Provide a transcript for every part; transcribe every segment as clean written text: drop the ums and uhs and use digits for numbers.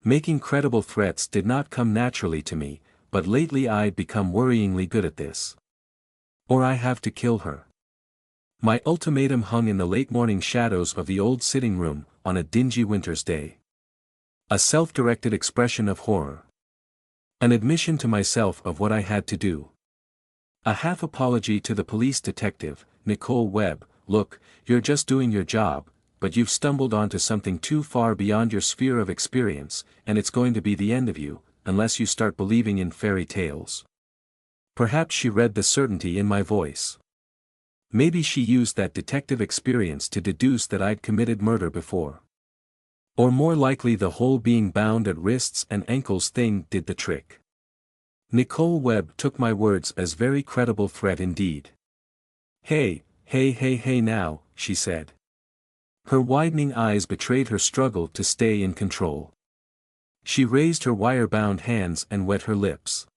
Making credible threats did not come naturally to me, but lately I'd become worryingly good at this. Or I have to kill her. My ultimatum hung in the late morning shadows of the old sitting room, on a dingy winter's day. A self-directed expression of horror. An admission to myself of what I had to do. A half apology to the police detective, Nicole Webb. Look, you're just doing your job, but you've stumbled onto something too far beyond your sphere of experience, and it's going to be the end of you, unless you start believing in fairy tales. Perhaps she read the certainty in my voice. Maybe she used that detective experience to deduce that I'd committed murder before. Or more likely the whole being bound at wrists and ankles thing did the trick. Nicole Webb took my words as very credible threat indeed. Hey now, she said. Her widening eyes betrayed her struggle to stay in control. She raised her wire-bound hands and wet her lips.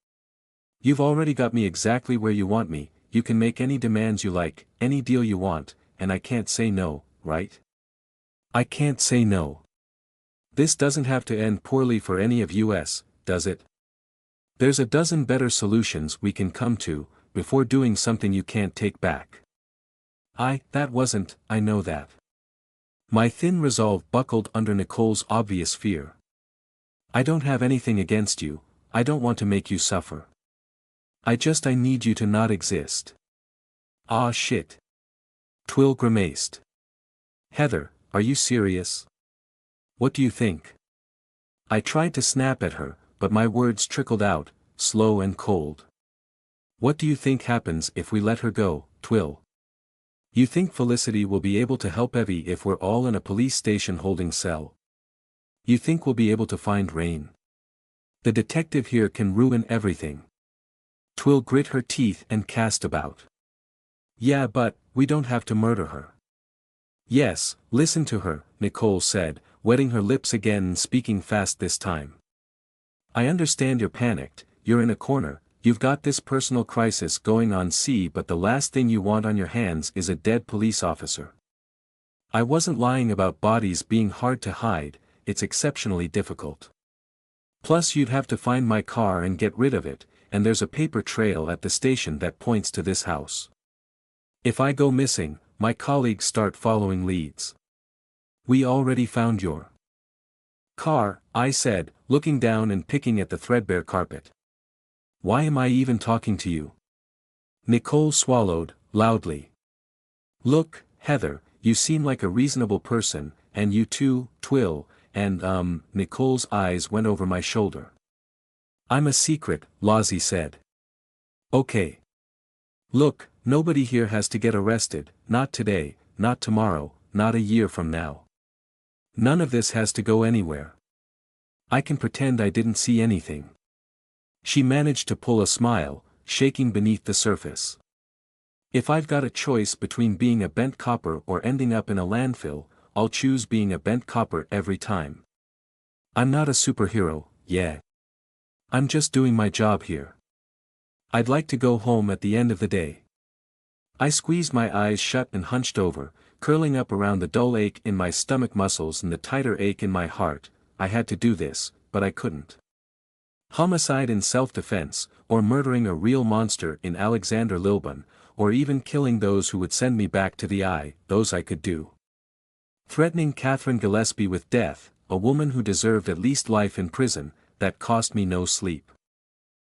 You've already got me exactly where you want me, you can make any demands you like, any deal you want, and I can't say no, right? I can't say no. This doesn't have to end poorly for any of us, does it? There's a dozen better solutions we can come to, before doing something you can't take back. I know that. My thin resolve buckled under Nicole's obvious fear. I don't have anything against you, I don't want to make you suffer. I need you to not exist. Ah shit. Twill grimaced. Heather, are you serious? What do you think? I tried to snap at her, but my words trickled out, slow and cold. What do you think happens if we let her go, Twill? You think Felicity will be able to help Evie if we're all in a police station holding cell? You think we'll be able to find Rain? The detective here can ruin everything. Twill grit her teeth and cast about. Yeah, but we don't have to murder her. Yes, listen to her, Nicole said, wetting her lips again and speaking fast this time. I understand you're panicked, you're in a corner, you've got this personal crisis going on, but the last thing you want on your hands is a dead police officer. I wasn't lying about bodies being hard to hide, it's exceptionally difficult. Plus you'd have to find my car and get rid of it, and there's a paper trail at the station that points to this house. If I go missing, my colleagues start following leads. We already found your car, I said, looking down and picking at the threadbare carpet. Why am I even talking to you? Nicole swallowed, loudly. Look, Heather, you seem like a reasonable person, and you too, Twill, and Nicole's eyes went over my shoulder. I'm a secret, Lozzie said. Okay. Look, nobody here has to get arrested, not today, not tomorrow, not a year from now. None of this has to go anywhere. I can pretend I didn't see anything. She managed to pull a smile, shaking beneath the surface. If I've got a choice between being a bent copper or ending up in a landfill, I'll choose being a bent copper every time. I'm not a superhero, yeah. I'm just doing my job here. I'd like to go home at the end of the day. I squeezed my eyes shut and hunched over, curling up around the dull ache in my stomach muscles and the tighter ache in my heart. I had to do this, but I couldn't. Homicide in self-defense, or murdering a real monster in Alexander Lilburn, or even killing those who would send me back to the eye, those I could do. Threatening Catherine Gillespie with death, a woman who deserved at least life in prison, that cost me no sleep.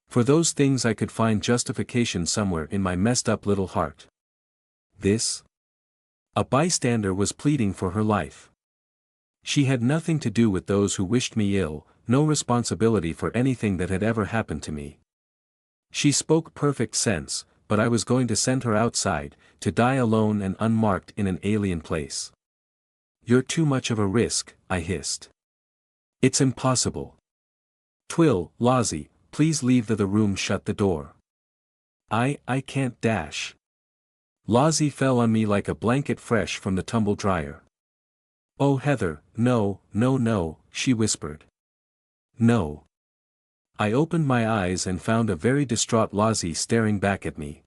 For those things I could find justification somewhere in my messed up little heart. This? A bystander was pleading for her life. She had nothing to do with those who wished me ill, no responsibility for anything that had ever happened to me. She spoke perfect sense, but I was going to send her outside, to die alone and unmarked in an alien place. You're too much of a risk, I hissed. It's impossible. Twill, Lozzie, please leave the room, shut the door. I can't dash. Lozzie fell on me like a blanket fresh from the tumble dryer. Oh Heather, no, she whispered. No. I opened my eyes and found a very distraught Lozzie staring back at me.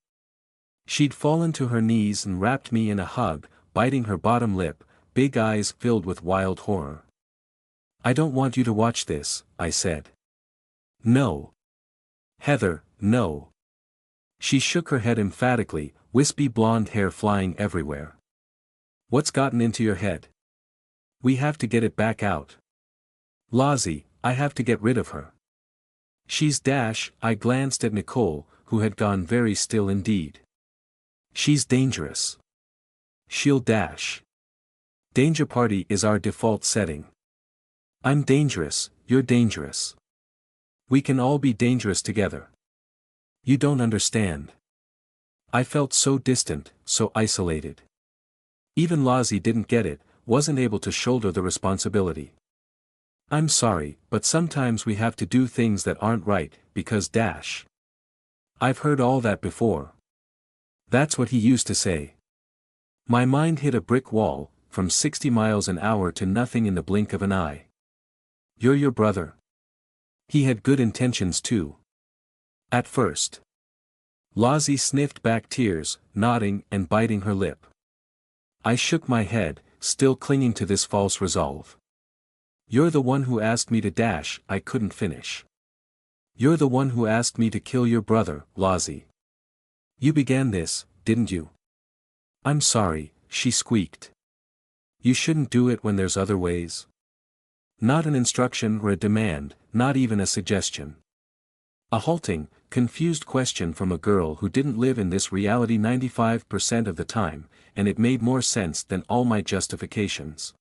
She'd fallen to her knees and wrapped me in a hug, biting her bottom lip, big eyes filled with wild horror. I don't want you to watch this, I said. No. Heather, no. She shook her head emphatically, wispy blonde hair flying everywhere. What's gotten into your head? We have to get it back out. Lozzie, I have to get rid of her. She's dash. I glanced at Nicole, who had gone very still indeed. She's dangerous. She'll dash. Danger party is our default setting. I'm dangerous, you're dangerous. We can all be dangerous together. You don't understand. I felt so distant, so isolated. Even Lozzie didn't get it, wasn't able to shoulder the responsibility. I'm sorry, but sometimes we have to do things that aren't right, because dash. I've heard all that before. That's what he used to say. My mind hit a brick wall, from 60 miles an hour to nothing in the blink of an eye. You're your brother. He had good intentions too. At first. Lozzie sniffed back tears, nodding and biting her lip. I shook my head, still clinging to this false resolve. You're the one who asked me to dash. I couldn't finish. You're the one who asked me to kill your brother, Lozzie. You began this, didn't you? I'm sorry, she squeaked. You shouldn't do it when there's other ways. Not an instruction or a demand, not even a suggestion. A halting, confused question from a girl who didn't live in this reality 95% of the time, and it made more sense than all my justifications.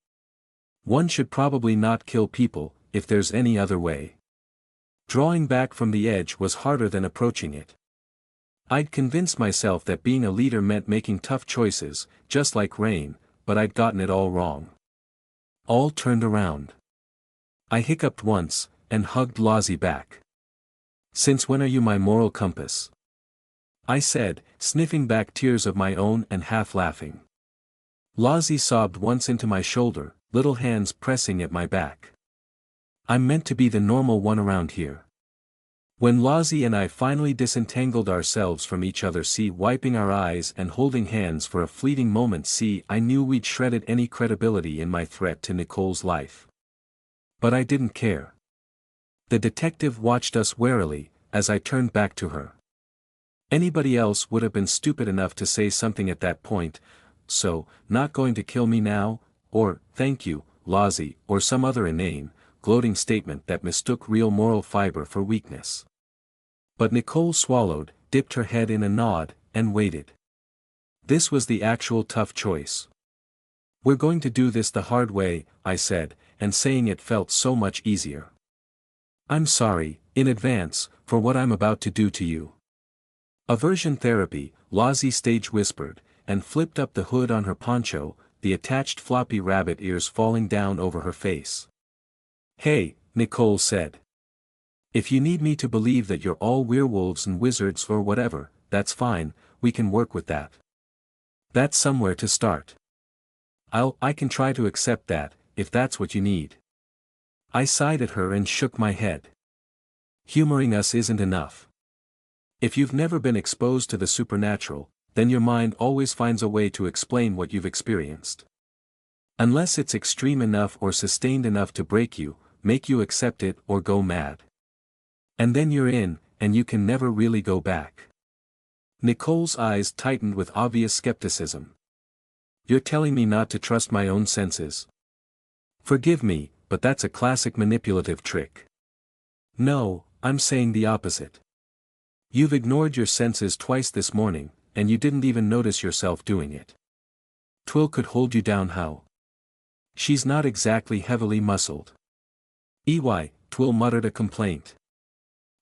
One should probably not kill people, if there's any other way. Drawing back from the edge was harder than approaching it. I'd convinced myself that being a leader meant making tough choices, just like Rain, but I'd gotten it all wrong. All turned around. I hiccuped once, and hugged Lozzie back. Since when are you my moral compass? I said, sniffing back tears of my own and half laughing. Lozzie sobbed once into my shoulder, little hands pressing at my back. I'm meant to be the normal one around here. When Lozzie and I finally disentangled ourselves from each other, wiping our eyes and holding hands for a fleeting moment, I knew we'd shredded any credibility in my threat to Nicole's life. But I didn't care. The detective watched us warily, as I turned back to her. Anybody else would have been stupid enough to say something at that point, so, not going to kill me now, or, thank you, Lozzie, or some other inane, gloating statement that mistook real moral fiber for weakness. But Nicole swallowed, dipped her head in a nod, and waited. This was the actual tough choice. We're going to do this the hard way, I said, and saying it felt so much easier. I'm sorry, in advance, for what I'm about to do to you. Aversion therapy, Lozzie stage whispered, and flipped up the hood on her poncho, the attached floppy rabbit ears falling down over her face. Hey, Nicole said. If you need me to believe that you're all werewolves and wizards or whatever, that's fine, we can work with that. That's somewhere to start. I can try to accept that, if that's what you need. I sighed at her and shook my head. Humoring us isn't enough. If you've never been exposed to the supernatural, then your mind always finds a way to explain what you've experienced. Unless it's extreme enough or sustained enough to break you, make you accept it or go mad. And then you're in, and you can never really go back. Nicole's eyes tightened with obvious skepticism. You're telling me not to trust my own senses? Forgive me, but that's a classic manipulative trick. No, I'm saying the opposite. You've ignored your senses twice this morning, and you didn't even notice yourself doing it. Twill could hold you down how? She's not exactly heavily muscled. Twill muttered a complaint.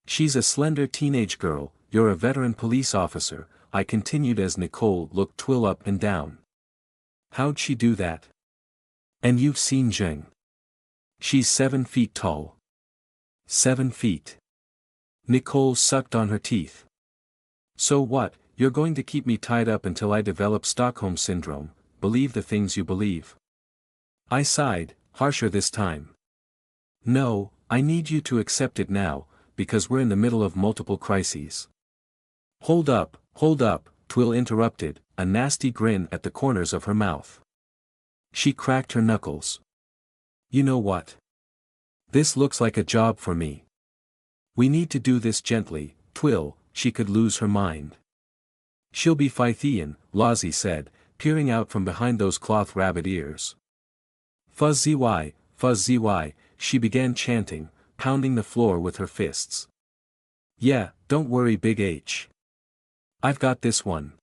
She's a slender teenage girl, you're a veteran police officer, I continued as Nicole looked Twill up and down. How'd she do that? And you've seen Jing. She's 7 feet tall. 7 feet. Nicole sucked on her teeth. So what, you're going to keep me tied up until I develop Stockholm Syndrome, believe the things you believe? I sighed, harsher this time. No, I need you to accept it now, because we're in the middle of multiple crises. Hold up, Twill interrupted, a nasty grin at the corners of her mouth. She cracked her knuckles. You know what? This looks like a job for me. We need to do this gently, Twill, she could lose her mind. She'll be Phythian, Lozzie said, peering out from behind those cloth rabbit ears. Fuzz zy, she began chanting, pounding the floor with her fists. Yeah, don't worry Big H. I've got this one.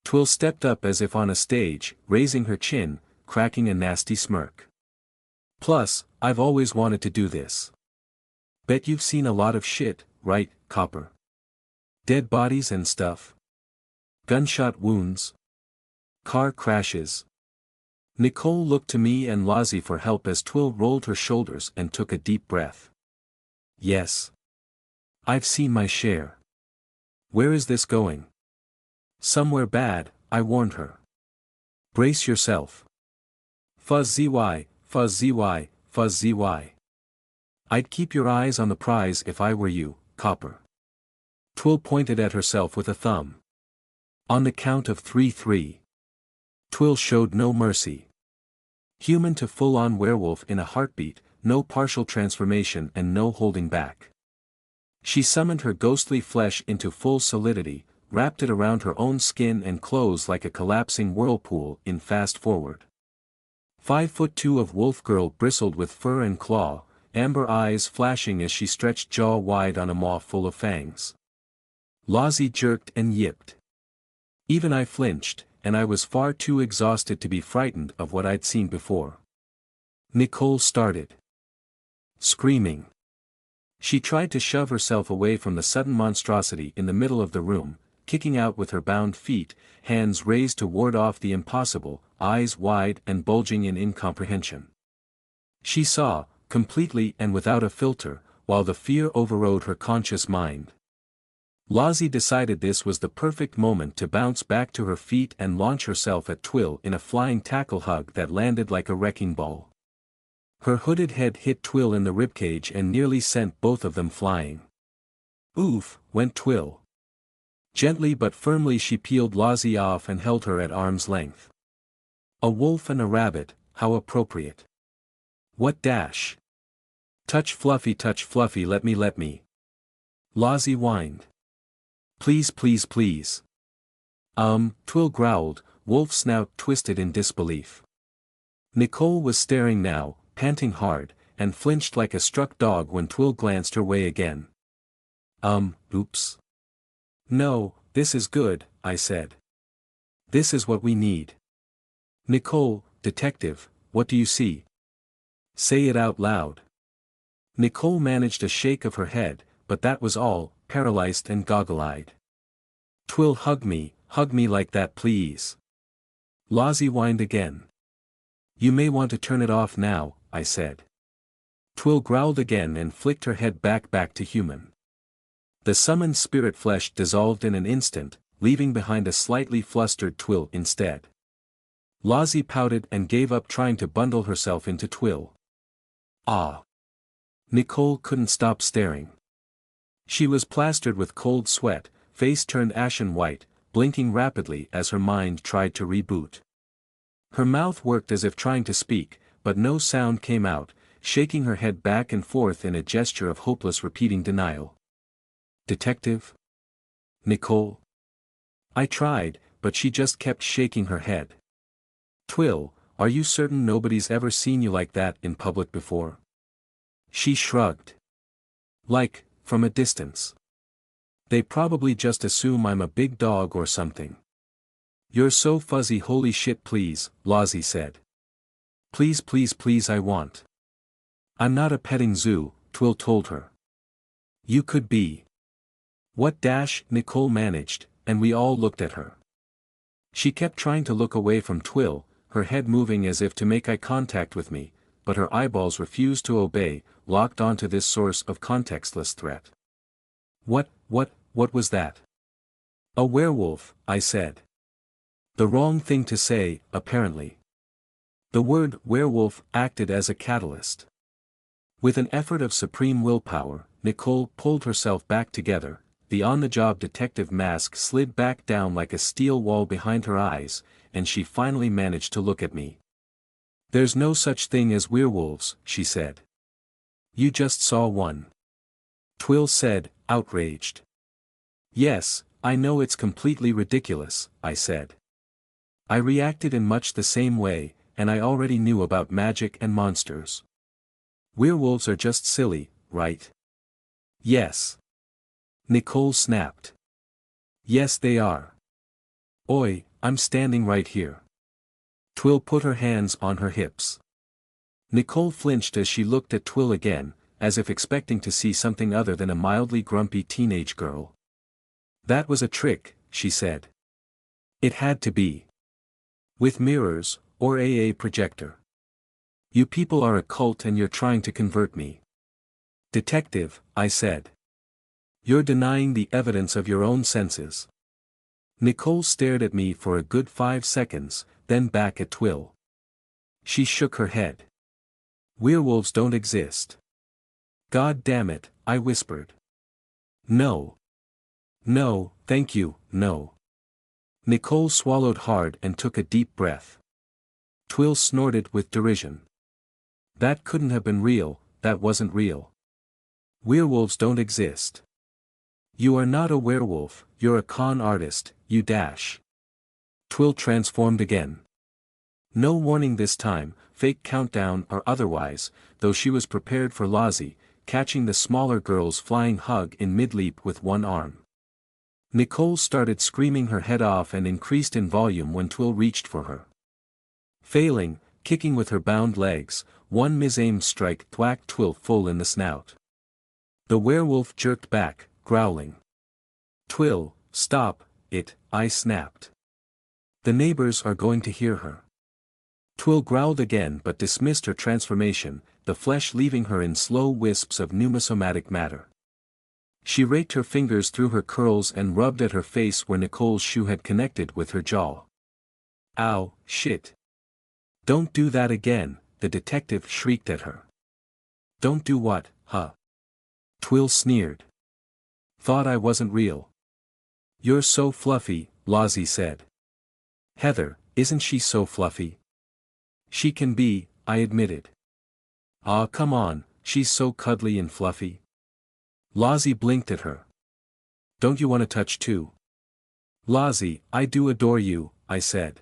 Twill stepped up as if on a stage, raising her chin, cracking a nasty smirk. Plus, I've always wanted to do this. Bet you've seen a lot of shit, right, Copper? Dead bodies and stuff. Gunshot wounds. Car crashes. Nicole looked to me and Lozzie for help as Twill rolled her shoulders and took a deep breath. Yes. I've seen my share. Where is this going? Somewhere bad, I warned her. Brace yourself. Fuzz zy, fuzz zy, fuzz zy. I'd keep your eyes on the prize if I were you, Copper. Twill pointed at herself with a thumb. On the count of 3. Twill showed no mercy. Human to full-on werewolf in a heartbeat, no partial transformation and no holding back. She summoned her ghostly flesh into full solidity, wrapped it around her own skin and clothes like a collapsing whirlpool in fast forward. 5'2" of wolf girl bristled with fur and claw, amber eyes flashing as she stretched jaw wide on a maw full of fangs. Lozzie jerked and yipped. Even I flinched, and I was far too exhausted to be frightened of what I'd seen before. Nicole started screaming. She tried to shove herself away from the sudden monstrosity in the middle of the room, kicking out with her bound feet, hands raised to ward off the impossible, eyes wide and bulging in incomprehension. She saw, completely and without a filter, while the fear overrode her conscious mind. Lozzie decided this was the perfect moment to bounce back to her feet and launch herself at Twill in a flying tackle hug that landed like a wrecking ball. Her hooded head hit Twill in the ribcage and nearly sent both of them flying. Oof, went Twill. Gently but firmly she peeled Lozzie off and held her at arm's length. A wolf and a rabbit, how appropriate. What dash? Touch Fluffy, let me. Lozzie whined. Please. Twill growled, wolf snout twisted in disbelief. Nicole was staring now, panting hard, and flinched like a struck dog when Twill glanced her way again. Oops. No, this is good, I said. This is what we need. Nicole, detective, what do you see? Say it out loud. Nicole managed a shake of her head, but that was all, paralyzed and goggle-eyed. Twill, hug me like that please. Lozzie whined again. You may want to turn it off now, I said. Twill growled again and flicked her head back to human. The summoned spirit flesh dissolved in an instant, leaving behind a slightly flustered Twill instead. Lozzie pouted and gave up trying to bundle herself into Twill. Ah! Nicole couldn't stop staring. She was plastered with cold sweat, face turned ashen white, blinking rapidly as her mind tried to reboot. Her mouth worked as if trying to speak, but no sound came out, shaking her head back and forth in a gesture of hopeless repeating denial. Detective? Nicole? I tried, but she just kept shaking her head. Twill, are you certain nobody's ever seen you like that in public before? She shrugged. Like, from a distance. They probably just assume I'm a big dog or something. You're so fuzzy, holy shit, please, Lozzie said. Please I want. I'm not a petting zoo, Twill told her. You could be. What dash, Nicole managed, and we all looked at her. She kept trying to look away from Twill, her head moving as if to make eye contact with me, but her eyeballs refused to obey, locked onto this source of contextless threat. What was that? A werewolf, I said. The wrong thing to say, apparently. The word werewolf acted as a catalyst. With an effort of supreme willpower, Nicole pulled herself back together, the on-the-job detective mask slid back down like a steel wall behind her eyes, and she finally managed to look at me. There's no such thing as werewolves, she said. You just saw one. Twill said, outraged. Yes, I know it's completely ridiculous, I said. I reacted in much the same way, and I already knew about magic and monsters. Werewolves are just silly, right? Yes. Nicole snapped. Yes they are. Oi, I'm standing right here. Twill put her hands on her hips. Nicole flinched as she looked at Twill again, as if expecting to see something other than a mildly grumpy teenage girl. That was a trick, she said. It had to be. With mirrors, or a projector. You people are a cult and you're trying to convert me. Detective, I said. You're denying the evidence of your own senses. Nicole stared at me for a good 5 seconds, then back at Twill. She shook her head. Werewolves don't exist. God damn it, I whispered. No. No, thank you, no. Nicole swallowed hard and took a deep breath. Twill snorted with derision. That couldn't have been real, that wasn't real. Werewolves don't exist. You are not a werewolf, you're a con artist, you dash. Twill transformed again. No warning this time, fake countdown or otherwise, though she was prepared for Lozzie, catching the smaller girl's flying hug in mid-leap with one arm. Nicole started screaming her head off and increased in volume when Twill reached for her. Failing, kicking with her bound legs, one misaimed strike thwacked Twill full in the snout. The werewolf jerked back, growling. Twill, stop it, I snapped. The neighbors are going to hear her. Twill growled again but dismissed her transformation, the flesh leaving her in slow wisps of pneumosomatic matter. She raked her fingers through her curls and rubbed at her face where Nicole's shoe had connected with her jaw. Ow, shit. Don't do that again, the detective shrieked at her. Don't do what, huh? Twill sneered. Thought I wasn't real. You're so fluffy, Lozzie said. Heather, isn't she so fluffy? She can be, I admitted. Aw come on, she's so cuddly and fluffy. Lozzie blinked at her. Don't you want to touch too? Lozzie, I do adore you, I said.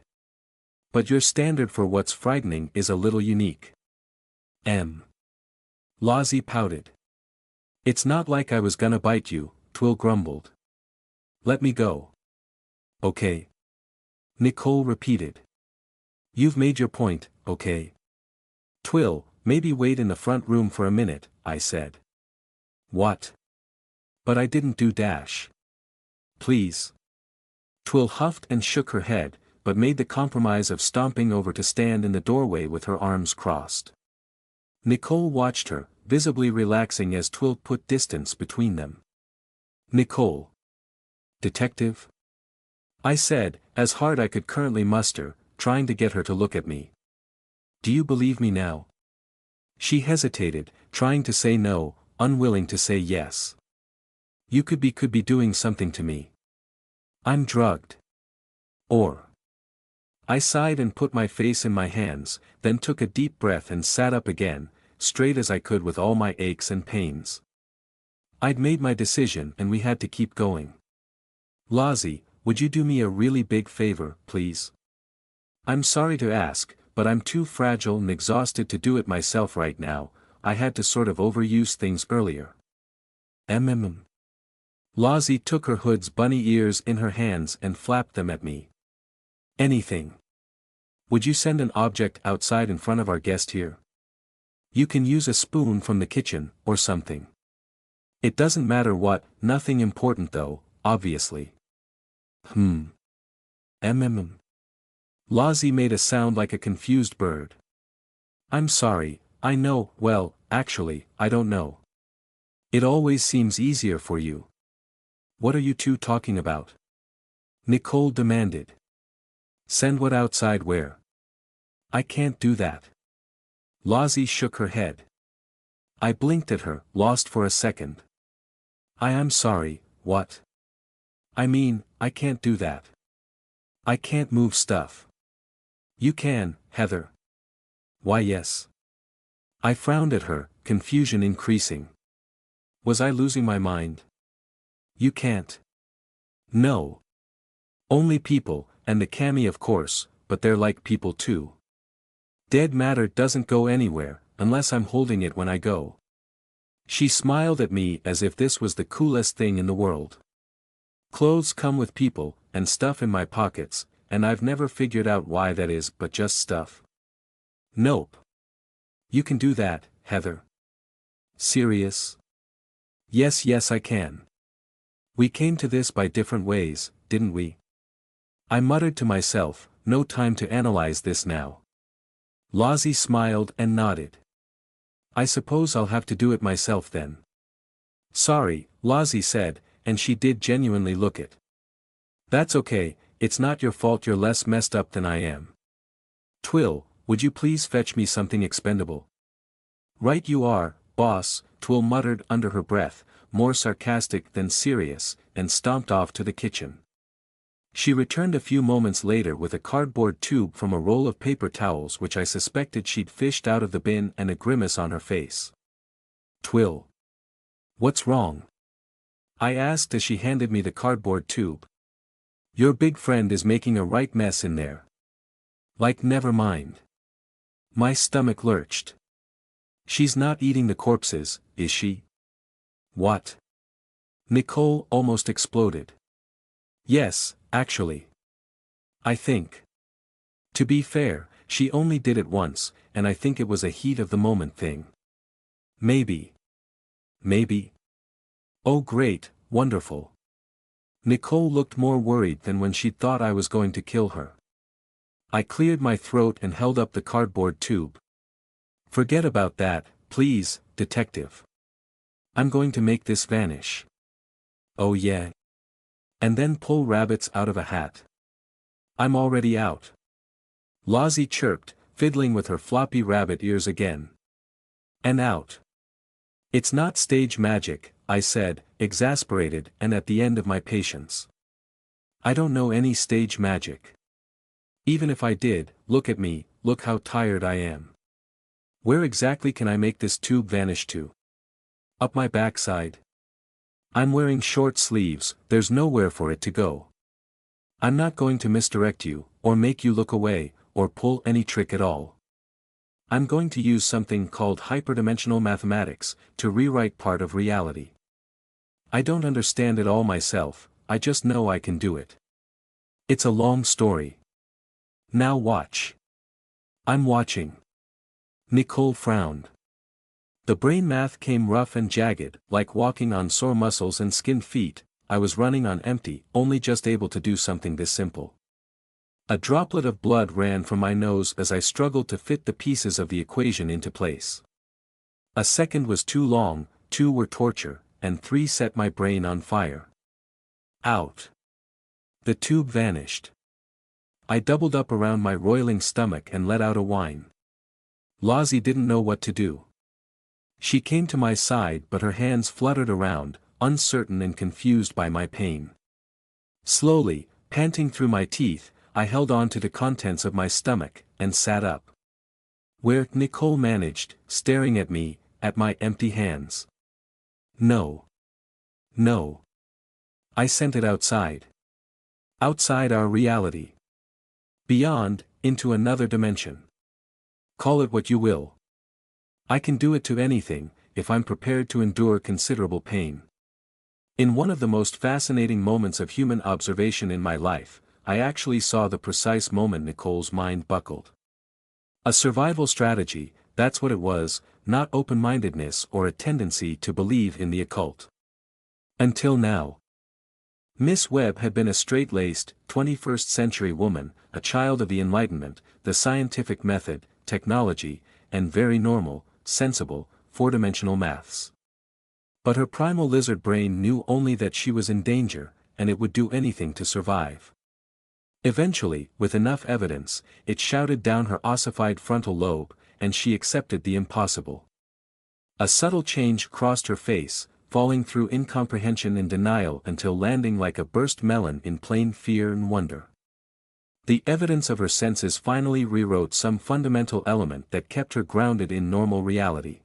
But your standard for what's frightening is a little unique. Lozzie pouted. It's not like I was gonna bite you, Twill grumbled. Let me go. Okay. Nicole repeated. You've made your point, okay? Twill, maybe wait in the front room for a minute, I said. What? But I didn't do dash. Please. Twill huffed and shook her head, but made the compromise of stomping over to stand in the doorway with her arms crossed. Nicole watched her, visibly relaxing as Twill put distance between them. Nicole. Detective? I said, as hard I could currently muster, trying to get her to look at me. Do you believe me now? She hesitated, trying to say no, unwilling to say yes. You could be doing something to me. I'm drugged. Or. I sighed and put my face in my hands, then took a deep breath and sat up again, straight as I could with all my aches and pains. I'd made my decision and we had to keep going. Lozzie, would you do me a really big favor, please? I'm sorry to ask, but I'm too fragile and exhausted to do it myself right now, I had to sort of overuse things earlier. Lozzie took her hood's bunny ears in her hands and flapped them at me. Anything. Would you send an object outside in front of our guest here? You can use a spoon from the kitchen, or something. It doesn't matter what, nothing important though, obviously. Lozzie made a sound like a confused bird. I'm sorry, I know, well, actually, I don't know. It always seems easier for you. What are you two talking about? Nicole demanded. Send what outside where? I can't do that. Lozzie shook her head. I blinked at her, lost for a second. I am sorry, what? I mean, I can't do that. I can't move stuff. You can, Heather. Why yes. I frowned at her, confusion increasing. Was I losing my mind? You can't. No. Only people, and the Cammy of course, but they're like people too. Dead matter doesn't go anywhere, unless I'm holding it when I go. She smiled at me as if this was the coolest thing in the world. Clothes come with people, and stuff in my pockets, and I've never figured out why that is but just stuff. Nope. You can do that, Heather. Serious? Yes, I can. We came to this by different ways, didn't we? I muttered to myself, no time to analyze this now. Lozzie smiled and nodded. I suppose I'll have to do it myself then. Sorry, Lozzie said, and she did genuinely look it. That's okay, it's not your fault you're less messed up than I am. Twill, would you please fetch me something expendable? Right you are, boss, Twill muttered under her breath, more sarcastic than serious, and stomped off to the kitchen. She returned a few moments later with a cardboard tube from a roll of paper towels which I suspected she'd fished out of the bin and a grimace on her face. Twill. What's wrong? I asked as she handed me the cardboard tube. Your big friend is making a right mess in there. Like never mind. My stomach lurched. She's not eating the corpses, is she? What? Nicole almost exploded. Yes, actually. I think. To be fair, she only did it once, and I think it was a heat of the moment thing. Maybe. Oh great, wonderful. Nicole looked more worried than when she'd thought I was going to kill her. I cleared my throat and held up the cardboard tube. Forget about that, please, detective. I'm going to make this vanish. Oh yeah. And then pull rabbits out of a hat. I'm already out. Lozzie chirped, fiddling with her floppy rabbit ears again. And out. It's not stage magic, I said, exasperated and at the end of my patience. I don't know any stage magic. Even if I did, look at me, look how tired I am. Where exactly can I make this tube vanish to? Up my backside? I'm wearing short sleeves, there's nowhere for it to go. I'm not going to misdirect you, or make you look away, or pull any trick at all. I'm going to use something called hyperdimensional mathematics, to rewrite part of reality. I don't understand it all myself, I just know I can do it. It's a long story. Now watch. I'm watching. Nicole frowned. The brain math came rough and jagged, like walking on sore muscles and skinned feet. I was running on empty, only just able to do something this simple. A droplet of blood ran from my nose as I struggled to fit the pieces of the equation into place. A second was too long, 2 were torture, and 3 set my brain on fire. Out. The tube vanished. I doubled up around my roiling stomach and let out a whine. Lozzie didn't know what to do. She came to my side but her hands fluttered around, uncertain and confused by my pain. Slowly, panting through my teeth, I held on to the contents of my stomach, and sat up. Where Nicole managed, staring at me, at my empty hands. No. I sent it outside. Outside our reality. Beyond, into another dimension. Call it what you will. I can do it to anything, if I'm prepared to endure considerable pain. In one of the most fascinating moments of human observation in my life, I actually saw the precise moment Nicole's mind buckled. A survival strategy, that's what it was, not open-mindedness or a tendency to believe in the occult. Until now. Miss Webb had been a straight-laced, 21st-century woman, a child of the Enlightenment, the scientific method, technology, and very normal, sensible, four-dimensional maths. But her primal lizard brain knew only that she was in danger, and it would do anything to survive. Eventually, with enough evidence, it shouted down her ossified frontal lobe, and she accepted the impossible. A subtle change crossed her face, falling through incomprehension and denial until landing like a burst melon in plain fear and wonder. The evidence of her senses finally rewrote some fundamental element that kept her grounded in normal reality.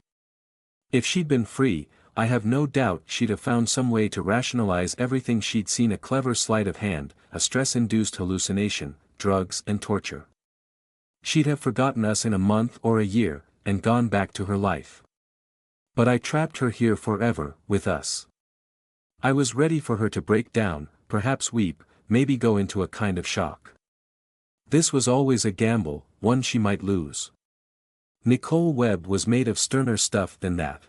If she'd been free, I have no doubt she'd have found some way to rationalize everything she'd seen: a clever sleight of hand, a stress-induced hallucination, drugs and torture. She'd have forgotten us in a month or a year, and gone back to her life. But I trapped her here forever, with us. I was ready for her to break down, perhaps weep, maybe go into a kind of shock. This was always a gamble, one she might lose. Nicole Webb was made of sterner stuff than that.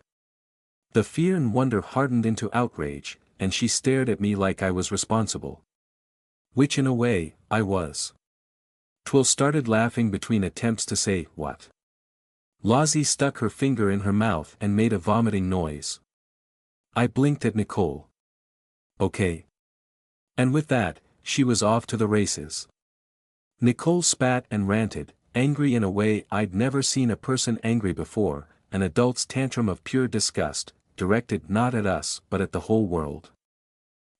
The fear and wonder hardened into outrage, and she stared at me like I was responsible. Which in a way, I was. Twill started laughing between attempts to say, "What?" Lozzie stuck her finger in her mouth and made a vomiting noise. I blinked at Nicole. Okay. And with that, she was off to the races. Nicole spat and ranted, angry in a way I'd never seen a person angry before, an adult's tantrum of pure disgust, directed not at us but at the whole world.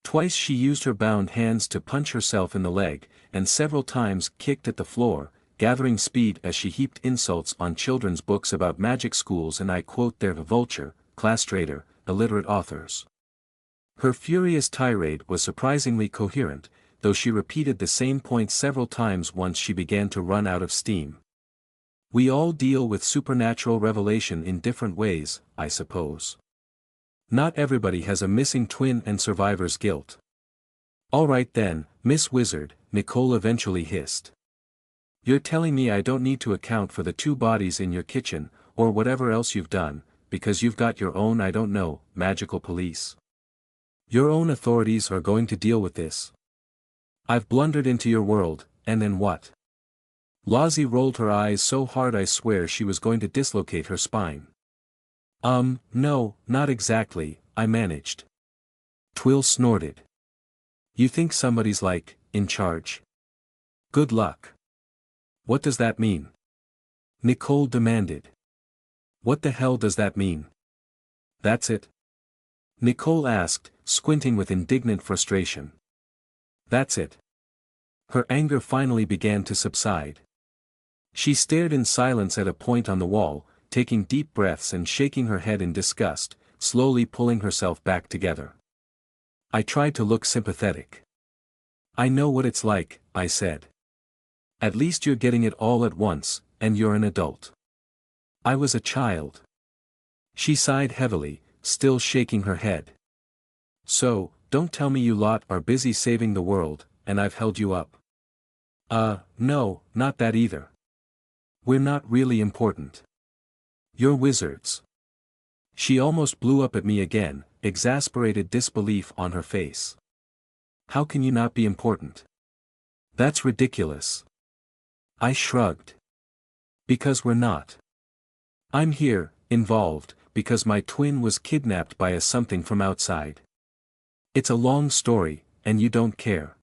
Twice she used her bound hands to punch herself in the leg, and several times kicked at the floor, gathering speed as she heaped insults on children's books about magic schools, and I quote there: "vulture, class traitor, illiterate authors." Her furious tirade was surprisingly coherent, though she repeated the same point several times once she began to run out of steam. We all deal with supernatural revelation in different ways, I suppose. Not everybody has a missing twin and survivor's guilt. "All right then, Miss Wizard," Nicole eventually hissed. "You're telling me I don't need to account for the 2 bodies in your kitchen, or whatever else you've done, because you've got your own, I don't know, magical police? Your own authorities are going to deal with this? I've blundered into your world, and then what?" Lozzie rolled her eyes so hard I swear she was going to dislocate her spine. No, not exactly," I managed. Twill snorted. "You think somebody's in charge? Good luck." "What does that mean?" Nicole demanded. "What the hell does that mean?" "That's it?" Nicole asked, squinting with indignant frustration. "That's it." Her anger finally began to subside. She stared in silence at a point on the wall, taking deep breaths and shaking her head in disgust, slowly pulling herself back together. I tried to look sympathetic. "I know what it's like," I said. "At least you're getting it all at once, and you're an adult. I was a child." She sighed heavily, still shaking her head. "So, don't tell me you lot are busy saving the world, and I've held you up." No, not that either. We're not really important. You're wizards." She almost blew up at me again, exasperated disbelief on her face. "How can you not be important? That's ridiculous." I shrugged. "Because we're not. I'm here, involved, because my twin was kidnapped by a something from outside. It's a long story, and you don't care.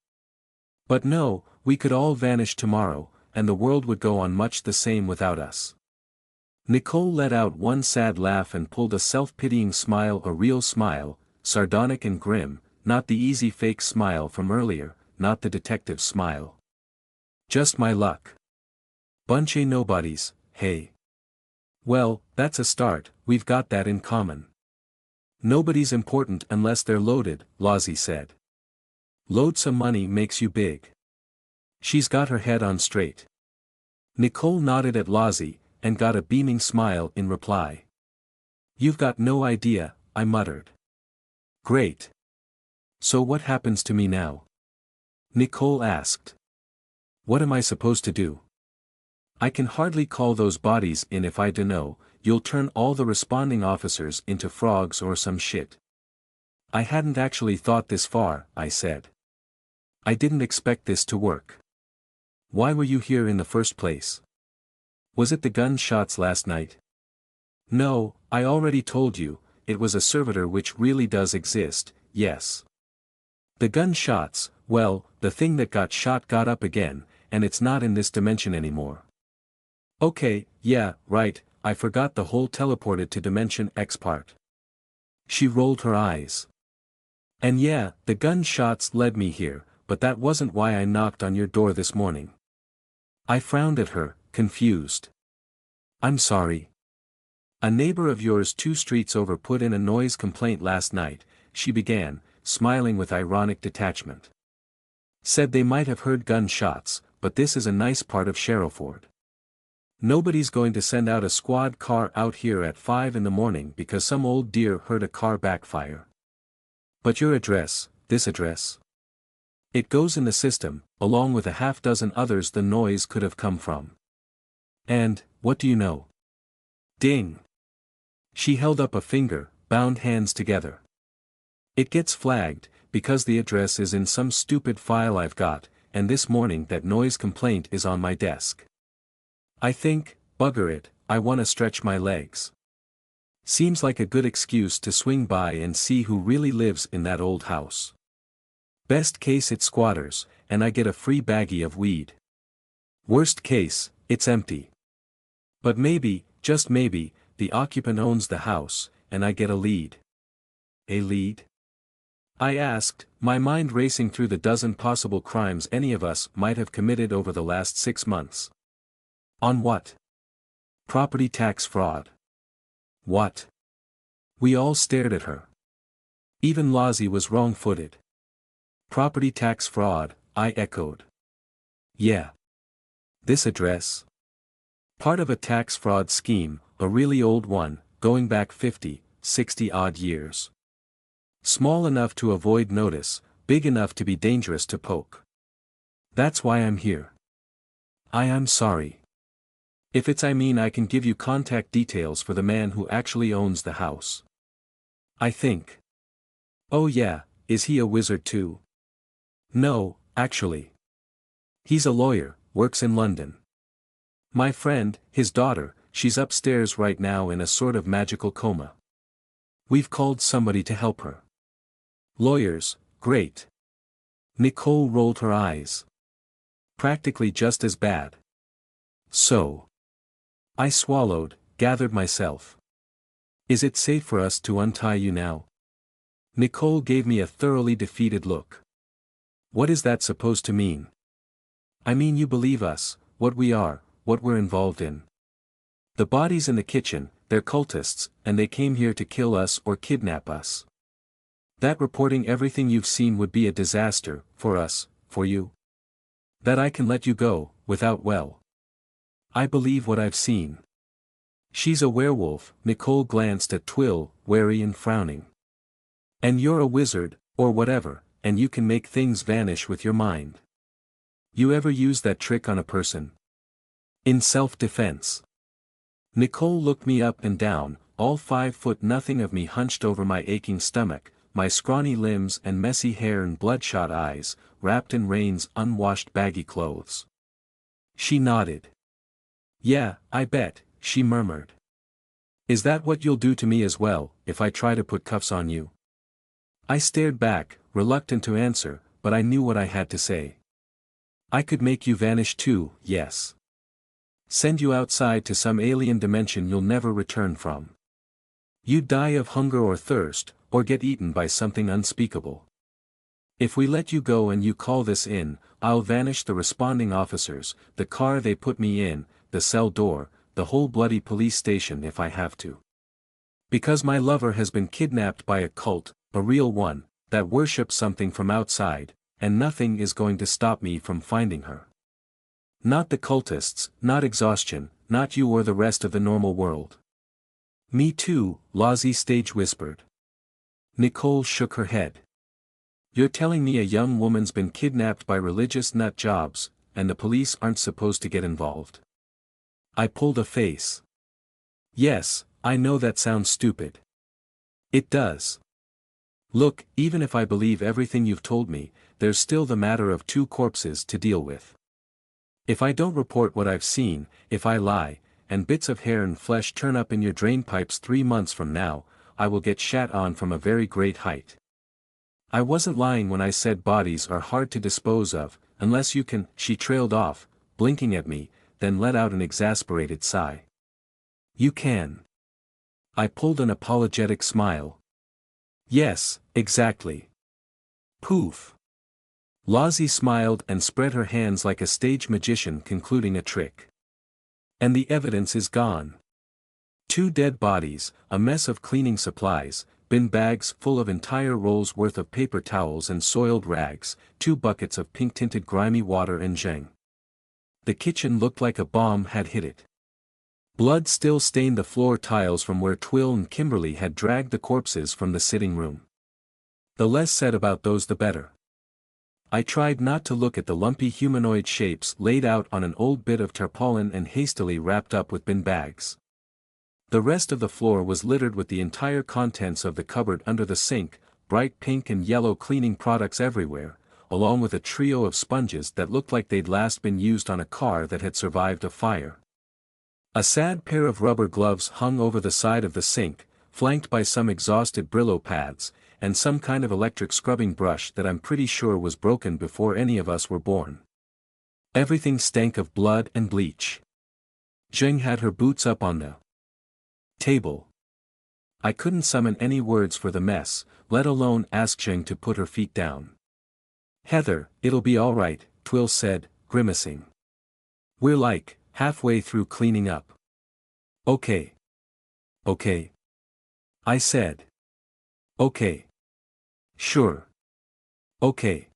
But no, we could all vanish tomorrow, and the world would go on much the same without us." Nicole let out one sad laugh and pulled a self-pitying smile, a real smile, sardonic and grim, not the easy fake smile from earlier, not the detective smile. "Just my luck. Bunch of nobodies, hey." "Well, that's a start, we've got that in common." "Nobody's important unless they're loaded," Lozzie said. "Loadsome money makes you big." She's got her head on straight. Nicole nodded at Lozzie, and got a beaming smile in reply. "You've got no idea," I muttered. "Great. So what happens to me now?" Nicole asked. "What am I supposed to do?" "I can hardly call those bodies in if I dunno, you'll turn all the responding officers into frogs or some shit." "I hadn't actually thought this far," I said. "I didn't expect this to work." "Why were you here in the first place? Was it the gunshots last night?" "No, I already told you, it was a servitor, which really does exist, yes. The gunshots, well, the thing that got shot got up again, and it's not in this dimension anymore." "Okay, yeah, right, I forgot the whole teleported to Dimension X part." She rolled her eyes. "And yeah, the gunshots led me here, but that wasn't why I knocked on your door this morning." I frowned at her, confused. "I'm sorry." A neighbor of yours 2 streets over put in a noise complaint last night, she began, smiling with ironic detachment. Said they might have heard gunshots, but this is a nice part of Sherrowford. Nobody's going to send out a squad car out here at 5 in the morning because some old dear heard a car backfire. But your address, this address? It goes in the system, along with a half-dozen others the noise could have come from. And, what do you know? Ding! She held up a finger, bound hands together. It gets flagged, because the address is in some stupid file I've got, and this morning that noise complaint is on my desk. I think, bugger it, I wanna stretch my legs. Seems like a good excuse to swing by and see who really lives in that old house. Best case it's squatters, and I get a free baggie of weed. Worst case, it's empty. But maybe, just maybe, the occupant owns the house, and I get a lead. A lead? I asked, my mind racing through the dozen possible crimes any of us might have committed over the last 6 months. On what? Property tax fraud. What? We all stared at her. Even Lozzie was wrong-footed. Property tax fraud, I echoed. Yeah. This address? Part of a tax fraud scheme, a really old one, going back 50, 60-odd years. Small enough to avoid notice, big enough to be dangerous to poke. That's why I'm here. I am sorry. If it's I can give you contact details for the man who actually owns the house. I think. Oh yeah, is he a wizard too? No, actually. He's a lawyer, works in London. My friend, his daughter, she's upstairs right now in a sort of magical coma. We've called somebody to help her. Lawyers, great. Nicole rolled her eyes. Practically just as bad. So. I swallowed, gathered myself. Is it safe for us to untie you now? Nicole gave me a thoroughly defeated look. What is that supposed to mean? I mean you believe us, what we are, what we're involved in. The bodies in the kitchen, they're cultists, and they came here to kill us or kidnap us. That reporting everything you've seen would be a disaster, for us, for you. That I can let you go, without I believe what I've seen. She's a werewolf, Nicole glanced at Twill, wary and frowning. And you're a wizard, or whatever, and you can make things vanish with your mind. You ever use that trick on a person? In self-defense. Nicole looked me up and down, all 5'0" of me hunched over my aching stomach, my scrawny limbs and messy hair and bloodshot eyes, wrapped in Rain's unwashed baggy clothes. She nodded. Yeah, I bet, she murmured. Is that what you'll do to me as well, if I try to put cuffs on you? I stared back, reluctant to answer, but I knew what I had to say. I could make you vanish too, yes. Send you outside to some alien dimension you'll never return from. You'd die of hunger or thirst, or get eaten by something unspeakable. If we let you go and you call this in, I'll vanish the responding officers, the car they put me in, the cell door, the whole bloody police station if I have to. Because my lover has been kidnapped by a cult, a real one, that worships something from outside, and nothing is going to stop me from finding her. Not the cultists, not exhaustion, not you or the rest of the normal world. Me too, Lozzie stage whispered. Nicole shook her head. You're telling me a young woman's been kidnapped by religious nut jobs, and the police aren't supposed to get involved? I pulled a face. Yes, I know that sounds stupid. It does. Look, even if I believe everything you've told me, there's still the matter of 2 corpses to deal with. If I don't report what I've seen, if I lie, and bits of hair and flesh turn up in your drainpipes 3 months from now, I will get shat on from a very great height. I wasn't lying when I said bodies are hard to dispose of, unless you can. She trailed off, blinking at me, then let out an exasperated sigh. You can. I pulled an apologetic smile. Yes, exactly. Poof. Lozzie smiled and spread her hands like a stage magician concluding a trick. And the evidence is gone. 2 dead bodies, a mess of cleaning supplies, bin bags full of entire rolls worth of paper towels and soiled rags, 2 buckets of pink-tinted grimy water and Zheng. The kitchen looked like a bomb had hit it. Blood still stained the floor tiles from where Twill and Kimberly had dragged the corpses from the sitting room. The less said about those the better. I tried not to look at the lumpy humanoid shapes laid out on an old bit of tarpaulin and hastily wrapped up with bin bags. The rest of the floor was littered with the entire contents of the cupboard under the sink, bright pink and yellow cleaning products everywhere, along with a trio of sponges that looked like they'd last been used on a car that had survived a fire. A sad pair of rubber gloves hung over the side of the sink, flanked by some exhausted Brillo pads, and some kind of electric scrubbing brush that I'm pretty sure was broken before any of us were born. Everything stank of blood and bleach. Zheng had her boots up on the table. I couldn't summon any words for the mess, let alone ask Zheng to put her feet down. "Heather, it'll be all right," Twill said, grimacing. "We're like halfway through cleaning up." "Okay. Okay." I said. "Okay. Sure. Okay.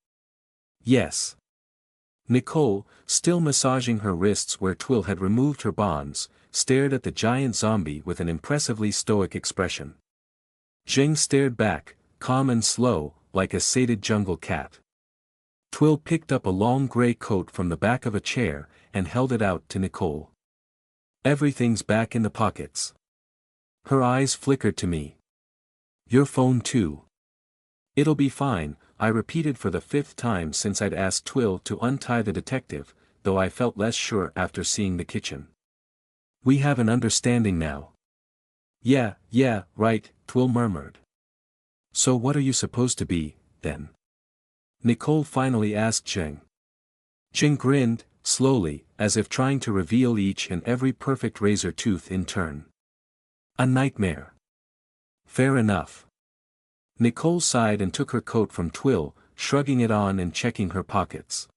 Yes." Nicole, still massaging her wrists where Twill had removed her bonds, stared at the giant zombie with an impressively stoic expression. Zheng stared back, calm and slow, like a sated jungle cat. Twill picked up a long gray coat from the back of a chair, and held it out to Nicole. "Everything's back in the pockets." Her eyes flickered to me. "Your phone too." "It'll be fine," I repeated for the 5th time since I'd asked Twill to untie the detective, though I felt less sure after seeing the kitchen. "We have an understanding now." Yeah, right," Twill murmured. "So what are you supposed to be, then?" Nicole finally asked Zheng. Zheng grinned, slowly, as if trying to reveal each and every perfect razor tooth in turn. "A nightmare." "Fair enough." Nicole sighed and took her coat from Twill, shrugging it on and checking her pockets.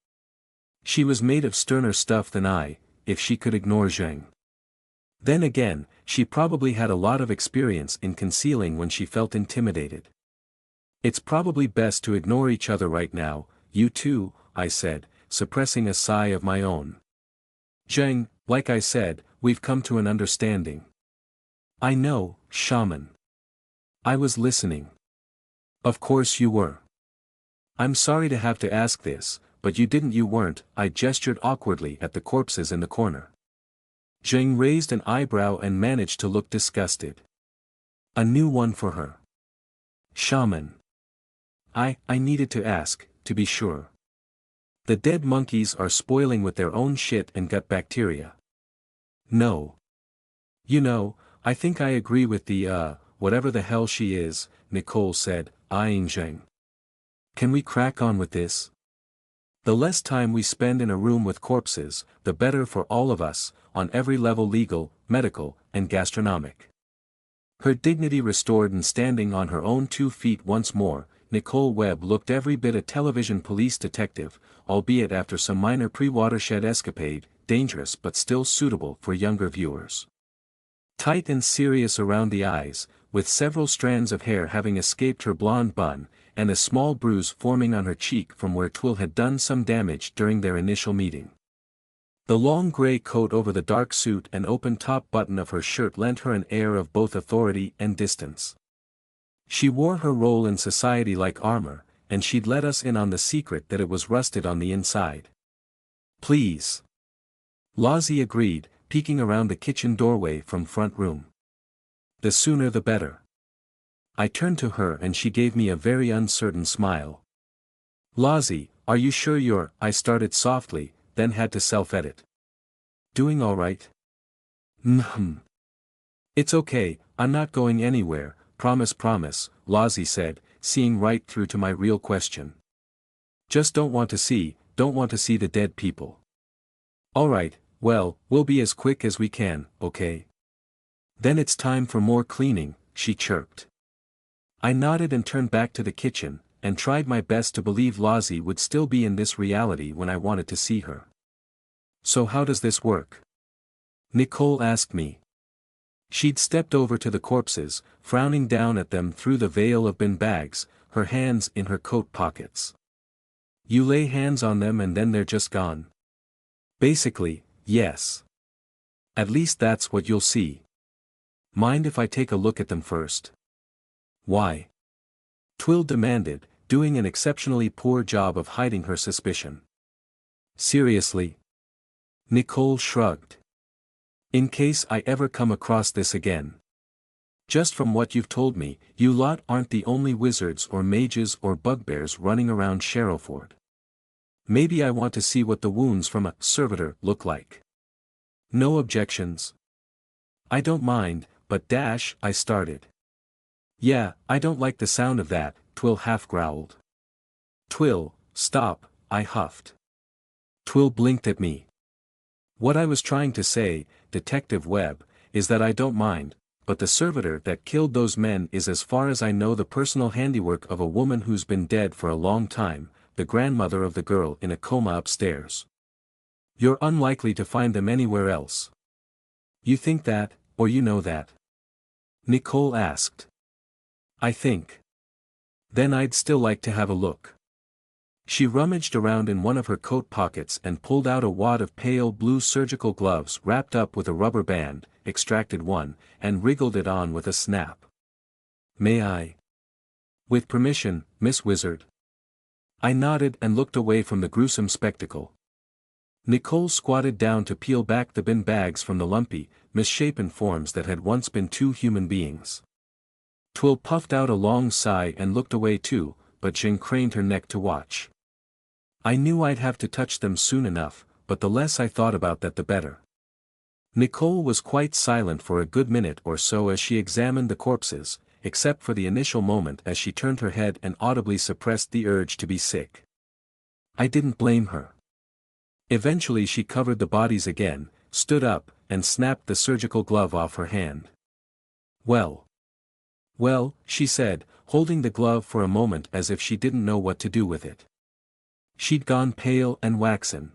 She was made of sterner stuff than I, if she could ignore Zheng. Then again, she probably had a lot of experience in concealing when she felt intimidated. "It's probably best to ignore each other right now, you two," I said, suppressing a sigh of my own. "Zheng, like I said, we've come to an understanding." "I know, shaman. I was listening." "Of course you were. I'm sorry to have to ask this, but you weren't," I gestured awkwardly at the corpses in the corner. Zheng raised an eyebrow and managed to look disgusted. "A new one for her." "Shaman. I needed to ask, to be sure. The dead monkeys are spoiling with their own shit and gut bacteria." "No. You know, I think I agree with the whatever the hell she is," Nicole said, eyeing Zheng. "Can we crack on with this? The less time we spend in a room with corpses, the better for all of us, on every level: legal, medical, and gastronomic." Her dignity restored and standing on her own 2 feet once more, Nicole Webb looked every bit a television police detective, albeit after some minor pre-watershed escapade, dangerous but still suitable for younger viewers. Tight and serious around the eyes, with several strands of hair having escaped her blonde bun, and a small bruise forming on her cheek from where Twill had done some damage during their initial meeting. The long gray coat over the dark suit and open top button of her shirt lent her an air of both authority and distance. She wore her role in society like armor, and she'd let us in on the secret that it was rusted on the inside. "Please." Lozzie agreed, peeking around the kitchen doorway from front room. "The sooner the better." I turned to her and she gave me a very uncertain smile. "Lozzie, are you sure you're—" I started softly, then had to self-edit. "Doing all right?" "It's okay, I'm not going anywhere, promise," Lozzie said, seeing right through to my real question. "Just don't want to see the dead people." "All right, well, we'll be as quick as we can, okay?" "Then it's time for more cleaning," she chirped. I nodded and turned back to the kitchen, and tried my best to believe Lozzie would still be in this reality when I wanted to see her. "So how does this work?" Nicole asked me. She'd stepped over to the corpses, frowning down at them through the veil of bin bags, her hands in her coat pockets. You lay hands on them and then they're just gone. Basically, yes. At least that's what you'll see. Mind if I take a look at them first? Why? Twill demanded, doing an exceptionally poor job of hiding her suspicion. Seriously? Nicole shrugged. In case I ever come across this again. Just from what you've told me, you lot aren't the only wizards or mages or bugbears running around Sherrowford. Maybe I want to see what the wounds from a servitor look like. No objections. I don't mind, but I started. Yeah, I don't like the sound of that, Twill half growled. Twill, stop, I huffed. Twill blinked at me. What I was trying to say, Detective Webb, is that I don't mind, but the servitor that killed those men is as far as I know the personal handiwork of a woman who's been dead for a long time, the grandmother of the girl in a coma upstairs. You're unlikely to find them anywhere else. You think that, or you know that? Nicole asked. I think. Then I'd still like to have a look. She rummaged around in one of her coat pockets and pulled out a wad of pale blue surgical gloves wrapped up with a rubber band, extracted one, and wriggled it on with a snap. May I? With permission, Miss Wizard. I nodded and looked away from the gruesome spectacle. Nicole squatted down to peel back the bin bags from the lumpy, misshapen forms that had once been two human beings. Twill puffed out a long sigh and looked away too, but Jing craned her neck to watch. I knew I'd have to touch them soon enough, but the less I thought about that the better. Nicole was quite silent for a good minute or so as she examined the corpses, except for the initial moment as she turned her head and audibly suppressed the urge to be sick. I didn't blame her. Eventually she covered the bodies again, stood up, and snapped the surgical glove off her hand. Well, she said, holding the glove for a moment as if she didn't know what to do with it. She'd gone pale and waxen.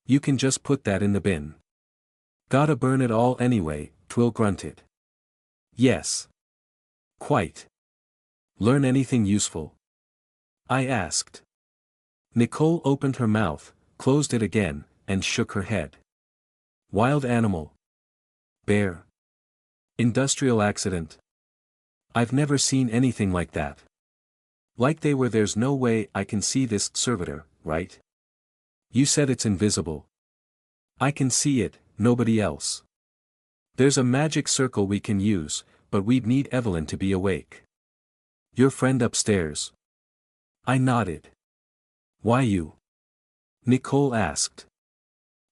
You can just put that in the bin. Gotta burn it all anyway, Twill grunted. Yes. Quite. Learn anything useful? I asked. Nicole opened her mouth, closed it again, and shook her head. Wild animal. Bear. Industrial accident. I've never seen anything like that. Like they were. There's no way I can see this servitor, right? You said it's invisible. I can see it, nobody else. There's a magic circle we can use, but we'd need Evelyn to be awake. Your friend upstairs. I nodded. Why you? Nicole asked.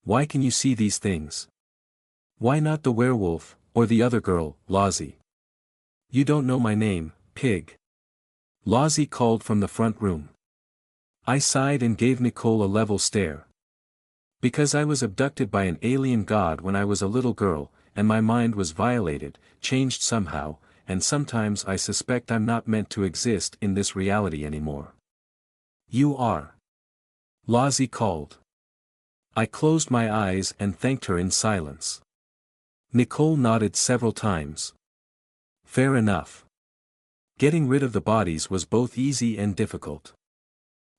Why can you see these things? Why not the werewolf, or the other girl, Lozzie? You don't know my name, pig. Lozzie called from the front room. I sighed and gave Nicole a level stare. Because I was abducted by an alien god when I was a little girl, and my mind was violated, changed somehow, and sometimes I suspect I'm not meant to exist in this reality anymore. You are. Lozzie called. I closed my eyes and thanked her in silence. Nicole nodded several times. Fair enough. Getting rid of the bodies was both easy and difficult.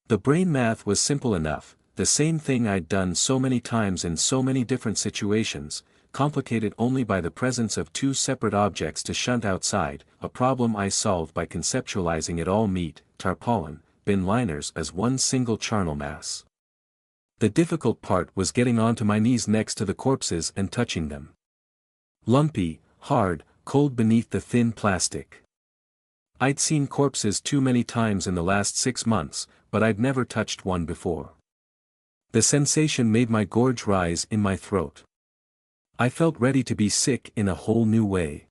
The brain math was simple enough, the same thing I'd done so many times in so many different situations, complicated only by the presence of two separate objects to shunt outside, a problem I solved by conceptualizing it all meat, tarpaulin, bin liners as one single charnel mass. The difficult part was getting onto my knees next to the corpses and touching them. Lumpy, hard, cold beneath the thin plastic. I'd seen corpses too many times in the last 6 months, but I'd never touched one before. The sensation made my gorge rise in my throat. I felt ready to be sick in a whole new way.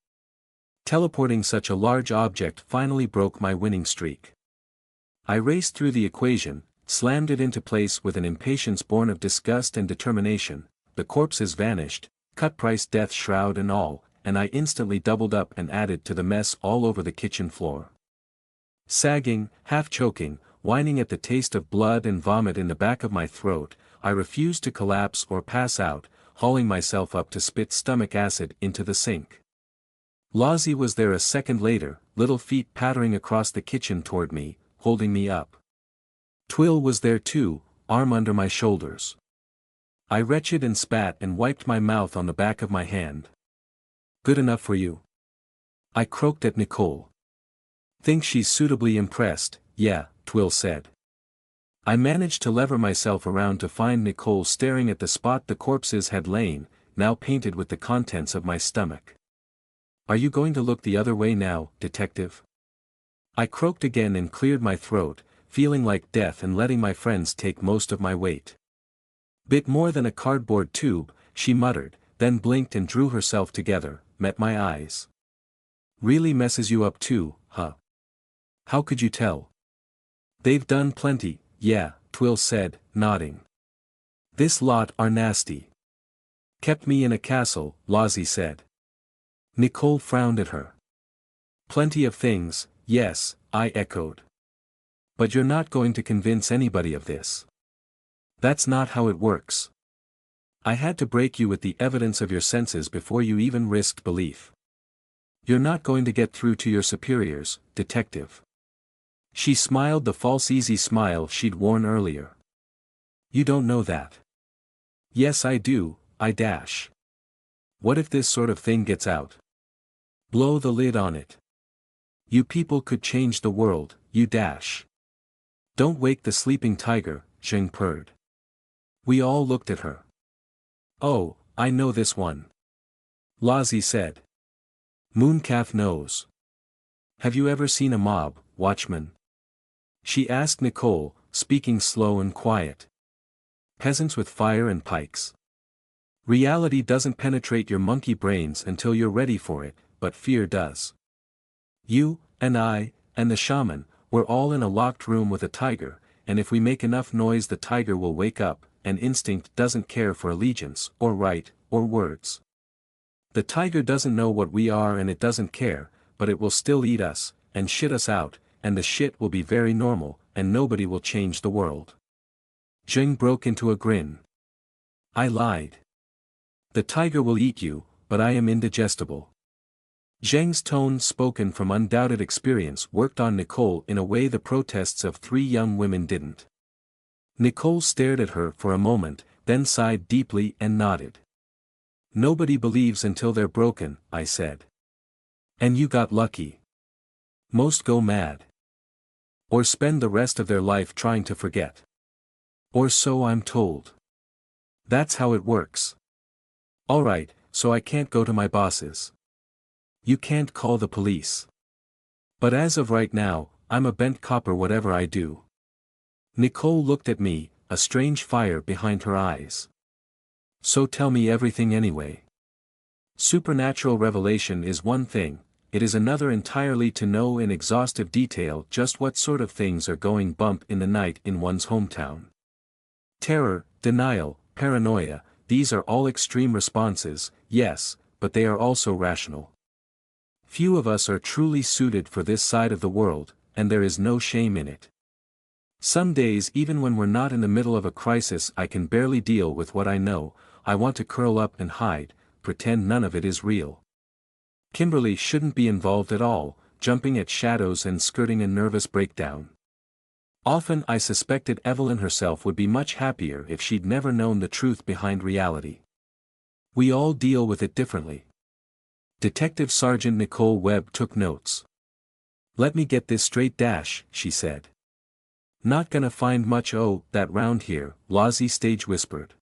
Teleporting such a large object finally broke my winning streak. I raced through the equation, slammed it into place with an impatience born of disgust and determination. The corpses vanished, cut-price death shroud and all, and I instantly doubled up and added to the mess all over the kitchen floor. Sagging, half choking, whining at the taste of blood and vomit in the back of my throat, I refused to collapse or pass out, hauling myself up to spit stomach acid into the sink. Lozzie was there a second later, little feet pattering across the kitchen toward me, holding me up. Twill was there too, arm under my shoulders. I retched and spat and wiped my mouth on the back of my hand. Good enough for you? I croaked at Nicole. Think she's suitably impressed, yeah, Twill said. I managed to lever myself around to find Nicole staring at the spot the corpses had lain, now painted with the contents of my stomach. Are you going to look the other way now, detective? I croaked again and cleared my throat, feeling like death and letting my friends take most of my weight. Bit more than a cardboard tube, she muttered, then blinked and drew herself together, met my eyes. Really messes you up too, huh? How could you tell? They've done plenty, yeah, Twill said, nodding. This lot are nasty. Kept me in a castle, Lozzie said. Nicole frowned at her. Plenty of things, yes, I echoed. But you're not going to convince anybody of this. That's not how it works. I had to break you with the evidence of your senses before you even risked belief. You're not going to get through to your superiors, detective. She smiled the false easy smile she'd worn earlier. You don't know that. Yes I do, I dash. What if this sort of thing gets out? Blow the lid on it. You people could change the world, you dash. Don't wake the sleeping tiger, Zheng purred. We all looked at her. Oh, I know this one. Lozzie said. Mooncalf knows. Have you ever seen a mob, Watchman? She asked Nicole, speaking slow and quiet. Peasants with fire and pikes. Reality doesn't penetrate your monkey brains until you're ready for it, but fear does. You, and I, and the shaman, we're all in a locked room with a tiger, and if we make enough noise the tiger will wake up, and instinct doesn't care for allegiance, or right, or words. The tiger doesn't know what we are and it doesn't care, but it will still eat us, and shit us out, and the shit will be very normal, and nobody will change the world. Zheng broke into a grin. I lied. The tiger will eat you, but I am indigestible. Zheng's tone, spoken from undoubted experience, worked on Nicole in a way the protests of 3 young women didn't. Nicole stared at her for a moment, then sighed deeply and nodded. Nobody believes until they're broken, I said. And you got lucky. Most go mad. Or spend the rest of their life trying to forget. Or so I'm told. That's how it works. Alright, so I can't go to my bosses. You can't call the police. But as of right now, I'm a bent copper whatever I do. Nicole looked at me, a strange fire behind her eyes. So tell me everything anyway. Supernatural revelation is one thing, it is another entirely to know in exhaustive detail just what sort of things are going bump in the night in one's hometown. Terror, denial, paranoia, these are all extreme responses, yes, but they are also rational. Few of us are truly suited for this side of the world, and there is no shame in it. Some days even when we're not in the middle of a crisis I can barely deal with what I know, I want to curl up and hide, pretend none of it is real. Kimberly shouldn't be involved at all, jumping at shadows and skirting a nervous breakdown. Often I suspected Evelyn herself would be much happier if she'd never known the truth behind reality. We all deal with it differently. Detective Sergeant Nicole Webb took notes. Let me get this straight dash, she said. Not gonna find much that round here, Lozzie stage whispered.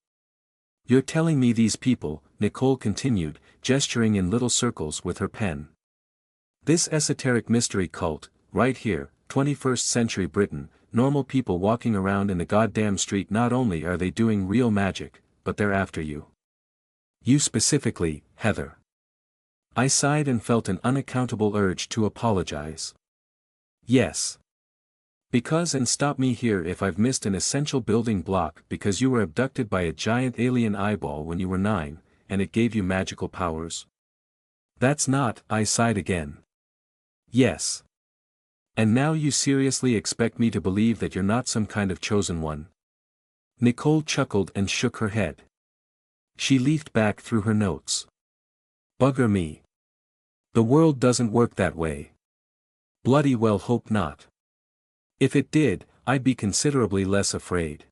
You're telling me these people, Nicole continued, gesturing in little circles with her pen. This esoteric mystery cult, right here, 21st century Britain, normal people walking around in the goddamn street, not only are they doing real magic, but they're after you. You specifically, Heather. I sighed and felt an unaccountable urge to apologize. Yes. Because and stop me here if I've missed an essential building block because you were abducted by a giant alien eyeball when you were 9, and it gave you magical powers. That's not, I sighed again. Yes. And now you seriously expect me to believe that you're not some kind of chosen one? Nicole chuckled and shook her head. She leafed back through her notes. Bugger me. The world doesn't work that way. Bloody well hope not. If it did, I'd be considerably less afraid.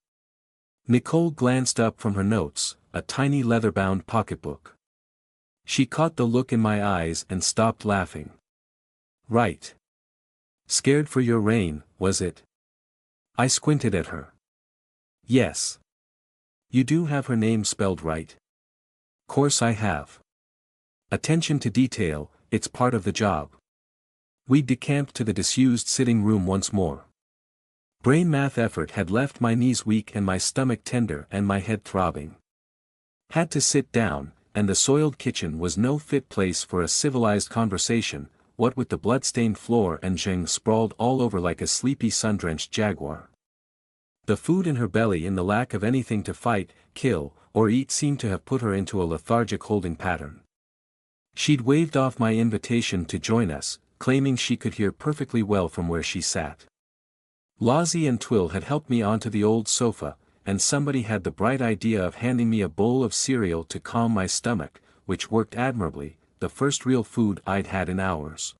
Nicole glanced up from her notes, a tiny leather-bound pocketbook. She caught the look in my eyes and stopped laughing. Right. Scared for your Rain, was it? I squinted at her. Yes. You do have her name spelled right? Course I have. Attention to detail, it's part of the job. We decamped to the disused sitting room once more. Brain math effort had left my knees weak and my stomach tender and my head throbbing. Had to sit down, and the soiled kitchen was no fit place for a civilized conversation, what with the blood-stained floor and Zheng sprawled all over like a sleepy sun-drenched jaguar. The food in her belly and the lack of anything to fight, kill, or eat seemed to have put her into a lethargic holding pattern. She'd waved off my invitation to join us, claiming she could hear perfectly well from where she sat. Lozzie and Twill had helped me onto the old sofa, and somebody had the bright idea of handing me a bowl of cereal to calm my stomach, which worked admirably, the first real food I'd had in hours.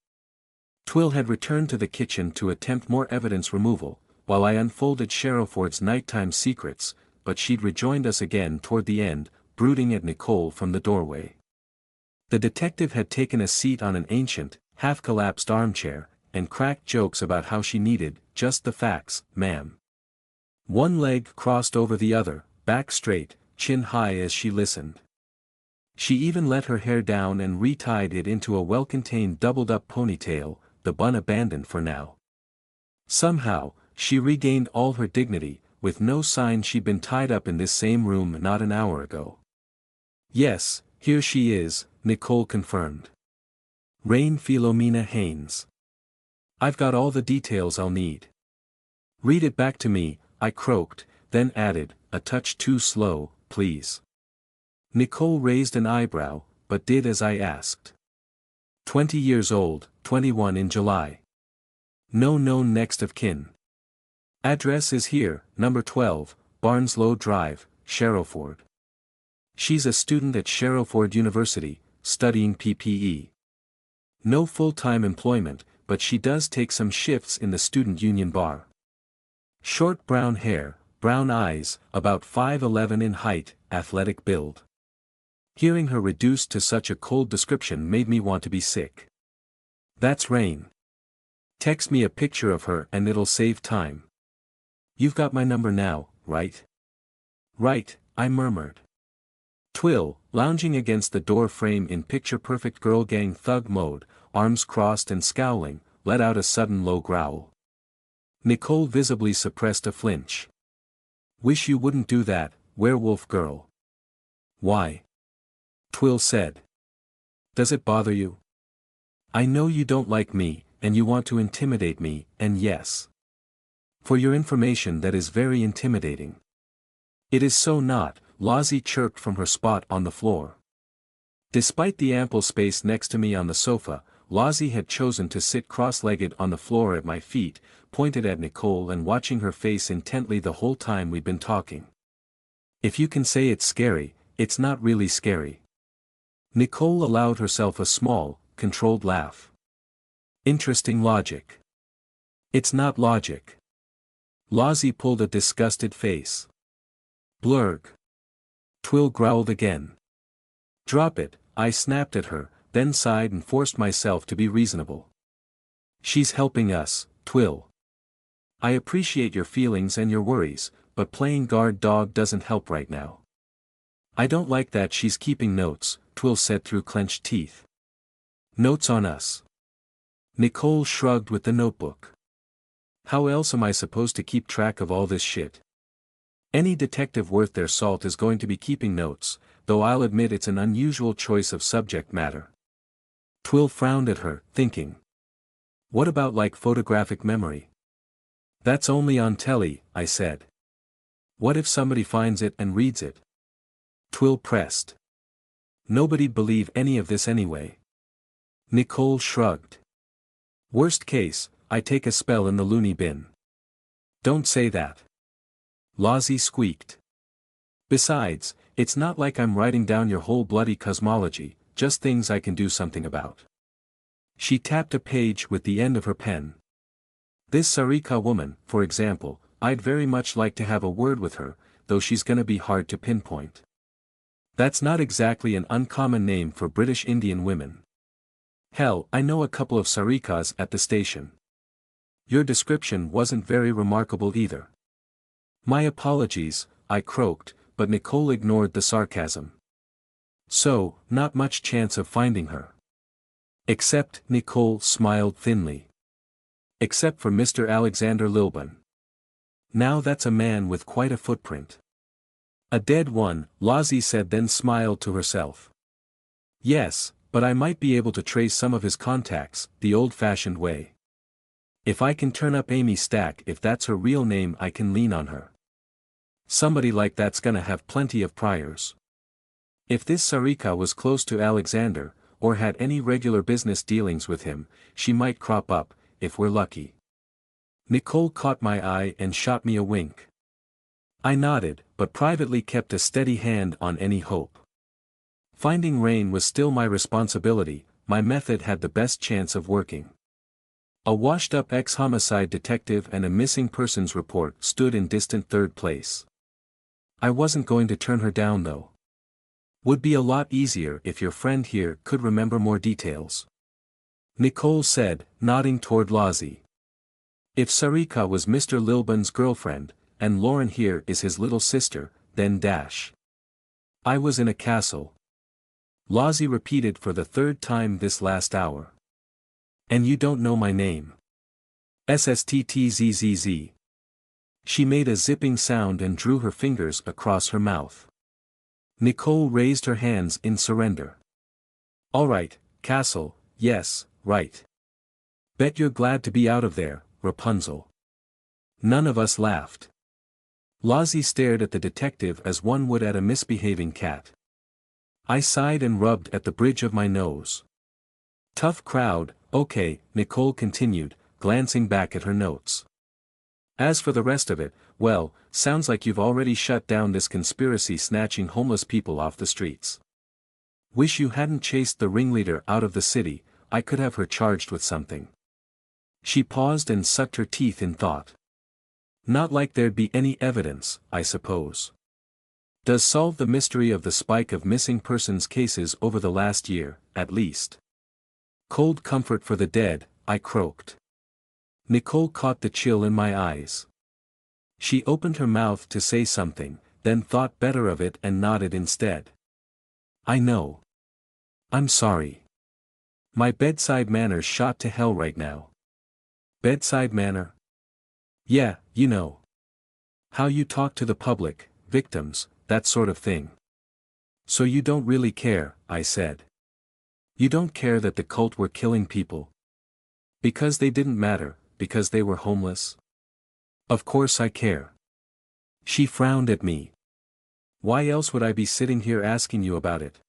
Twill had returned to the kitchen to attempt more evidence removal, while I unfolded Sherrowford's nighttime secrets, but she'd rejoined us again toward the end, brooding at Nicole from the doorway. The detective had taken a seat on an ancient, half-collapsed armchair, and cracked jokes about how she needed, just the facts, ma'am. One leg crossed over the other, back straight, chin high as she listened. She even let her hair down and retied it into a well-contained doubled-up ponytail, the bun abandoned for now. Somehow, she regained all her dignity, with no sign she'd been tied up in this same room not an hour ago. Yes, here she is, Nicole confirmed. Rain Philomena Haynes. I've got all the details I'll need. Read it back to me, I croaked, then added, a touch too slow, please. Nicole raised an eyebrow, but did as I asked. 20 years old, 21 in July. No known next of kin. Address is here, number 12, Barnslow Drive, Sherrowford. She's a student at Sherrowford University, studying PPE. No full-time employment, but she does take some shifts in the student union bar. Short brown hair, brown eyes, about 5'11" in height, athletic build. Hearing her reduced to such a cold description made me want to be sick. That's Rain. Text me a picture of her and it'll save time. You've got my number now, right? Right, I murmured. Twill, lounging against the door frame in picture-perfect girl gang thug mode, arms crossed and scowling, let out a sudden low growl. Nicole visibly suppressed a flinch. Wish you wouldn't do that, werewolf girl. Why? Twill said. Does it bother you? I know you don't like me, and you want to intimidate me, and yes. For your information, that is very intimidating. It is so not, Lozzie chirped from her spot on the floor. Despite the ample space next to me on the sofa, Lozzie had chosen to sit cross-legged on the floor at my feet, pointed at Nicole and watching her face intently the whole time we'd been talking. If you can say it's scary, it's not really scary. Nicole allowed herself a small, controlled laugh. Interesting logic. It's not logic. Lozzie pulled a disgusted face. Blurg. Twill growled again. Drop it, I snapped at her, then sighed and forced myself to be reasonable. She's helping us, Twill. I appreciate your feelings and your worries, but playing guard dog doesn't help right now. I don't like that she's keeping notes, Twill said through clenched teeth. Notes on us. Nicole shrugged with the notebook. How else am I supposed to keep track of all this shit? Any detective worth their salt is going to be keeping notes, though I'll admit it's an unusual choice of subject matter. Twill frowned at her, thinking. What about like photographic memory? That's only on telly, I said. What if somebody finds it and reads it? Twill pressed. Nobody'd believe any of this anyway. Nicole shrugged. Worst case, I take a spell in the loony bin. Don't say that. Lozzie squeaked. Besides, it's not like I'm writing down your whole bloody cosmology, just things I can do something about. She tapped a page with the end of her pen. This Sarika woman, for example, I'd very much like to have a word with her, though she's gonna be hard to pinpoint. That's not exactly an uncommon name for British Indian women. Hell, I know a couple of Sarikas at the station. Your description wasn't very remarkable either. My apologies, I croaked, but Nicole ignored the sarcasm. So, not much chance of finding her. Except, Nicole smiled thinly. Except for Mr. Alexander Lilburn. Now that's a man with quite a footprint. A dead one, Lozzie said, then smiled to herself. Yes, but I might be able to trace some of his contacts, the old-fashioned way. If I can turn up Amy Stack, if that's her real name, I can lean on her. Somebody like that's gonna have plenty of priors. If this Sarika was close to Alexander, or had any regular business dealings with him, she might crop up, if we're lucky. Nicole caught my eye and shot me a wink. I nodded, but privately kept a steady hand on any hope. Finding Rain was still my responsibility, my method had the best chance of working. A washed-up ex-homicide detective and a missing persons report stood in distant third place. I wasn't going to turn her down though. Would be a lot easier if your friend here could remember more details. Nicole said, nodding toward Lozzie. If Sarika was Mr. Lilburn's girlfriend, and Lauren here is his little sister, then dash. I was in a castle. Lozzie repeated for the third time this last hour. And you don't know my name. SSTTZZZ. She made a zipping sound and drew her fingers across her mouth. Nicole raised her hands in surrender. All right, castle, yes, right. Bet you're glad to be out of there, Rapunzel. None of us laughed. Lozzie stared at the detective as one would at a misbehaving cat. I sighed and rubbed at the bridge of my nose. Tough crowd, okay, Nicole continued, glancing back at her notes. As for the rest of it, well, sounds like you've already shut down this conspiracy snatching homeless people off the streets. Wish you hadn't chased the ringleader out of the city, I could have her charged with something. She paused and sucked her teeth in thought. Not like there'd be any evidence, I suppose. Does solve the mystery of the spike of missing persons cases over the last year, at least. Cold comfort for the dead, I croaked. Nicole caught the chill in my eyes. She opened her mouth to say something, then thought better of it and nodded instead. I know. I'm sorry. My bedside manner's shot to hell right now. Bedside manner? Yeah, you know. How you talk to the public, victims, that sort of thing. So you don't really care, I said. You don't care that the cult were killing people? Because they didn't matter, because they were homeless? Of course I care. She frowned at me. Why else would I be sitting here asking you about it?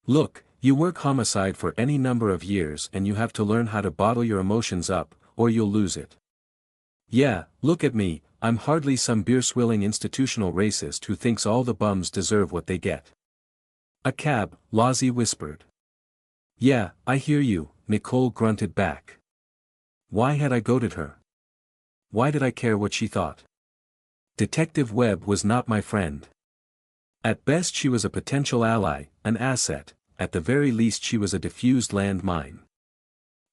Look, you work homicide for any number of years and you have to learn how to bottle your emotions up, or you'll lose it. Yeah, look at me, I'm hardly some beer-swilling institutional racist who thinks all the bums deserve what they get. A cab, Lozzie whispered. Yeah, I hear you, Nicole grunted back. Why had I goaded her? Why did I care what she thought? Detective Webb was not my friend. At best she was a potential ally, an asset, at the very least she was a diffused landmine.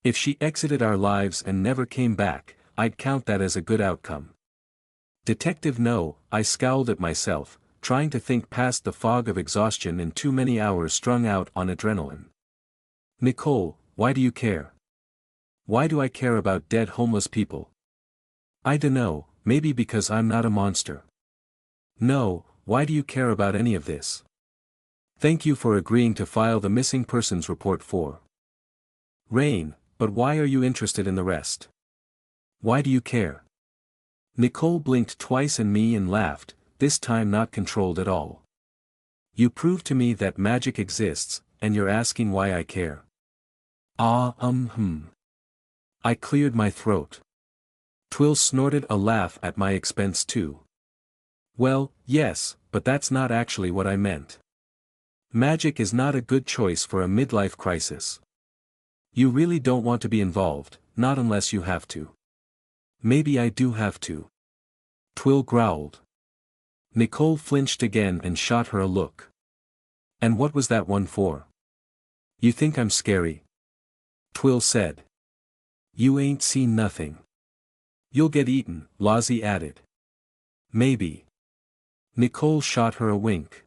If she exited our lives and never came back, I'd count that as a good outcome. Detective No, I scowled at myself, trying to think past the fog of exhaustion and too many hours strung out on adrenaline. Nicole, why do you care? Why do I care about dead homeless people? I dunno, maybe because I'm not a monster. No, why do you care about any of this? Thank you for agreeing to file the missing persons report for Rain, but why are you interested in the rest? Why do you care? Nicole blinked twice at me and laughed, this time not controlled at all. You proved to me that magic exists, and you're asking why I care. I cleared my throat. Twill snorted a laugh at my expense too. Well, yes, but that's not actually what I meant. Magic is not a good choice for a midlife crisis. You really don't want to be involved, not unless you have to. Maybe I do have to. Twill growled. Nicole flinched again and shot her a look. And what was that one for? You think I'm scary? Twill said. You ain't seen nothing. You'll get eaten, Lozzie added. Maybe. Nicole shot her a wink.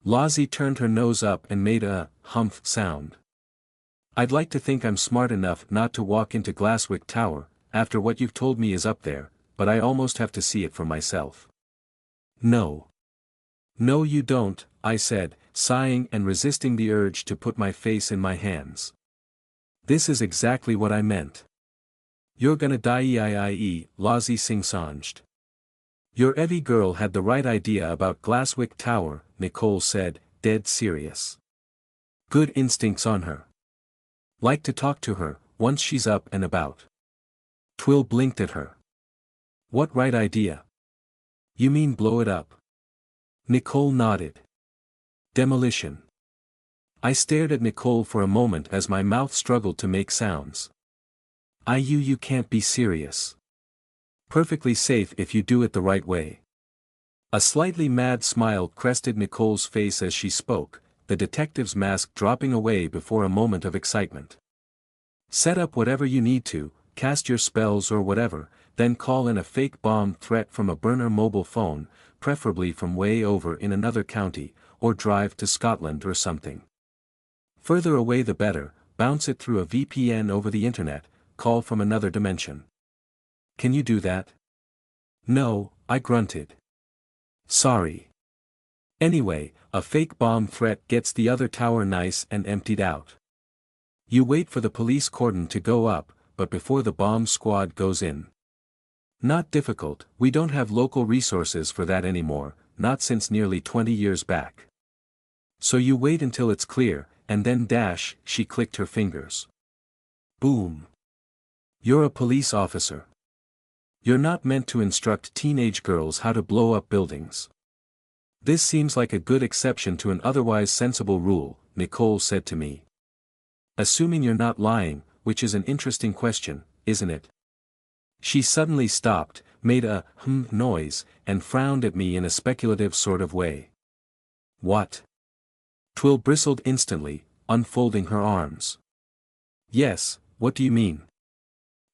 Lozzie turned her nose up and made a humph sound. I'd like to think I'm smart enough not to walk into Glasswick Tower, after what you've told me is up there, but I almost have to see it for myself. No. No you don't, I said, sighing and resisting the urge to put my face in my hands. This is exactly what I meant. You're gonna die, Lozzie sing-songed. Your Evie girl had the right idea about Glasswick Tower, Nicole said, dead serious. Good instincts on her. Like to talk to her, once she's up and about. Twill blinked at her. What right idea? You mean blow it up? Nicole nodded. Demolition. I stared at Nicole for a moment as my mouth struggled to make sounds. You can't be serious. Perfectly safe if you do it the right way. A slightly mad smile crested Nicole's face as she spoke, the detective's mask dropping away before a moment of excitement. Set up whatever you need to, cast your spells or whatever, then call in a fake bomb threat from a burner mobile phone, preferably from way over in another county, or drive to Scotland or something. Further away the better, bounce it through a VPN over the internet, call from another dimension. Can you do that? No, I grunted. Sorry. Anyway, a fake bomb threat gets the other tower nice and emptied out. You wait for the police cordon to go up, but before the bomb squad goes in. Not difficult, we don't have local resources for that anymore, not since nearly 20 years back. So you wait until it's clear, and then dash, she clicked her fingers. Boom. You're a police officer. You're not meant to instruct teenage girls how to blow up buildings. This seems like a good exception to an otherwise sensible rule, Nicole said to me. Assuming you're not lying, which is an interesting question, isn't it? She suddenly stopped, made a noise, and frowned at me in a speculative sort of way. What? Twill bristled instantly, unfolding her arms. Yes, what do you mean?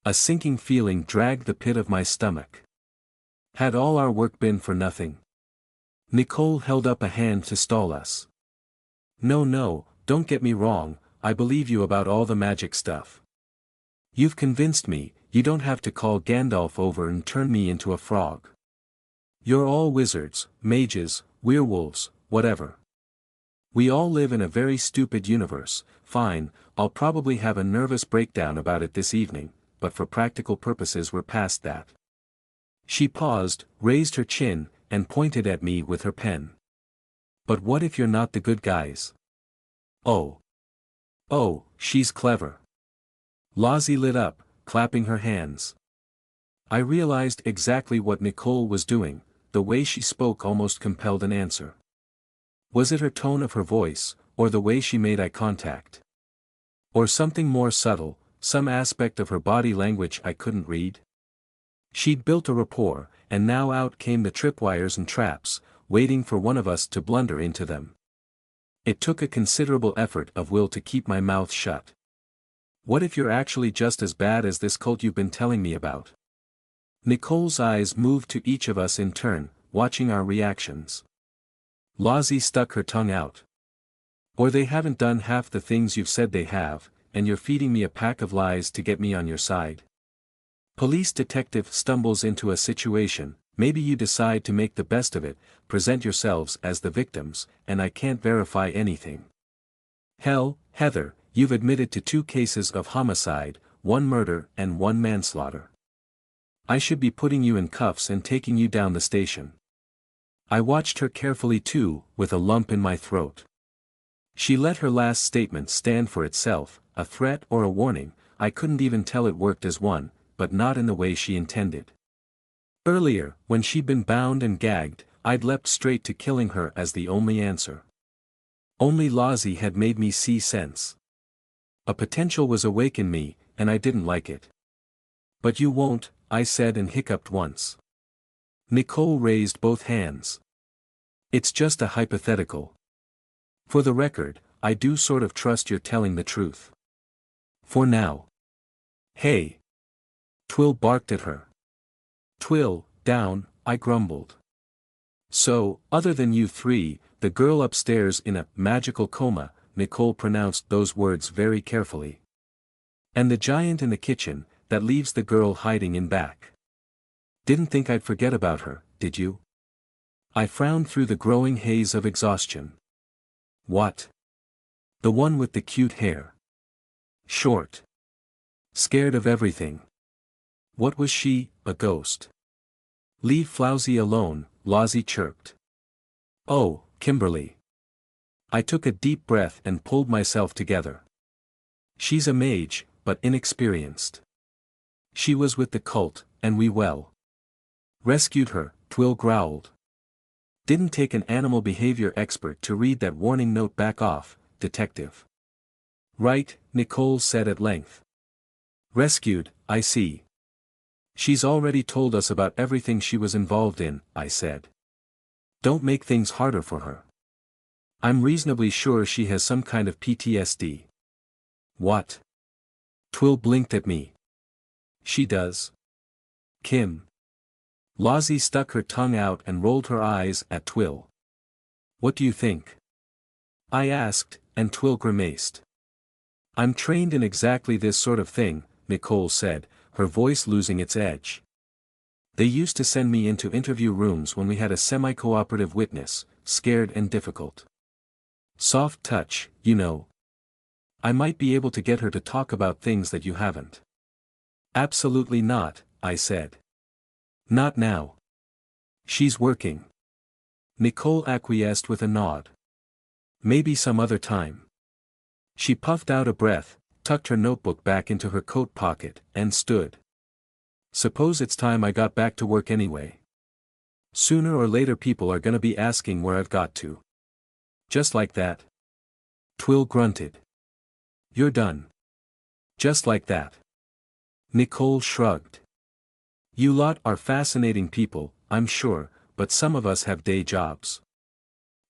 A sinking feeling dragged the pit of my stomach. Had all our work been for nothing? Nicole held up a hand to stall us. No, don't get me wrong, I believe you about all the magic stuff. You've convinced me, you don't have to call Gandalf over and turn me into a frog. You're all wizards, mages, werewolves, whatever. We all live in a very stupid universe. Fine, I'll probably have a nervous breakdown about it this evening, but for practical purposes we're past that. She paused, raised her chin, and pointed at me with her pen. But what if you're not the good guys? Oh, she's clever. Lozzie lit up, clapping her hands. I realized exactly what Nicole was doing, the way she spoke almost compelled an answer. Was it her tone of her voice, or the way she made eye contact? Or something more subtle, some aspect of her body language I couldn't read? She'd built a rapport, and now out came the tripwires and traps, waiting for one of us to blunder into them. It took a considerable effort of will to keep my mouth shut. What if you're actually just as bad as this cult you've been telling me about? Nicole's eyes moved to each of us in turn, watching our reactions. Lozzie stuck her tongue out. Or they haven't done half the things you've said they have, and you're feeding me a pack of lies to get me on your side. Police detective stumbles into a situation, maybe you decide to make the best of it, present yourselves as the victims, and I can't verify anything. Hell, Heather, you've admitted to 2 cases of homicide, 1 murder and 1 manslaughter. I should be putting you in cuffs and taking you down the station. I watched her carefully too, with a lump in my throat. She let her last statement stand for itself, a threat or a warning, I couldn't even tell it worked as one, but not in the way she intended. Earlier, when she'd been bound and gagged, I'd leapt straight to killing her as the only answer. Only Lozzie had made me see sense. A potential was awake in me, and I didn't like it. But you won't, I said and hiccuped once. Nicole raised both hands. It's just a hypothetical. For the record, I do sort of trust you're telling the truth. For now. Hey! Twill barked at her. Twill, down, I grumbled. So, other than you three, the girl upstairs in a magical coma, Nicole pronounced those words very carefully. And the giant in the kitchen, that leaves the girl hiding in back. Didn't think I'd forget about her, did you? I frowned through the growing haze of exhaustion. What? The one with the cute hair. Short. Scared of everything. What was she, a ghost? Leave Flowsy alone, Lozzie chirped. Oh, Kimberly. I took a deep breath and pulled myself together. She's a mage, but inexperienced. She was with the cult, and we rescued her, Twill growled. Didn't take an animal behavior expert to read that warning note. Back off, detective. Right, Nicole said at length. Rescued, I see. She's already told us about everything she was involved in, I said. Don't make things harder for her. I'm reasonably sure she has some kind of PTSD. What? Twill blinked at me. She does. Kim. Lozzie stuck her tongue out and rolled her eyes at Twill. What do you think? I asked, and Twill grimaced. I'm trained in exactly this sort of thing, Nicole said, her voice losing its edge. They used to send me into interview rooms when we had a semi-cooperative witness, scared and difficult. Soft touch, you know. I might be able to get her to talk about things that you haven't. Absolutely not, I said. Not now. She's working. Nicole acquiesced with a nod. Maybe some other time. She puffed out a breath, tucked her notebook back into her coat pocket, and stood. Suppose it's time I got back to work anyway. Sooner or later people are gonna be asking where I've got to. Just like that. Twill grunted. You're done. Just like that. Nicole shrugged. You lot are fascinating people, I'm sure, but some of us have day jobs.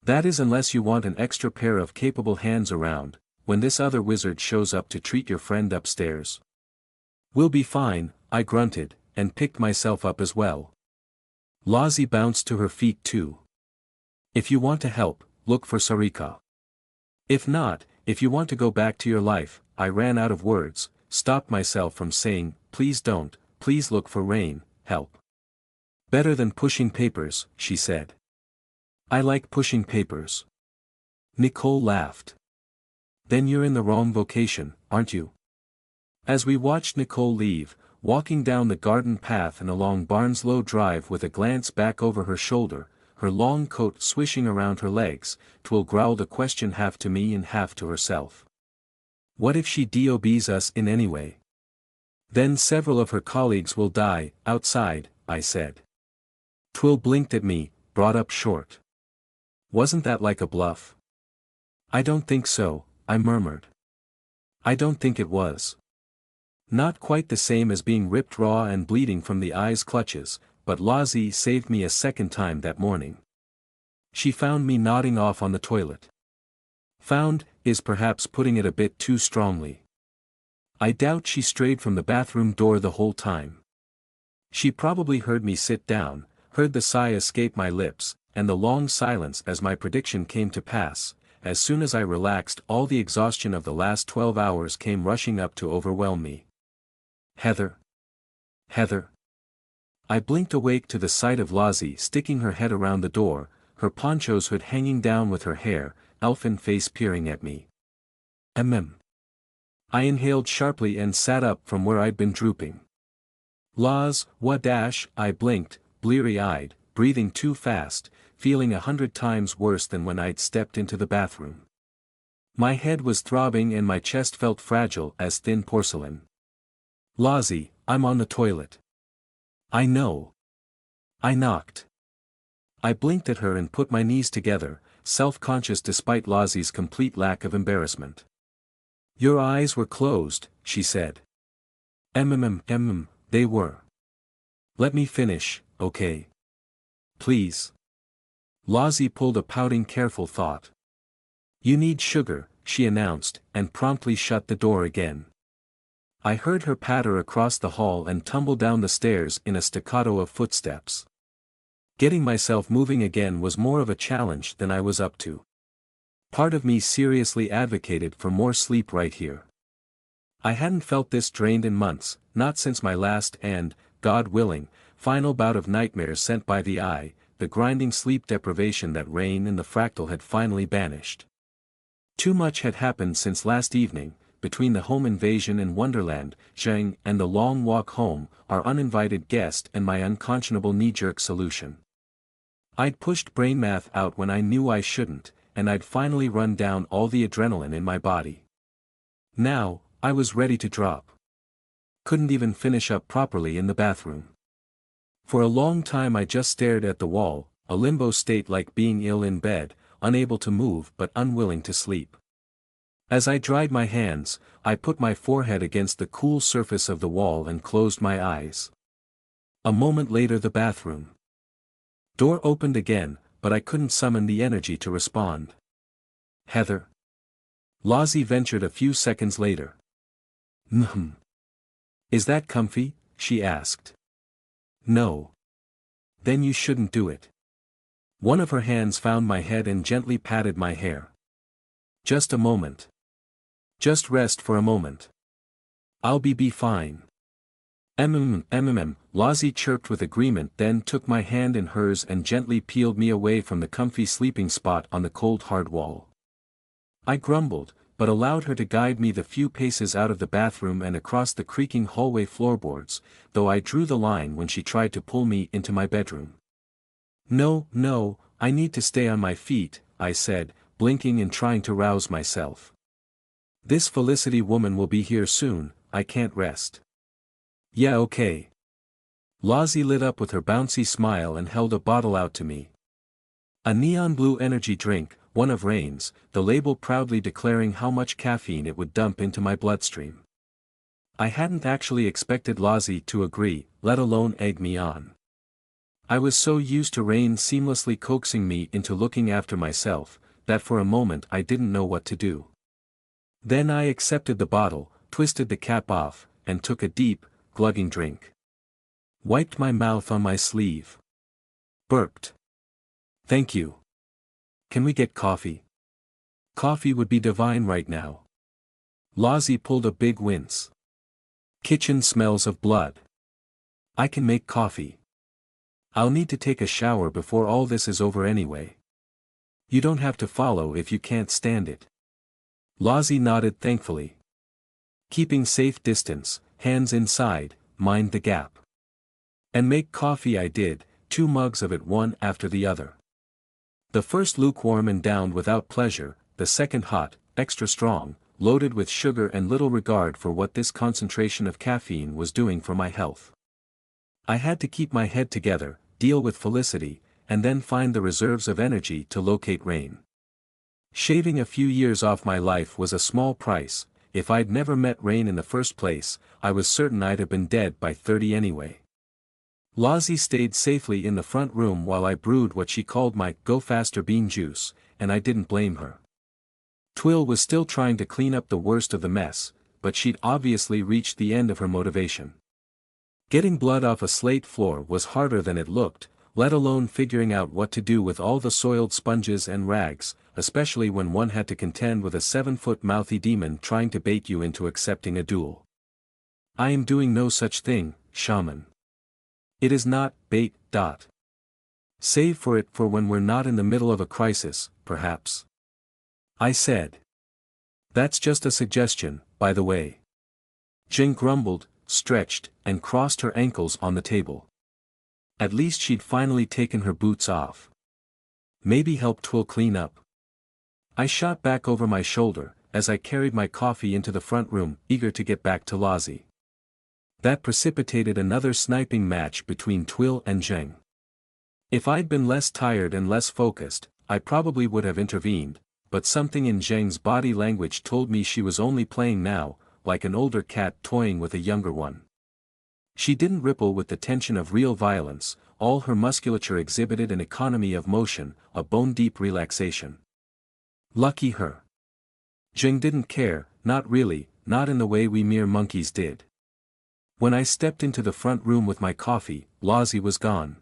That is unless you want an extra pair of capable hands around, when this other wizard shows up to treat your friend upstairs. We'll be fine, I grunted, and picked myself up as well. Lozzie bounced to her feet too. If you want to help, look for Sarika. If not, if you want to go back to your life, I ran out of words, stopped myself from saying, please don't, please look for Rain, help. Better than pushing papers, she said. I like pushing papers. Nicole laughed. Then you're in the wrong vocation, aren't you? As we watched Nicole leave, walking down the garden path and along Barnslow Drive with a glance back over her shoulder, her long coat swishing around her legs, Twill growled a question half to me and half to herself. What if she DOBs us in any way? Then several of her colleagues will die, outside, I said. Twill blinked at me, brought up short. Wasn't that like a bluff? I don't think so, I murmured. I don't think it was. Not quite the same as being ripped raw and bleeding from the eyes clutches, but Lozzie saved me a second time that morning. She found me nodding off on the toilet. Found, is perhaps putting it a bit too strongly. I doubt she strayed from the bathroom door the whole time. She probably heard me sit down, heard the sigh escape my lips, and the long silence as my prediction came to pass. As soon as I relaxed, all the exhaustion of the last 12 hours came rushing up to overwhelm me. Heather. Heather. I blinked awake to the sight of Lozzie sticking her head around the door, her poncho's hood hanging down with her hair, elfin face peering at me. I inhaled sharply and sat up from where I'd been drooping. Loz, what dash, I blinked, bleary-eyed, breathing too fast, feeling 100 times worse than when I'd stepped into the bathroom. My head was throbbing and my chest felt fragile as thin porcelain. Lozzie, I'm on the toilet. I know. I knocked. I blinked at her and put my knees together, self-conscious despite Lozzie's complete lack of embarrassment. Your eyes were closed, she said. They were. Let me finish, okay? Please. Lozzie pulled a pouting careful thought. You need sugar, she announced, and promptly shut the door again. I heard her patter across the hall and tumble down the stairs in a staccato of footsteps. Getting myself moving again was more of a challenge than I was up to. Part of me seriously advocated for more sleep right here. I hadn't felt this drained in months, not since my last and, God willing, final bout of nightmares sent by the eye, the grinding sleep deprivation that Rain and the fractal had finally banished. Too much had happened since last evening, between the home invasion in Wonderland, Zheng and the long walk home, our uninvited guest and my unconscionable knee-jerk solution. I'd pushed brain math out when I knew I shouldn't, and I'd finally run down all the adrenaline in my body. Now, I was ready to drop. Couldn't even finish up properly in the bathroom. For a long time I just stared at the wall, a limbo state like being ill in bed, unable to move but unwilling to sleep. As I dried my hands, I put my forehead against the cool surface of the wall and closed my eyes. A moment later the bathroom door opened again, but I couldn't summon the energy to respond. Heather? Lozzie ventured a few seconds later. Is that comfy? She asked. No. Then you shouldn't do it. One of her hands found my head and gently patted my hair. Just a moment. Just rest for a moment. I'll be fine. Lozzie chirped with agreement, then took my hand in hers and gently peeled me away from the comfy sleeping spot on the cold hard wall. I grumbled, but allowed her to guide me the few paces out of the bathroom and across the creaking hallway floorboards, though I drew the line when she tried to pull me into my bedroom. No, I need to stay on my feet, I said, blinking and trying to rouse myself. This Felicity woman will be here soon, I can't rest. Yeah, okay. Lozzie lit up with her bouncy smile and held a bottle out to me. A neon blue energy drink, one of Rain's, the label proudly declaring how much caffeine it would dump into my bloodstream. I hadn't actually expected Lozzie to agree, let alone egg me on. I was so used to Rain seamlessly coaxing me into looking after myself, that for a moment I didn't know what to do. Then I accepted the bottle, twisted the cap off, and took a deep, glugging drink. Wiped my mouth on my sleeve. Burped. Thank you. Can we get coffee? Coffee would be divine right now. Lozzie pulled a big wince. Kitchen smells of blood. I can make coffee. I'll need to take a shower before all this is over anyway. You don't have to follow if you can't stand it. Lozzie nodded thankfully. Keeping safe distance, hands inside, mind the gap. And make coffee I did, 2 mugs of it one after the other. The first lukewarm and downed without pleasure, the second hot, extra strong, loaded with sugar and little regard for what this concentration of caffeine was doing for my health. I had to keep my head together, deal with Felicity, and then find the reserves of energy to locate Rain. Shaving a few years off my life was a small price. If I'd never met Rain in the first place, I was certain I'd have been dead by 30 anyway. Lozzie stayed safely in the front room while I brewed what she called my go-faster bean juice, and I didn't blame her. Twill was still trying to clean up the worst of the mess, but she'd obviously reached the end of her motivation. Getting blood off a slate floor was harder than it looked, let alone figuring out what to do with all the soiled sponges and rags, especially when one had to contend with a 7-foot mouthy demon trying to bait you into accepting a duel. I am doing no such thing, shaman. It is not bait. Save for it for when we're not in the middle of a crisis, perhaps. I said. That's just a suggestion, by the way. Jing grumbled, stretched, and crossed her ankles on the table. At least she'd finally taken her boots off. Maybe help Twill clean up. I shot back over my shoulder, as I carried my coffee into the front room, eager to get back to Lozzie. That precipitated another sniping match between Twill and Zheng. If I'd been less tired and less focused, I probably would have intervened, but something in Zheng's body language told me she was only playing now, like an older cat toying with a younger one. She didn't ripple with the tension of real violence, all her musculature exhibited an economy of motion, a bone-deep relaxation. Lucky her. Zheng didn't care, not really, not in the way we mere monkeys did. When I stepped into the front room with my coffee, Lozzie was gone.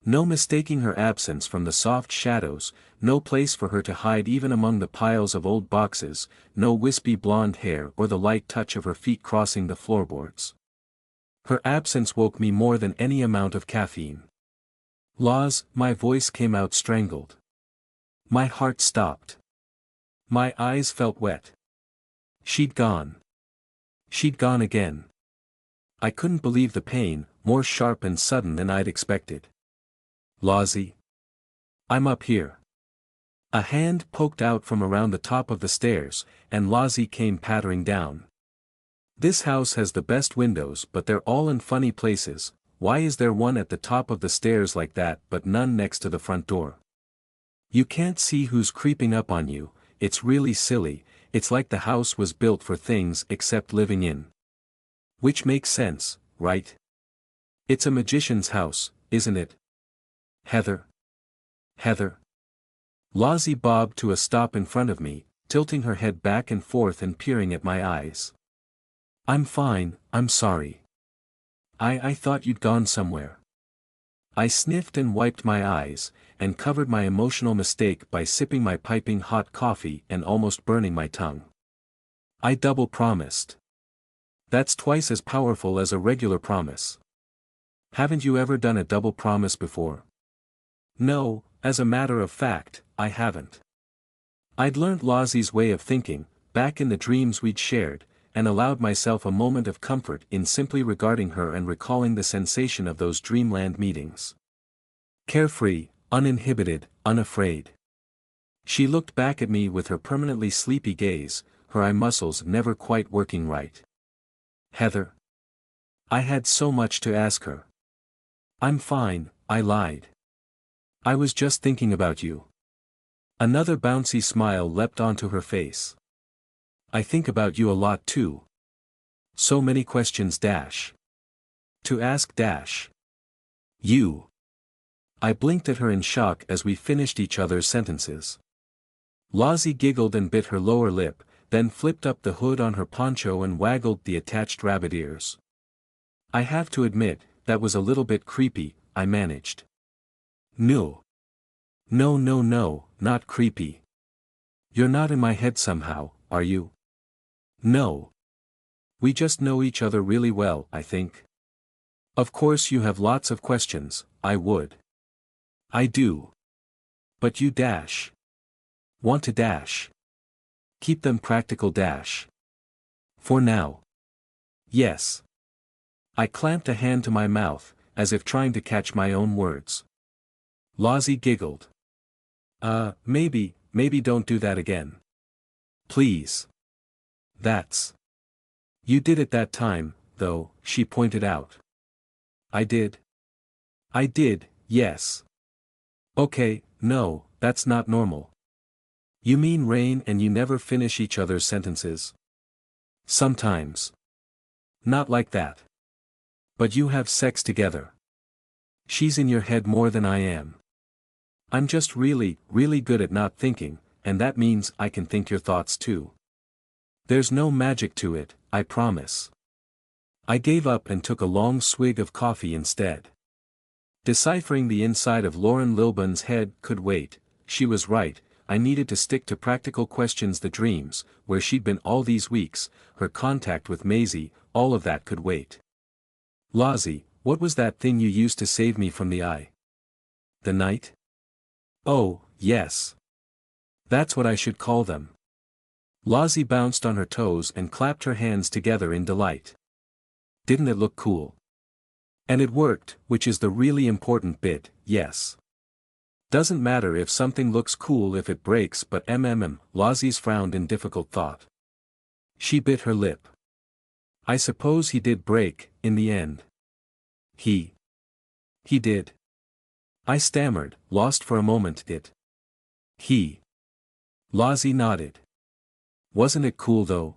No mistaking her absence from the soft shadows, no place for her to hide even among the piles of old boxes, no wispy blonde hair or the light touch of her feet crossing the floorboards. Her absence woke me more than any amount of caffeine. Loz, my voice came out strangled. My heart stopped. My eyes felt wet. She'd gone. She'd gone again. I couldn't believe the pain, more sharp and sudden than I'd expected. Lozzie. I'm up here. A hand poked out from around the top of the stairs, and Lozzie came pattering down. This house has the best windows, but they're all in funny places. Why is there one at the top of the stairs like that but none next to the front door? You can't see who's creeping up on you. It's really silly. It's like the house was built for things except living in. Which makes sense, right? It's a magician's house, isn't it? Heather. Heather. Lozzie bobbed to a stop in front of me, tilting her head back and forth and peering at my eyes. I'm fine, I'm sorry. I thought you'd gone somewhere. I sniffed and wiped my eyes, and covered my emotional mistake by sipping my piping hot coffee and almost burning my tongue. I double promised. That's twice as powerful as a regular promise. Haven't you ever done a double promise before? No, as a matter of fact, I haven't. I'd learned Lozzie's way of thinking, back in the dreams we'd shared, and allowed myself a moment of comfort in simply regarding her and recalling the sensation of those dreamland meetings. Carefree, uninhibited, unafraid. She looked back at me with her permanently sleepy gaze, her eye muscles never quite working right. Heather. I had so much to ask her. I'm fine, I lied. I was just thinking about you. Another bouncy smile leapt onto her face. I think about you a lot too. So many questions dash. To ask dash. You. I blinked at her in shock as we finished each other's sentences. Lozzie giggled and bit her lower lip, then flipped up the hood on her poncho and waggled the attached rabbit ears. I have to admit, that was a little bit creepy, I managed. No. No, not creepy. You're not in my head somehow, are you? No. We just know each other really well, I think. Of course you have lots of questions, I would. I do. But you dash. Want to dash. Keep them practical dash. For now. Yes. I clamped a hand to my mouth, as if trying to catch my own words. Lozzie giggled. Maybe don't do that again. Please. That's. You did it that time, though, she pointed out. I did. I did, yes. Okay, no, that's not normal. You mean Rain and you never finish each other's sentences? Sometimes. Not like that. But you have sex together. She's in your head more than I am. I'm just really good at not thinking, and that means I can think your thoughts too. There's no magic to it, I promise. I gave up and took a long swig of coffee instead. Deciphering the inside of Lauren Lilburn's head could wait. She was right, I needed to stick to practical questions. The dreams, where she'd been all these weeks, her contact with Maisie, all of that could wait. Lozzie, what was that thing you used to save me from the eye? The night? Oh, yes. That's what I should call them. Lozzie bounced on her toes and clapped her hands together in delight. Didn't it look cool? And it worked, which is the really important bit, yes. Doesn't matter if something looks cool if it breaks, but Lozzie's frowned in difficult thought. She bit her lip. I suppose he did break, in the end. He did. I stammered, lost for a moment. He. Lozzie nodded. Wasn't it cool though?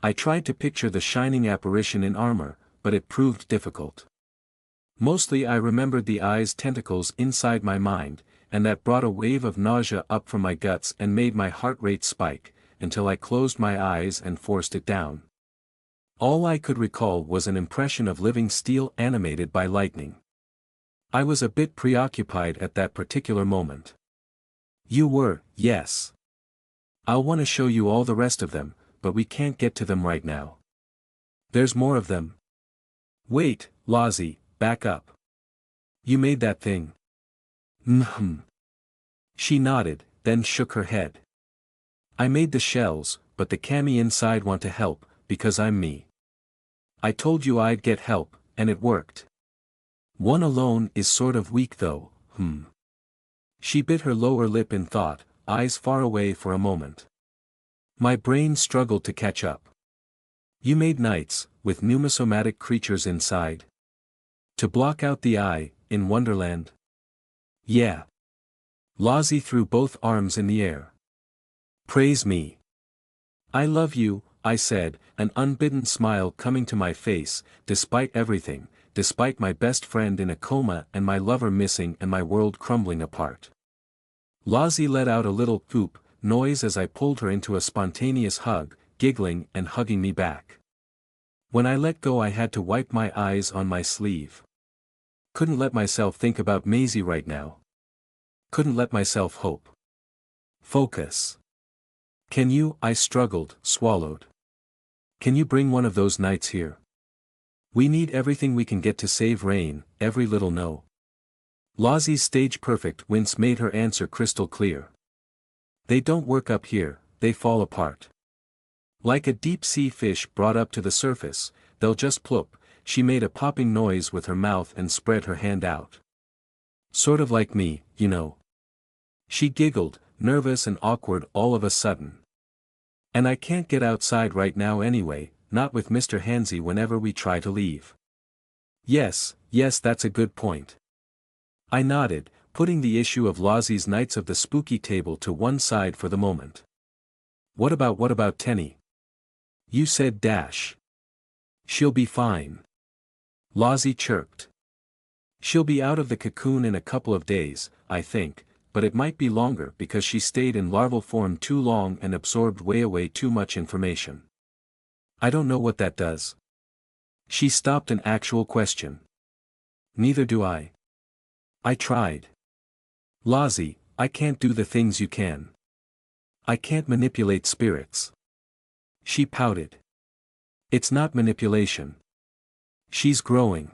I tried to picture the shining apparition in armor, but it proved difficult. Mostly I remembered the eye's tentacles inside my mind, and that brought a wave of nausea up from my guts and made my heart rate spike, until I closed my eyes and forced it down. All I could recall was an impression of living steel animated by lightning. I was a bit preoccupied at that particular moment. You were, yes. I'll want to show you all the rest of them, but we can't get to them right now. There's more of them. Wait, Lozzie, back up. You made that thing. She nodded, then shook her head. I made the shells, but the cami inside want to help, because I'm me. I told you I'd get help, and it worked. One alone is sort of weak though, She bit her lower lip in thought, eyes far away for a moment. My brain struggled to catch up. You made knights, with pneumosomatic creatures inside. To block out the eye, in Wonderland? Yeah. Lozzie threw both arms in the air. Praise me. I love you, I said, an unbidden smile coming to my face, despite everything, despite my best friend in a coma and my lover missing and my world crumbling apart. Lozzie let out a little poop noise as I pulled her into a spontaneous hug, giggling and hugging me back. When I let go I had to wipe my eyes on my sleeve. Couldn't let myself think about Maisie right now. Couldn't let myself hope. Focus. Can you? I struggled, swallowed. Can you bring one of those knights here? We need everything we can get to save Rain, every little no. Lozzie's stage-perfect wince made her answer crystal clear. They don't work up here, they fall apart. Like a deep-sea fish brought up to the surface, they'll just plop. She made a popping noise with her mouth and spread her hand out. Sort of like me, you know. She giggled, nervous and awkward all of a sudden. And I can't get outside right now anyway, not with Mr. Hansy whenever we try to leave. Yes, that's a good point. I nodded, putting the issue of Lozzie's Knights of the Spooky Table to one side for the moment. What about Tenny? You said dash. She'll be fine. Lozzie chirped. She'll be out of the cocoon in a couple of days, I think, but it might be longer because she stayed in larval form too long and absorbed way too much information. I don't know what that does. She stopped an actual question. Neither do I. I tried. Lozzie, I can't do the things you can. I can't manipulate spirits. She pouted. It's not manipulation. She's growing.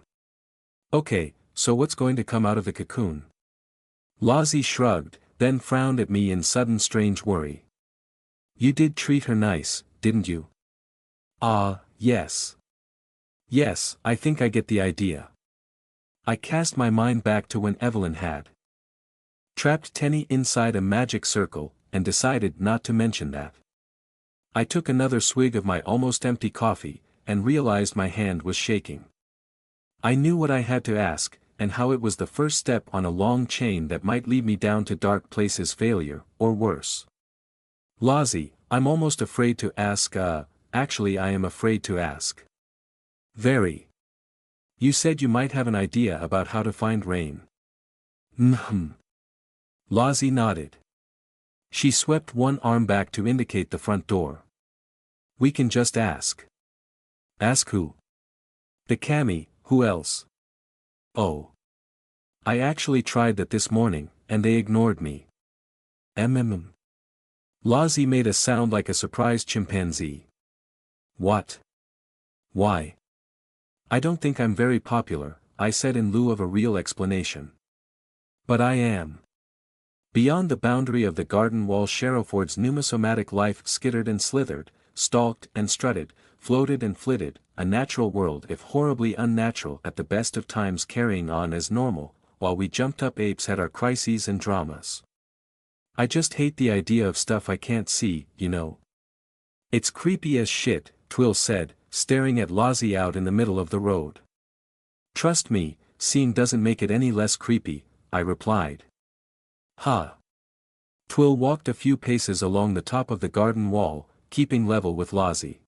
Okay, so what's going to come out of the cocoon? Lozzie shrugged, then frowned at me in sudden strange worry. You did treat her nice, didn't you? Yes. Yes, I think I get the idea. I cast my mind back to when Evelyn had trapped Tenny inside a magic circle, and decided not to mention that. I took another swig of my almost empty coffee, and realized my hand was shaking. I knew what I had to ask, and how it was the first step on a long chain that might lead me down to dark places, failure, or worse. Lozzie, I'm almost afraid to ask, actually I am afraid to ask. Very. You said you might have an idea about how to find Rain. Lozzie nodded. She swept one arm back to indicate the front door. We can just ask. Ask who? The Cami, who else? Oh. I actually tried that this morning, and they ignored me. Lozzie made a sound like a surprised chimpanzee. What? Why? I don't think I'm very popular, I said in lieu of a real explanation. But I am. Beyond the boundary of the garden wall, Sherrowford's pneumosomatic life skittered and slithered, stalked and strutted, floated and flitted, a natural world if horribly unnatural at the best of times, carrying on as normal, while we jumped-up apes had our crises and dramas. I just hate the idea of stuff I can't see, you know. It's creepy as shit, Twill said, staring at Lozzie out in the middle of the road. Trust me, seeing doesn't make it any less creepy, I replied. Huh. Twill walked a few paces along the top of the garden wall, keeping level with Lozzie.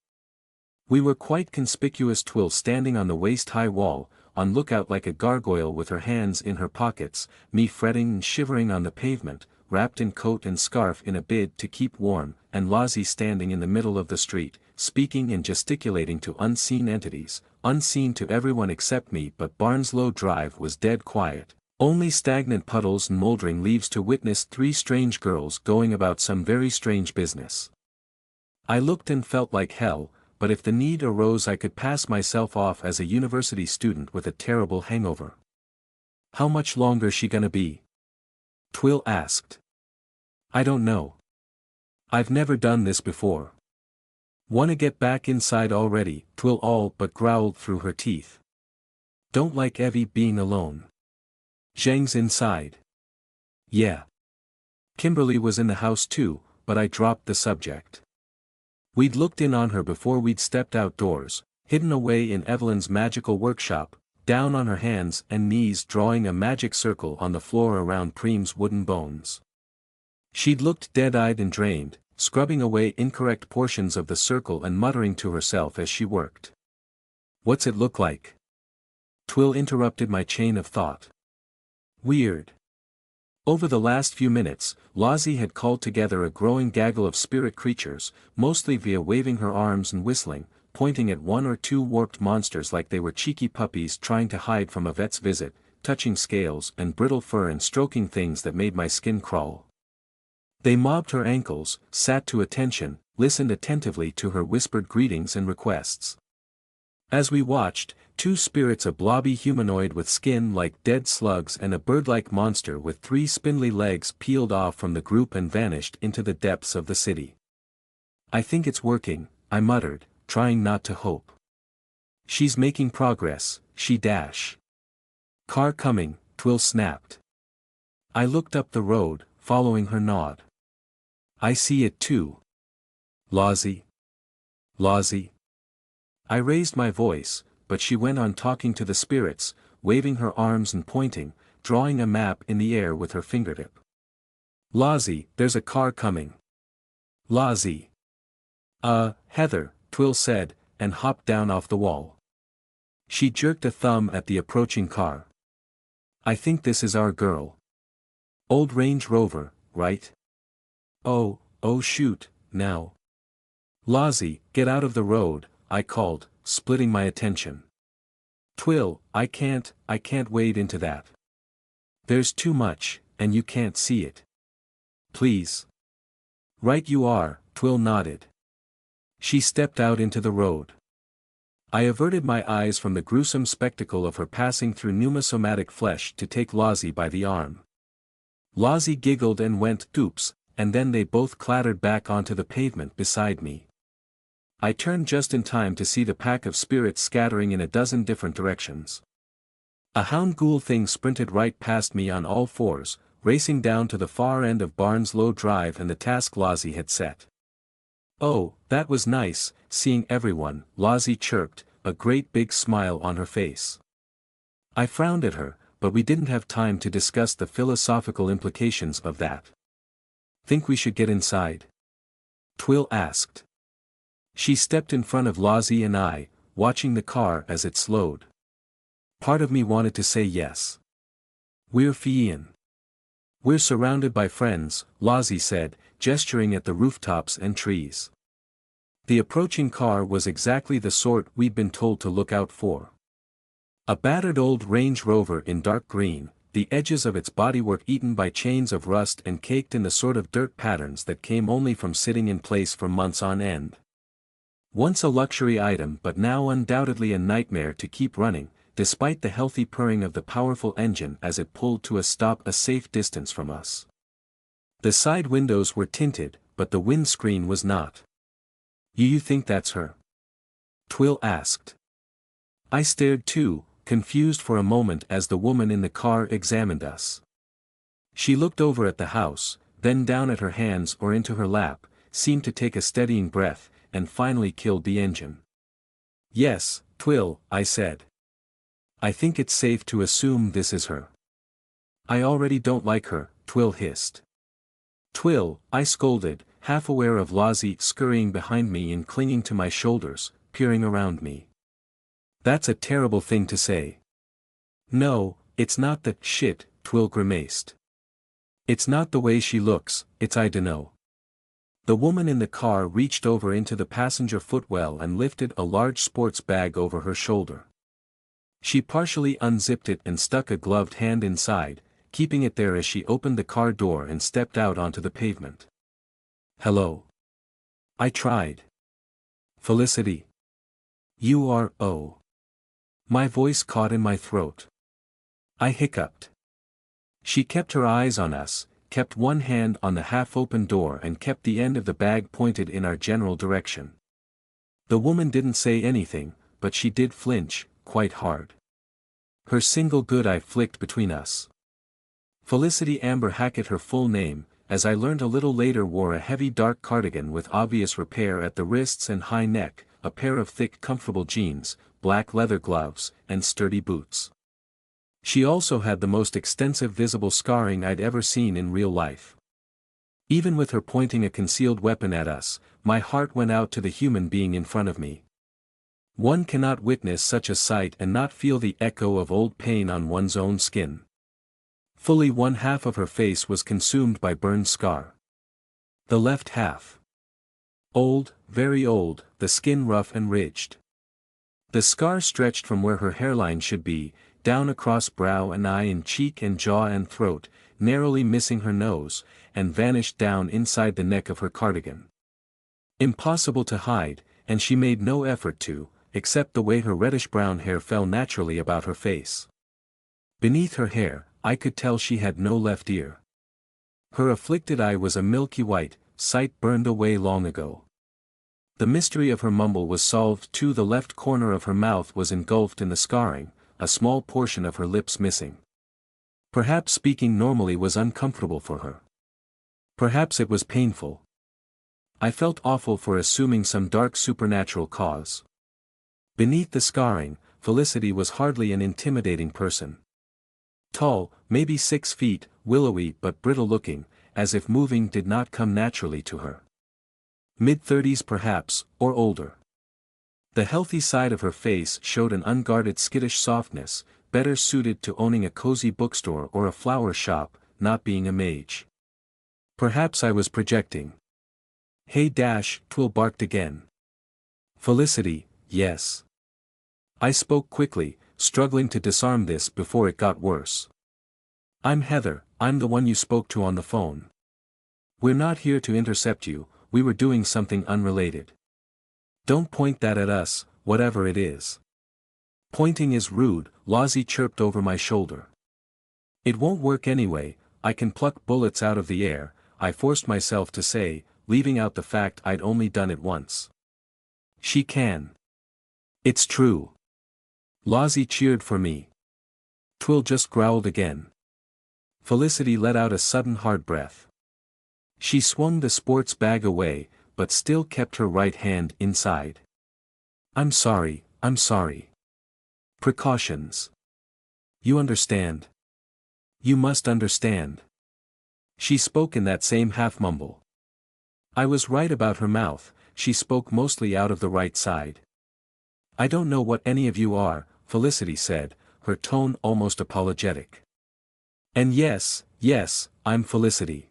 We were quite conspicuous, Twill standing on the waist-high wall, on lookout like a gargoyle with her hands in her pockets, me fretting and shivering on the pavement, wrapped in coat and scarf in a bid to keep warm, and Lozzie standing in the middle of the street, speaking and gesticulating to unseen entities, unseen to everyone except me. But Barnslow Drive was dead quiet, only stagnant puddles and mouldering leaves to witness three strange girls going about some very strange business. I looked and felt like hell, but if the need arose I could pass myself off as a university student with a terrible hangover. "How much longer she gonna be?" Twill asked. "I don't know. I've never done this before." "Wanna get back inside already?" Twill all but growled through her teeth. "Don't like Evie being alone." "Zhang's inside." "Yeah." Kimberly was in the house too, but I dropped the subject. We'd looked in on her before we'd stepped outdoors, hidden away in Evelyn's magical workshop, down on her hands and knees drawing a magic circle on the floor around Preem's wooden bones. She'd looked dead-eyed and drained, scrubbing away incorrect portions of the circle and muttering to herself as she worked. "What's it look like?" Twill interrupted my chain of thought. "Weird." Over the last few minutes, Lozzie had called together a growing gaggle of spirit creatures, mostly via waving her arms and whistling, pointing at one or two warped monsters like they were cheeky puppies trying to hide from a vet's visit, touching scales and brittle fur and stroking things that made my skin crawl. They mobbed her ankles, sat to attention, listened attentively to her whispered greetings and requests. As we watched, two spirits, a blobby humanoid with skin like dead slugs and a bird-like monster with three spindly legs, peeled off from the group and vanished into the depths of the city. "I think it's working," I muttered, trying not to hope. "She's making progress, she dash." "Car coming," Twill snapped. I looked up the road, following her nod. "I see it too." "Lozzie? Lozzie?" I raised my voice, but she went on talking to the spirits, waving her arms and pointing, drawing a map in the air with her fingertip. "Lozzie, there's a car coming." "Lozzie." Heather," Twill said, and hopped down off the wall. She jerked a thumb at the approaching car. "I think this is our girl. Old Range Rover, right?" Oh shoot, now." "Lozzie, get out of the road," I called, splitting my attention. "Twill, I can't wade into that. There's too much, and you can't see it. Please." "Right you are," Twill nodded. She stepped out into the road. I averted my eyes from the gruesome spectacle of her passing through pneumosomatic flesh to take Lozzie by the arm. Lozzie giggled and went "Oops," and then they both clattered back onto the pavement beside me. I turned just in time to see the pack of spirits scattering in a dozen different directions. A hound ghoul thing sprinted right past me on all fours, racing down to the far end of Barnslow Drive and the task Lozzie had set. "Oh, that was nice, seeing everyone," Lozzie chirped, a great big smile on her face. I frowned at her, but we didn't have time to discuss the philosophical implications of that. "Think we should get inside?" Twill asked. She stepped in front of Lozzie and I, watching the car as it slowed. Part of me wanted to say yes. "We're fine. We're surrounded by friends," Lozzie said, gesturing at the rooftops and trees. The approaching car was exactly the sort we'd been told to look out for. A battered old Range Rover in dark green, the edges of its bodywork eaten by chains of rust and caked in the sort of dirt patterns that came only from sitting in place for months on end. Once a luxury item but now undoubtedly a nightmare to keep running, despite the healthy purring of the powerful engine as it pulled to a stop a safe distance from us. The side windows were tinted, but the windscreen was not. You think that's her?" Twill asked. I stared too, confused for a moment as the woman in the car examined us. She looked over at the house, then down at her hands or into her lap, seemed to take a steadying breath, and finally killed the engine. "Yes, Twill," I said. "I think it's safe to assume this is her." "I already don't like her," Twill hissed. Twill, I scolded, half aware of Lozzie scurrying behind me and clinging to my shoulders, peering around me. That's a terrible thing to say. No, it's not that shit, Twill grimaced. It's not the way she looks, it's I dunno. The woman in the car reached over into the passenger footwell and lifted a large sports bag over her shoulder. She partially unzipped it and stuck a gloved hand inside, keeping it there as she opened the car door and stepped out onto the pavement. Hello. I tried. Felicity. You are, oh. My voice caught in my throat. I hiccuped. She kept her eyes on us, kept one hand on the half-open door and kept the end of the bag pointed in our general direction. The woman didn't say anything, but she did flinch, quite hard. Her single good eye flicked between us. Felicity Amber Hackett, her full name, as I learned a little later, wore a heavy dark cardigan with obvious repair at the wrists and high neck, a pair of thick comfortable jeans, black leather gloves, and sturdy boots. She also had the most extensive visible scarring I'd ever seen in real life. Even with her pointing a concealed weapon at us, my heart went out to the human being in front of me. One cannot witness such a sight and not feel the echo of old pain on one's own skin. Fully one half of her face was consumed by burned scar. The left half. Old, very old, the skin rough and ridged. The scar stretched from where her hairline should be, down across brow and eye and cheek and jaw and throat, narrowly missing her nose, and vanished down inside the neck of her cardigan. Impossible to hide, and she made no effort to, except the way her reddish-brown hair fell naturally about her face. Beneath her hair, I could tell she had no left ear. Her afflicted eye was a milky white, sight burned away long ago. The mystery of her mumble was solved too. The left corner of her mouth was engulfed in the scarring, a small portion of her lips missing. Perhaps speaking normally was uncomfortable for her. Perhaps it was painful. I felt awful for assuming some dark supernatural cause. Beneath the scarring, Felicity was hardly an intimidating person. Tall, maybe 6 feet, willowy but brittle-looking, as if moving did not come naturally to her. Mid-30s perhaps, or older. The healthy side of her face showed an unguarded skittish softness, better suited to owning a cozy bookstore or a flower shop, not being a mage. Perhaps I was projecting. Hey Dash, Twill barked again. Felicity, yes. I spoke quickly, struggling to disarm this before it got worse. I'm Heather, I'm the one you spoke to on the phone. We're not here to intercept you, we were doing something unrelated. Don't point that at us, whatever it is. Pointing is rude, Lozzie chirped over my shoulder. It won't work anyway, I can pluck bullets out of the air, I forced myself to say, leaving out the fact I'd only done it once. She can. It's true. Lozzie cheered for me. Twill just growled again. Felicity let out a sudden hard breath. She swung the sports bag away, but still kept her right hand inside. I'm sorry, I'm sorry. Precautions. You understand. You must understand. She spoke in that same half-mumble. I was right about her mouth, she spoke mostly out of the right side. I don't know what any of you are, Felicity said, her tone almost apologetic. And yes, I'm Felicity.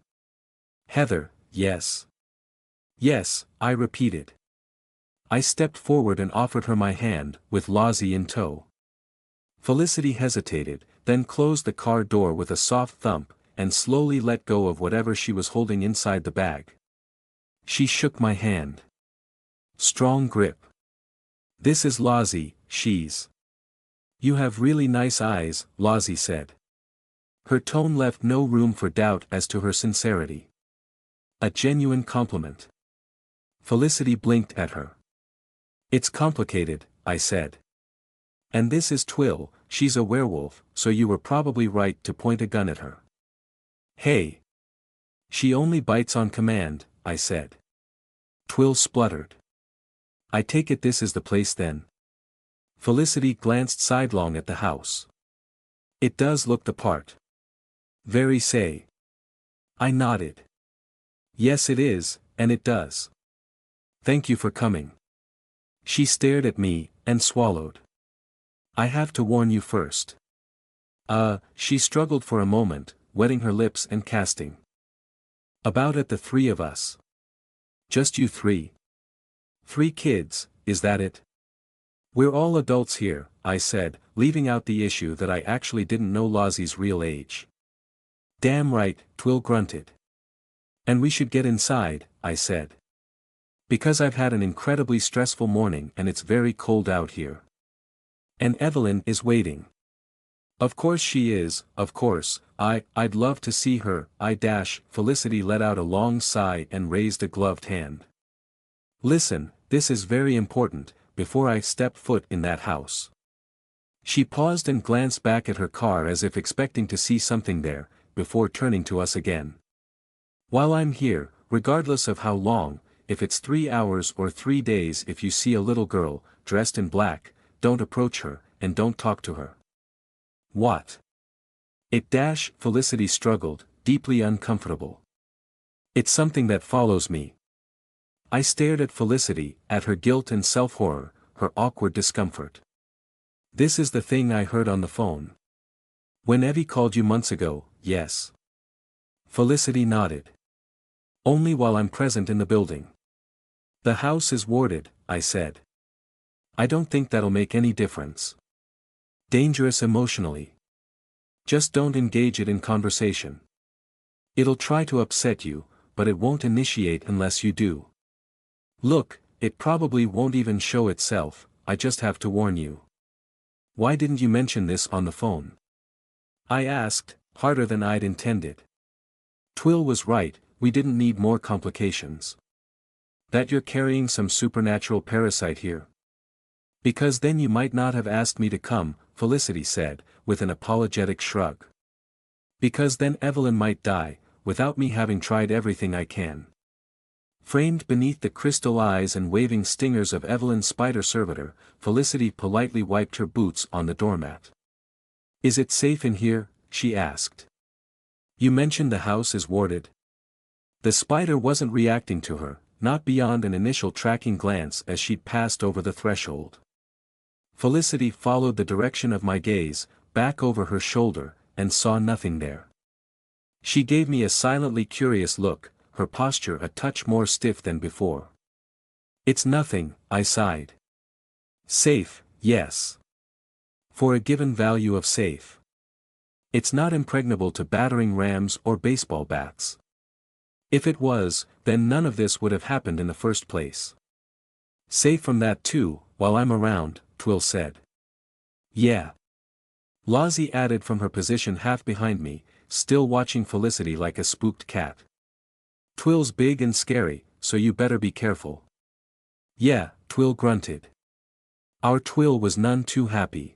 Heather, yes. Yes, I repeated. I stepped forward and offered her my hand, with Lozzie in tow. Felicity hesitated, then closed the car door with a soft thump, and slowly let go of whatever she was holding inside the bag. She shook my hand. Strong grip. This is Lozzie, she's. You have really nice eyes, Lozzie said. Her tone left no room for doubt as to her sincerity. A genuine compliment. Felicity blinked at her. It's complicated, I said. And this is Twill, she's a werewolf, so you were probably right to point a gun at her. Hey. She only bites on command, I said. Twill spluttered. I take it this is the place then. Felicity glanced sidelong at the house. It does look the part. Very say. I nodded. Yes it is, and it does. Thank you for coming. She stared at me, and swallowed. I have to warn you first. She struggled for a moment, wetting her lips and casting about at the three of us. Just you three? 3 kids, is that it? We're all adults here, I said, leaving out the issue that I actually didn't know Lozzie's real age. Damn right, Twill grunted. And we should get inside, I said. Because I've had an incredibly stressful morning and it's very cold out here. And Evelyn is waiting. Of course she is, of course, I'd love to see her, Felicity let out a long sigh and raised a gloved hand. Listen, this is very important, before I step foot in that house. She paused and glanced back at her car as if expecting to see something there, before turning to us again. While I'm here, regardless of how long, if it's 3 hours or 3 days, if you see a little girl, dressed in black, don't approach her, and don't talk to her. What? Felicity struggled, deeply uncomfortable. It's something that follows me. I stared at Felicity, at her guilt and self-horror, her awkward discomfort. This is the thing I heard on the phone. When Evie called you months ago, yes. Felicity nodded. Only while I'm present in the building. The house is warded, I said. I don't think that'll make any difference. Dangerous emotionally. Just don't engage it in conversation. It'll try to upset you, but it won't initiate unless you do. Look, it probably won't even show itself, I just have to warn you. Why didn't you mention this on the phone? I asked, harder than I'd intended. Twill was right, we didn't need more complications. That you're carrying some supernatural parasite here? Because then you might not have asked me to come, Felicity said, with an apologetic shrug. Because then Evelyn might die, without me having tried everything I can. Framed beneath the crystal eyes and waving stingers of Evelyn's spider servitor, Felicity politely wiped her boots on the doormat. Is it safe in here? She asked. You mentioned the house is warded. The spider wasn't reacting to her, not beyond an initial tracking glance as she'd passed over the threshold. Felicity followed the direction of my gaze, back over her shoulder, and saw nothing there. She gave me a silently curious look, her posture a touch more stiff than before. It's nothing, I sighed. Safe, yes. For a given value of safe. It's not impregnable to battering rams or baseball bats. If it was, then none of this would have happened in the first place. Safe from that too, while I'm around, Twill said. Yeah. Lozzie added from her position half behind me, still watching Felicity like a spooked cat. Twill's big and scary, so you better be careful. Yeah, Twill grunted. Our Twill was none too happy.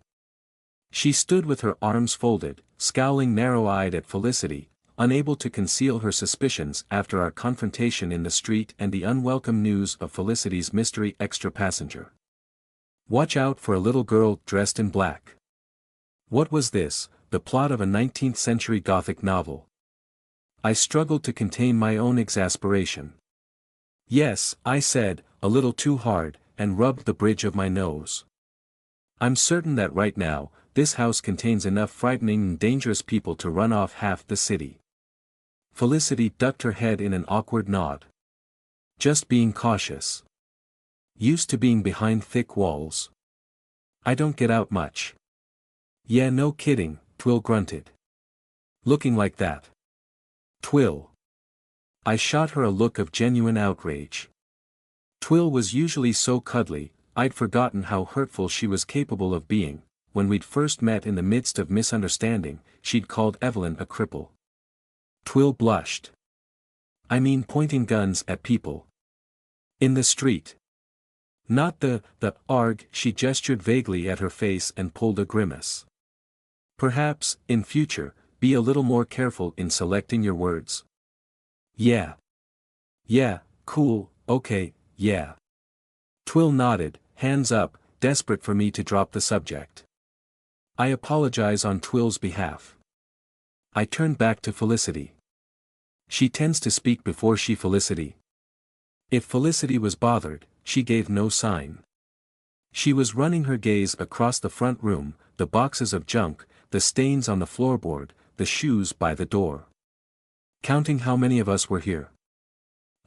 She stood with her arms folded, scowling narrow-eyed at Felicity, unable to conceal her suspicions after our confrontation in the street and the unwelcome news of Felicity's mystery extra passenger. Watch out for a little girl dressed in black. What was this, the plot of a 19th-century Gothic novel? I struggled to contain my own exasperation. Yes, I said, a little too hard, and rubbed the bridge of my nose. I'm certain that right now, this house contains enough frightening and dangerous people to run off half the city. Felicity ducked her head in an awkward nod. Just being cautious. Used to being behind thick walls. I don't get out much. Yeah, no kidding, Twill grunted. Looking like that. Twill. I shot her a look of genuine outrage. Twill was usually so cuddly, I'd forgotten how hurtful she was capable of being. When we'd first met in the midst of misunderstanding, she'd called Evelyn a cripple. Twill blushed. I mean pointing guns at people. In the street. Not arg, she gestured vaguely at her face and pulled a grimace. Perhaps, in future, be a little more careful in selecting your words. Yeah. Yeah, cool, okay, yeah. Twill nodded, hands up, desperate for me to drop the subject. I apologize on Twill's behalf. I turned back to Felicity. She tends to speak before she Felicity. If Felicity was bothered, she gave no sign. She was running her gaze across the front room, the boxes of junk, the stains on the floorboard, the shoes by the door. Counting how many of us were here.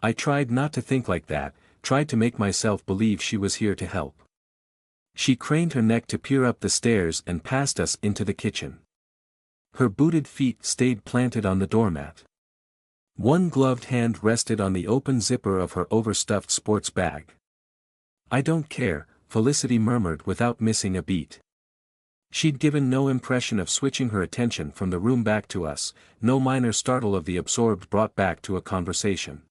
I tried not to think like that, tried to make myself believe she was here to help. She craned her neck to peer up the stairs and past us into the kitchen. Her booted feet stayed planted on the doormat. One gloved hand rested on the open zipper of her overstuffed sports bag. "I don't care," Felicity murmured without missing a beat. She'd given no impression of switching her attention from the room back to us, no minor startle of the absorbed brought back to a conversation.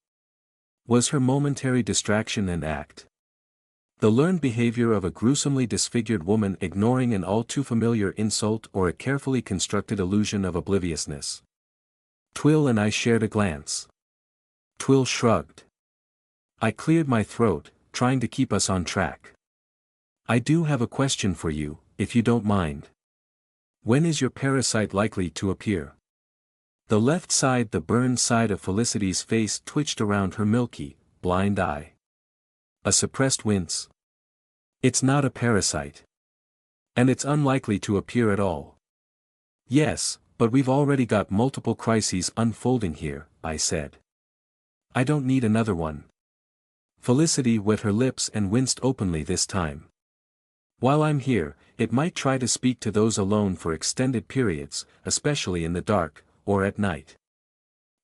Was her momentary distraction an act? The learned behavior of a gruesomely disfigured woman ignoring an all-too-familiar insult or a carefully constructed illusion of obliviousness? Twill and I shared a glance. Twill shrugged. I cleared my throat, trying to keep us on track. "I do have a question for you, if you don't mind. When is your parasite likely to appear?" The left side, the burned side of Felicity's face twitched around her milky, blind eye. A suppressed wince. "It's not a parasite. And it's unlikely to appear at all." "Yes, but we've already got multiple crises unfolding here," I said. "I don't need another one." Felicity wet her lips and winced openly this time. "While I'm here, it might try to speak to those alone for extended periods, especially in the dark, or at night.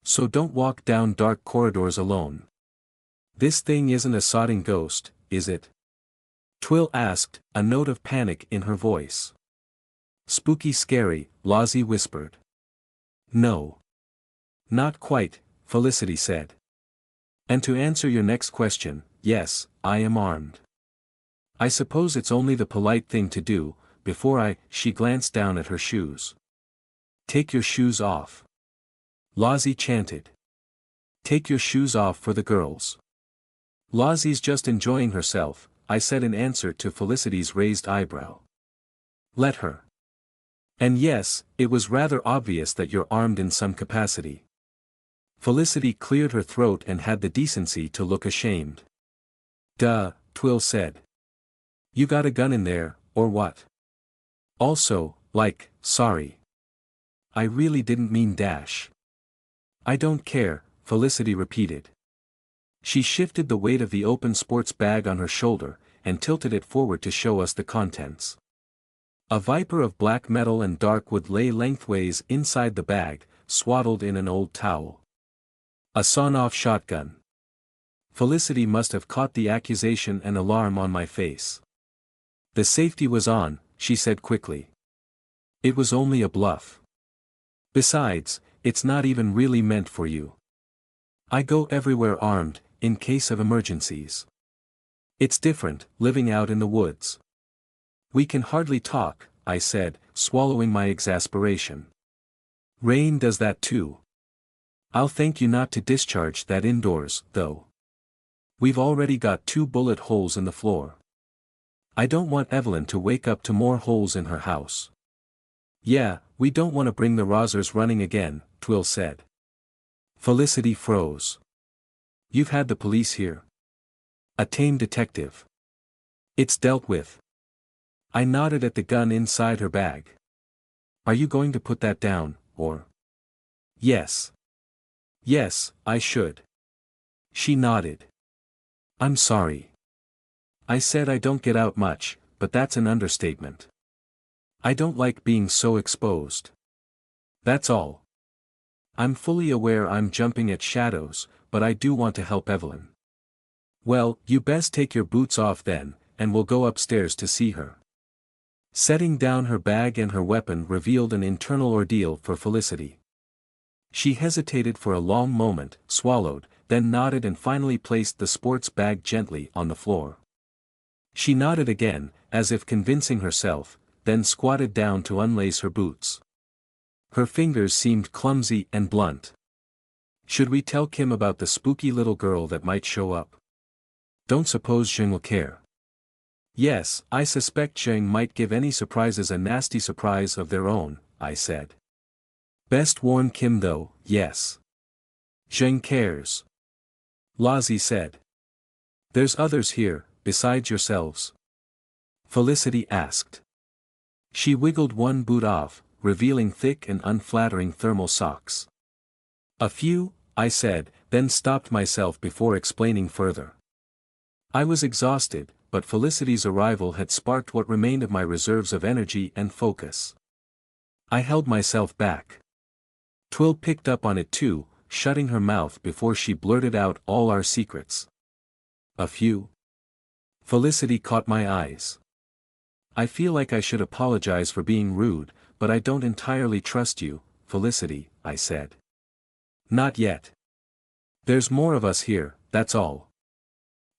So don't walk down dark corridors alone." "This thing isn't a sodding ghost, is it?" Twill asked, a note of panic in her voice. "Spooky scary," Lozzie whispered. "No. Not quite," Felicity said. "And to answer your next question, yes, I am armed. I suppose it's only the polite thing to do, she glanced down at her shoes. "Take your shoes off," Lozzie chanted. "Take your shoes off for the girls." "Lozzie's just enjoying herself," I said in answer to Felicity's raised eyebrow. "Let her. And yes, it was rather obvious that you're armed in some capacity." Felicity cleared her throat and had the decency to look ashamed. "Duh," Twill said. "You got a gun in there, or what? Also, sorry. I really didn't mean dash." "I don't care," Felicity repeated. She shifted the weight of the open sports bag on her shoulder, and tilted it forward to show us the contents. A viper of black metal and dark wood lay lengthways inside the bag, swaddled in an old towel. A sawn-off shotgun. Felicity must have caught the accusation and alarm on my face. "The safety was on," she said quickly. "It was only a bluff. Besides, it's not even really meant for you. I go everywhere armed, in case of emergencies. It's different, living out in the woods." "We can hardly talk," I said, swallowing my exasperation. "Rain does that too. I'll thank you not to discharge that indoors, though. We've already got 2 bullet holes in the floor. I don't want Evelyn to wake up to more holes in her house." "Yeah, we don't want to bring the Rozzers running again," Twill said. Felicity froze. "You've had the police here?" "A tame detective. It's dealt with." I nodded at the gun inside her bag. "Are you going to put that down, or?" "Yes. Yes, I should." She nodded. "I'm sorry. I said I don't get out much, but that's an understatement. I don't like being so exposed. That's all. I'm fully aware I'm jumping at shadows, but I do want to help Evelyn." "Well, you best take your boots off then, and we'll go upstairs to see her." Setting down her bag and her weapon revealed an internal ordeal for Felicity. She hesitated for a long moment, swallowed, then nodded and finally placed the sports bag gently on the floor. She nodded again, as if convincing herself, then squatted down to unlace her boots. Her fingers seemed clumsy and blunt. "Should we tell Kim about the spooky little girl that might show up? Don't suppose Zheng will care." "Yes, I suspect Zheng might give any surprises a nasty surprise of their own," I said. "Best warn Kim though, yes." Zheng cares. Lazi said. There's others here, besides yourselves? Felicity asked. She wiggled one boot off, revealing thick and unflattering thermal socks. A few, I said, then stopped myself before explaining further. I was exhausted, but Felicity's arrival had sparked what remained of my reserves of energy and focus. I held myself back. Twill picked up on it too, shutting her mouth before she blurted out all our secrets. A few? Felicity caught my eyes. I feel like I should apologize for being rude, but I don't entirely trust you, Felicity, I said. Not yet. There's more of us here, that's all.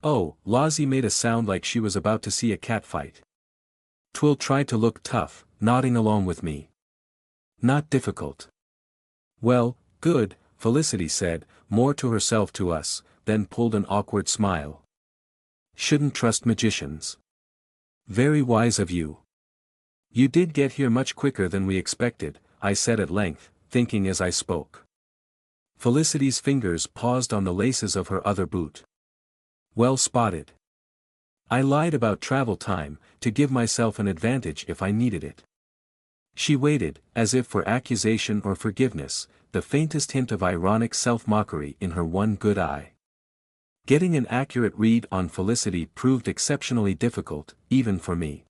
Oh, Lazi made a sound like she was about to see a catfight. Twill tried to look tough, nodding along with me. Not difficult. Well, good, Felicity said, more to herself to us, then pulled an awkward smile. Shouldn't trust magicians. Very wise of you. You did get here much quicker than we expected, I said at length, thinking as I spoke. Felicity's fingers paused on the laces of her other boot. Well spotted. I lied about travel time, to give myself an advantage if I needed it. She waited, as if for accusation or forgiveness, the faintest hint of ironic self-mockery in her one good eye. Getting an accurate read on Felicity proved exceptionally difficult, even for me.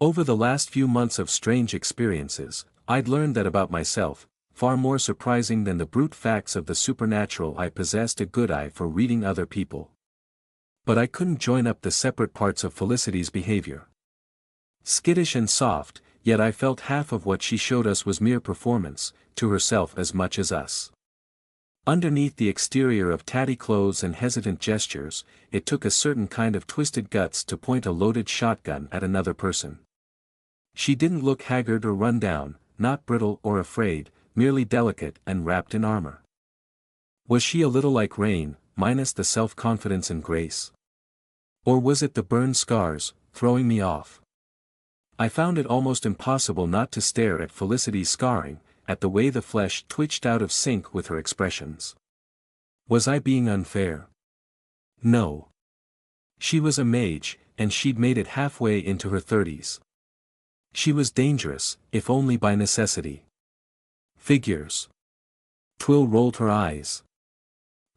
Over the last few months of strange experiences, I'd learned that about myself, far more surprising than the brute facts of the supernatural. I possessed a good eye for reading other people. But I couldn't join up the separate parts of Felicity's behavior. Skittish and soft, yet I felt half of what she showed us was mere performance, to herself as much as us. Underneath the exterior of tatty clothes and hesitant gestures, it took a certain kind of twisted guts to point a loaded shotgun at another person. She didn't look haggard or run down, not brittle or afraid, merely delicate and wrapped in armor. Was she a little like Rain, minus the self-confidence and grace? Or was it the burned scars, throwing me off? I found it almost impossible not to stare at Felicity's scarring, at the way the flesh twitched out of sync with her expressions. Was I being unfair? No. She was a mage, and she'd made it halfway into her 30s. She was dangerous, if only by necessity. Figures. Twill rolled her eyes.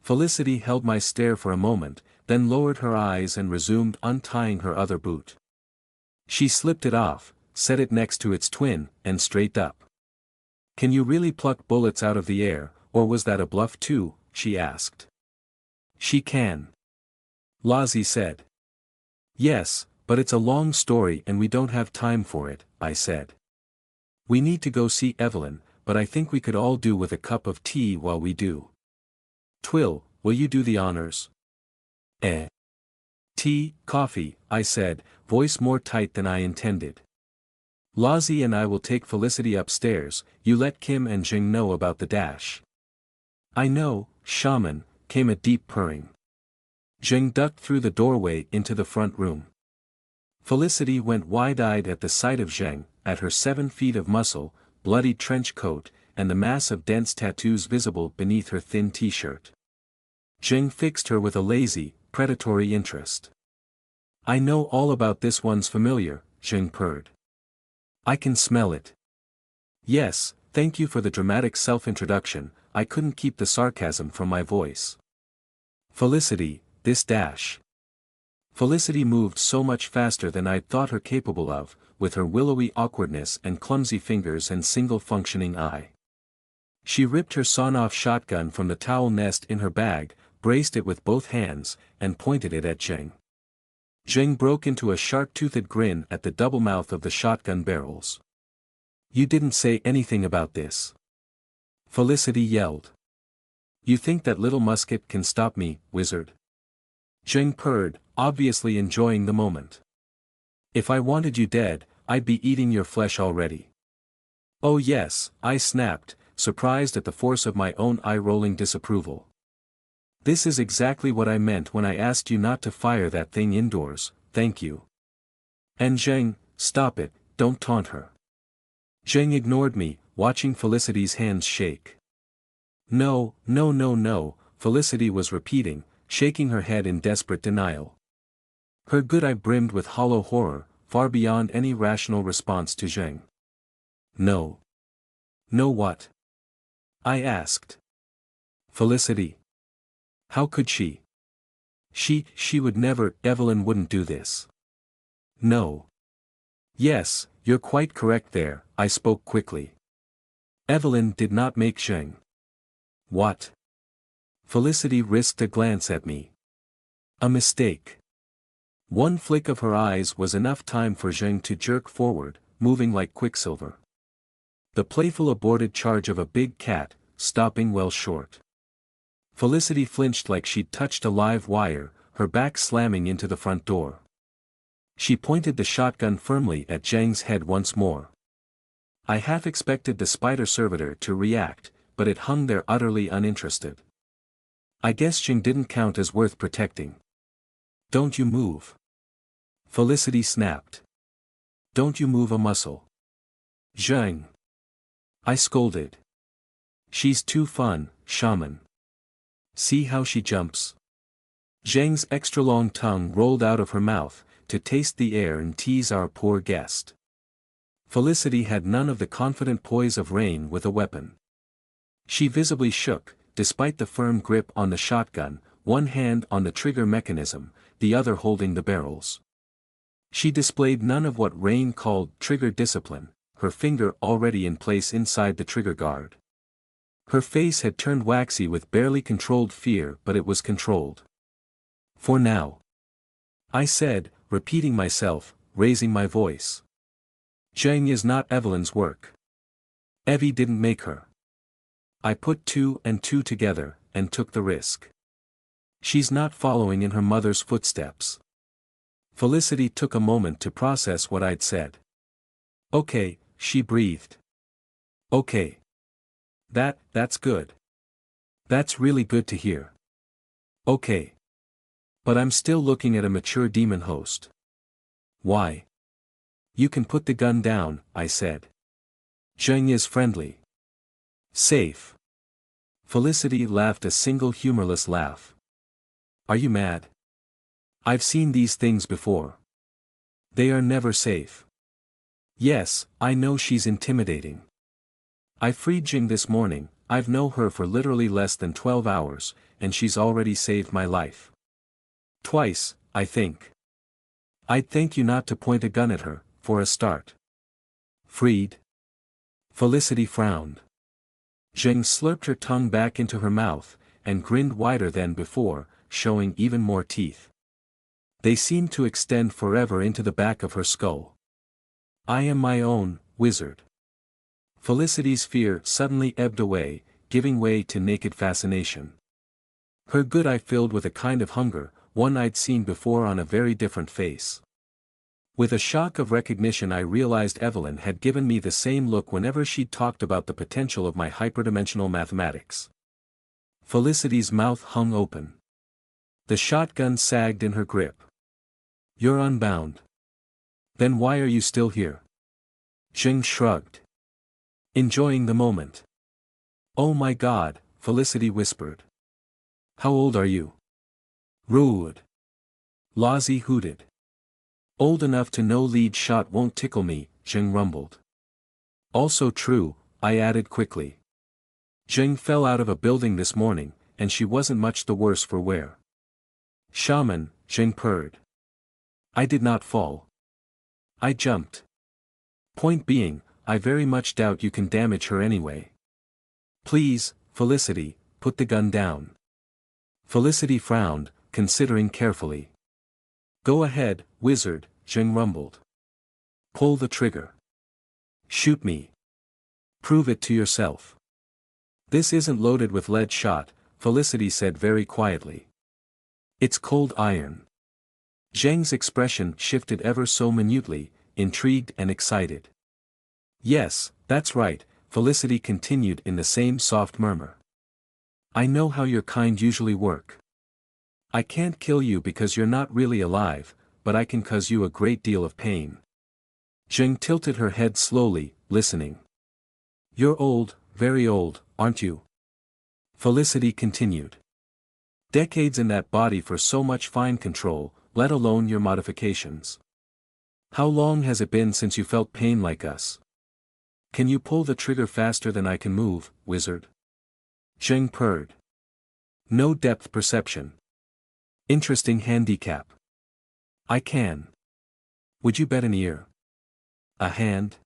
Felicity held my stare for a moment, then lowered her eyes and resumed untying her other boot. She slipped it off, set it next to its twin, and straightened up. Can you really pluck bullets out of the air, or was that a bluff too? She asked. She can. Lazi said. Yes, but it's a long story and we don't have time for it, I said. We need to go see Evelyn, but I think we could all do with a cup of tea while we do. Twill, will you do the honors? Tea, coffee, I said, voice more tight than I intended. Lazi and I will take Felicity upstairs, you let Kim and Jing know about the dash. I know, shaman, came a deep purring. Jing ducked through the doorway into the front room. Felicity went wide-eyed at the sight of Zheng, at her 7 feet of muscle, bloody trench coat, and the mass of dense tattoos visible beneath her thin t-shirt. Zheng fixed her with a lazy, predatory interest. I know all about this, one's familiar, Zheng purred. I can smell it. Yes, thank you for the dramatic self-introduction, I couldn't keep the sarcasm from my voice. Felicity, this dash. Felicity moved so much faster than I'd thought her capable of, with her willowy awkwardness and clumsy fingers and single functioning eye. She ripped her sawn-off shotgun from the towel nest in her bag, braced it with both hands, and pointed it at Zheng. Zheng broke into a sharp-toothed grin at the double mouth of the shotgun barrels. You didn't say anything about this. Felicity yelled. You think that little musket can stop me, wizard? Zheng purred, obviously enjoying the moment. If I wanted you dead, I'd be eating your flesh already. Oh yes, I snapped, surprised at the force of my own eye-rolling disapproval. This is exactly what I meant when I asked you not to fire that thing indoors, thank you. And Zheng, stop it, don't taunt her. Zheng ignored me, watching Felicity's hands shake. No, no, no, no, Felicity was repeating, shaking her head in desperate denial. Her good eye brimmed with hollow horror, far beyond any rational response to Zheng. No. No what? I asked. Felicity. How could she? She would never, Evelyn wouldn't do this. No. Yes, you're quite correct there, I spoke quickly. Evelyn did not make Zheng. What? Felicity risked a glance at me. A mistake. One flick of her eyes was enough time for Zheng to jerk forward, moving like quicksilver. The playful aborted charge of a big cat, stopping well short. Felicity flinched like she'd touched a live wire, her back slamming into the front door. She pointed the shotgun firmly at Zheng's head once more. I half expected the spider servitor to react, but it hung there utterly uninterested. I guess Zheng didn't count as worth protecting. Don't you move. Felicity snapped. Don't you move a muscle. Zheng. I scolded. She's too fun, shaman. See how she jumps. Zheng's extra-long tongue rolled out of her mouth, to taste the air and tease our poor guest. Felicity had none of the confident poise of Rain with a weapon. She visibly shook, despite the firm grip on the shotgun, one hand on the trigger mechanism, the other holding the barrels. She displayed none of what Rain called trigger discipline, her finger already in place inside the trigger guard. Her face had turned waxy with barely controlled fear, but it was controlled. For now. I said, repeating myself, raising my voice. Zheng is not Evelyn's work. Evie didn't make her. I put 2 and 2 together, and took the risk. She's not following in her mother's footsteps. Felicity took a moment to process what I'd said. Okay, she breathed. Okay. That's good. That's really good to hear. Okay. But I'm still looking at a mature demon host. Why? You can put the gun down, I said. Zheng is friendly. Safe. Felicity laughed a single humorless laugh. Are you mad? I've seen these things before. They are never safe. Yes, I know she's intimidating. I freed Zheng this morning, I've known her for literally less than 12 hours, and she's already saved my life. Twice, I think. I'd thank you not to point a gun at her, for a start. Freed? Felicity frowned. Zheng slurped her tongue back into her mouth, and grinned wider than before, showing even more teeth. They seemed to extend forever into the back of her skull. I am my own wizard. Felicity's fear suddenly ebbed away, giving way to naked fascination. Her good eye filled with a kind of hunger, one I'd seen before on a very different face. With a shock of recognition I realized Evelyn had given me the same look whenever she'd talked about the potential of my hyperdimensional mathematics. Felicity's mouth hung open. The shotgun sagged in her grip. You're unbound. Then why are you still here? Zheng shrugged. Enjoying the moment. Oh my God, Felicity whispered. How old are you? Rude. Lozzie hooted. Old enough to know lead shot won't tickle me, Zheng rumbled. Also true, I added quickly. Zheng fell out of a building this morning, and she wasn't much the worse for wear. Shaman, Zheng purred. I did not fall. I jumped. Point being, I very much doubt you can damage her anyway. Please, Felicity, put the gun down. Felicity frowned, considering carefully. Go ahead, wizard, Zheng rumbled. Pull the trigger. Shoot me. Prove it to yourself. This isn't loaded with lead shot, Felicity said very quietly. It's cold iron. Zheng's expression shifted ever so minutely, intrigued and excited. Yes, that's right, Felicity continued in the same soft murmur. I know how your kind usually work. I can't kill you because you're not really alive, but I can cause you a great deal of pain. Zheng tilted her head slowly, listening. You're old, very old, aren't you? Felicity continued. Decades in that body for so much fine control, let alone your modifications. How long has it been since you felt pain like us? Can you pull the trigger faster than I can move, wizard? Zheng purred. No depth perception. Interesting handicap. I can. Would you bet an ear? A hand?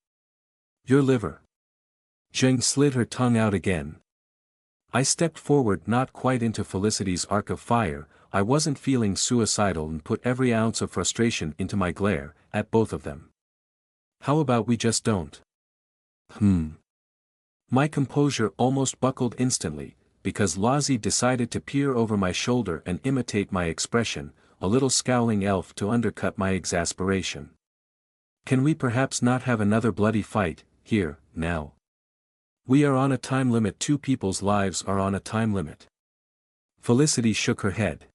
Your liver. Zheng slid her tongue out again. I stepped forward, not quite into Felicity's arc of fire. I wasn't feeling suicidal and put every ounce of frustration into my glare, at both of them. How about we just don't? My composure almost buckled instantly, because Lozzie decided to peer over my shoulder and imitate my expression, a little scowling elf to undercut my exasperation. Can we perhaps not have another bloody fight, here, now? We are on a time limit. 2 people's lives are on a time limit. Felicity shook her head.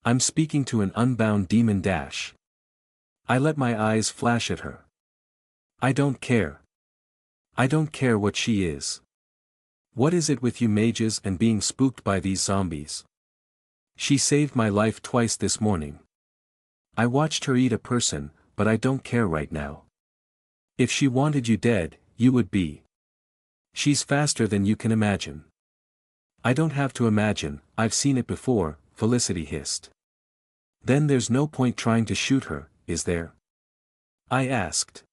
I'm speaking to an unbound demon dash. I let my eyes flash at her. I don't care. I don't care what she is. What is it with you mages and being spooked by these zombies? She saved my life twice this morning. I watched her eat a person, but I don't care right now. If she wanted you dead, you would be. She's faster than you can imagine. I don't have to imagine, I've seen it before, Felicity hissed. Then there's no point trying to shoot her, is there? I asked.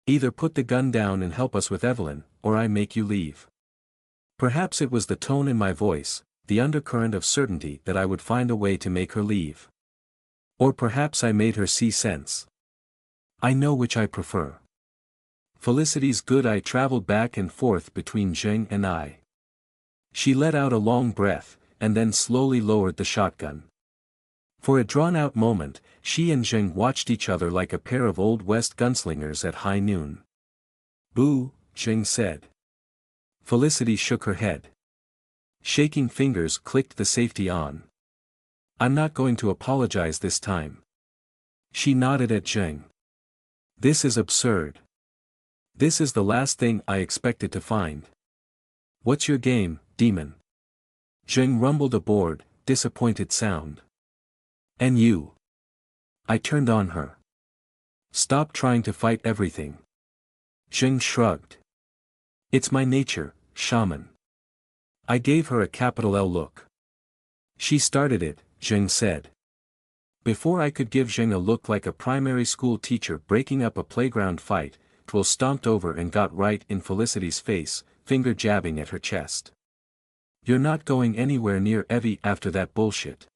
Either put the gun down and help us with Evelyn, or I make you leave. Perhaps it was the tone in my voice, the undercurrent of certainty that I would find a way to make her leave. Or perhaps I made her see sense. I know which I prefer. Felicity's good eye traveled back and forth between Zheng and I. She let out a long breath, and then slowly lowered the shotgun. For a drawn-out moment, she and Zheng watched each other like a pair of Old West gunslingers at high noon. Boo, Zheng said. Felicity shook her head. Shaking fingers clicked the safety on. I'm not going to apologize this time. She nodded at Zheng. This is absurd. This is the last thing I expected to find. What's your game, demon? Zheng rumbled aboard, disappointed sound. And you? I turned on her. Stop trying to fight everything. Zheng shrugged. It's my nature, shaman. I gave her a capital L look. She started it, Zheng said. Before I could give Zheng a look like a primary school teacher breaking up a playground fight, Twill stomped over and got right in Felicity's face, finger jabbing at her chest. You're not going anywhere near Evie after that bullshit.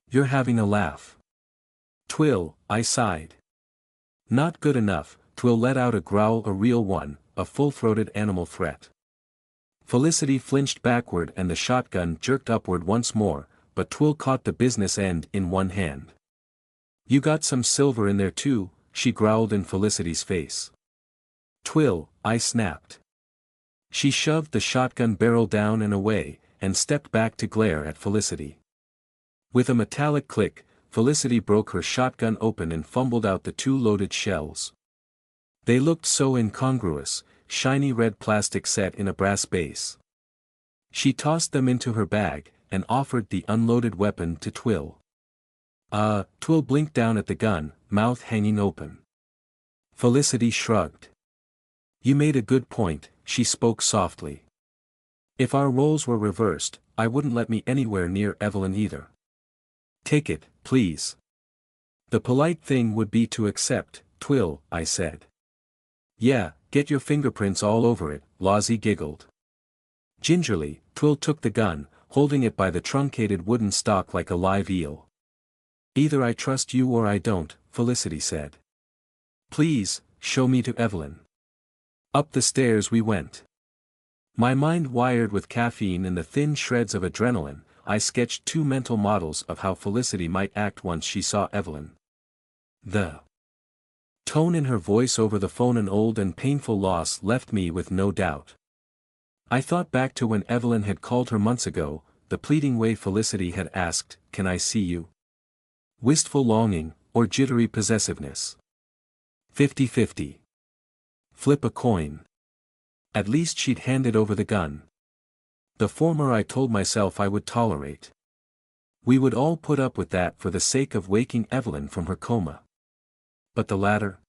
You're having a laugh. Twill, I sighed. Not good enough, Twill let out a growl, a real one, a full-throated animal threat. Felicity flinched backward and the shotgun jerked upward once more, but Twill caught the business end in one hand. You got some silver in there too, she growled in Felicity's face. Twill, I snapped. She shoved the shotgun barrel down and away, and stepped back to glare at Felicity. With a metallic click, Felicity broke her shotgun open and fumbled out the 2 loaded shells. They looked so incongruous, shiny red plastic set in a brass base. She tossed them into her bag, and offered the unloaded weapon to Twill. Twill blinked down at the gun, mouth hanging open. Felicity shrugged. You made a good point, she spoke softly. If our roles were reversed, I wouldn't let me anywhere near Evelyn either. Take it, please. The polite thing would be to accept, Twill, I said. Yeah, get your fingerprints all over it, Lozzie giggled. Gingerly, Twill took the gun, holding it by the truncated wooden stock like a live eel. Either I trust you or I don't, Felicity said. Please, show me to Evelyn. Up the stairs we went. My mind wired with caffeine and the thin shreds of adrenaline, I sketched 2 mental models of how Felicity might act once she saw Evelyn. The tone in her voice over the phone, an old and painful loss, left me with no doubt. I thought back to when Evelyn had called her months ago, the pleading way Felicity had asked, "Can I see you?" Wistful longing, or jittery possessiveness. 50-50. Flip a coin. At least she'd handed over the gun. The former I told myself I would tolerate. We would all put up with that for the sake of waking Evelyn from her coma. But the latter?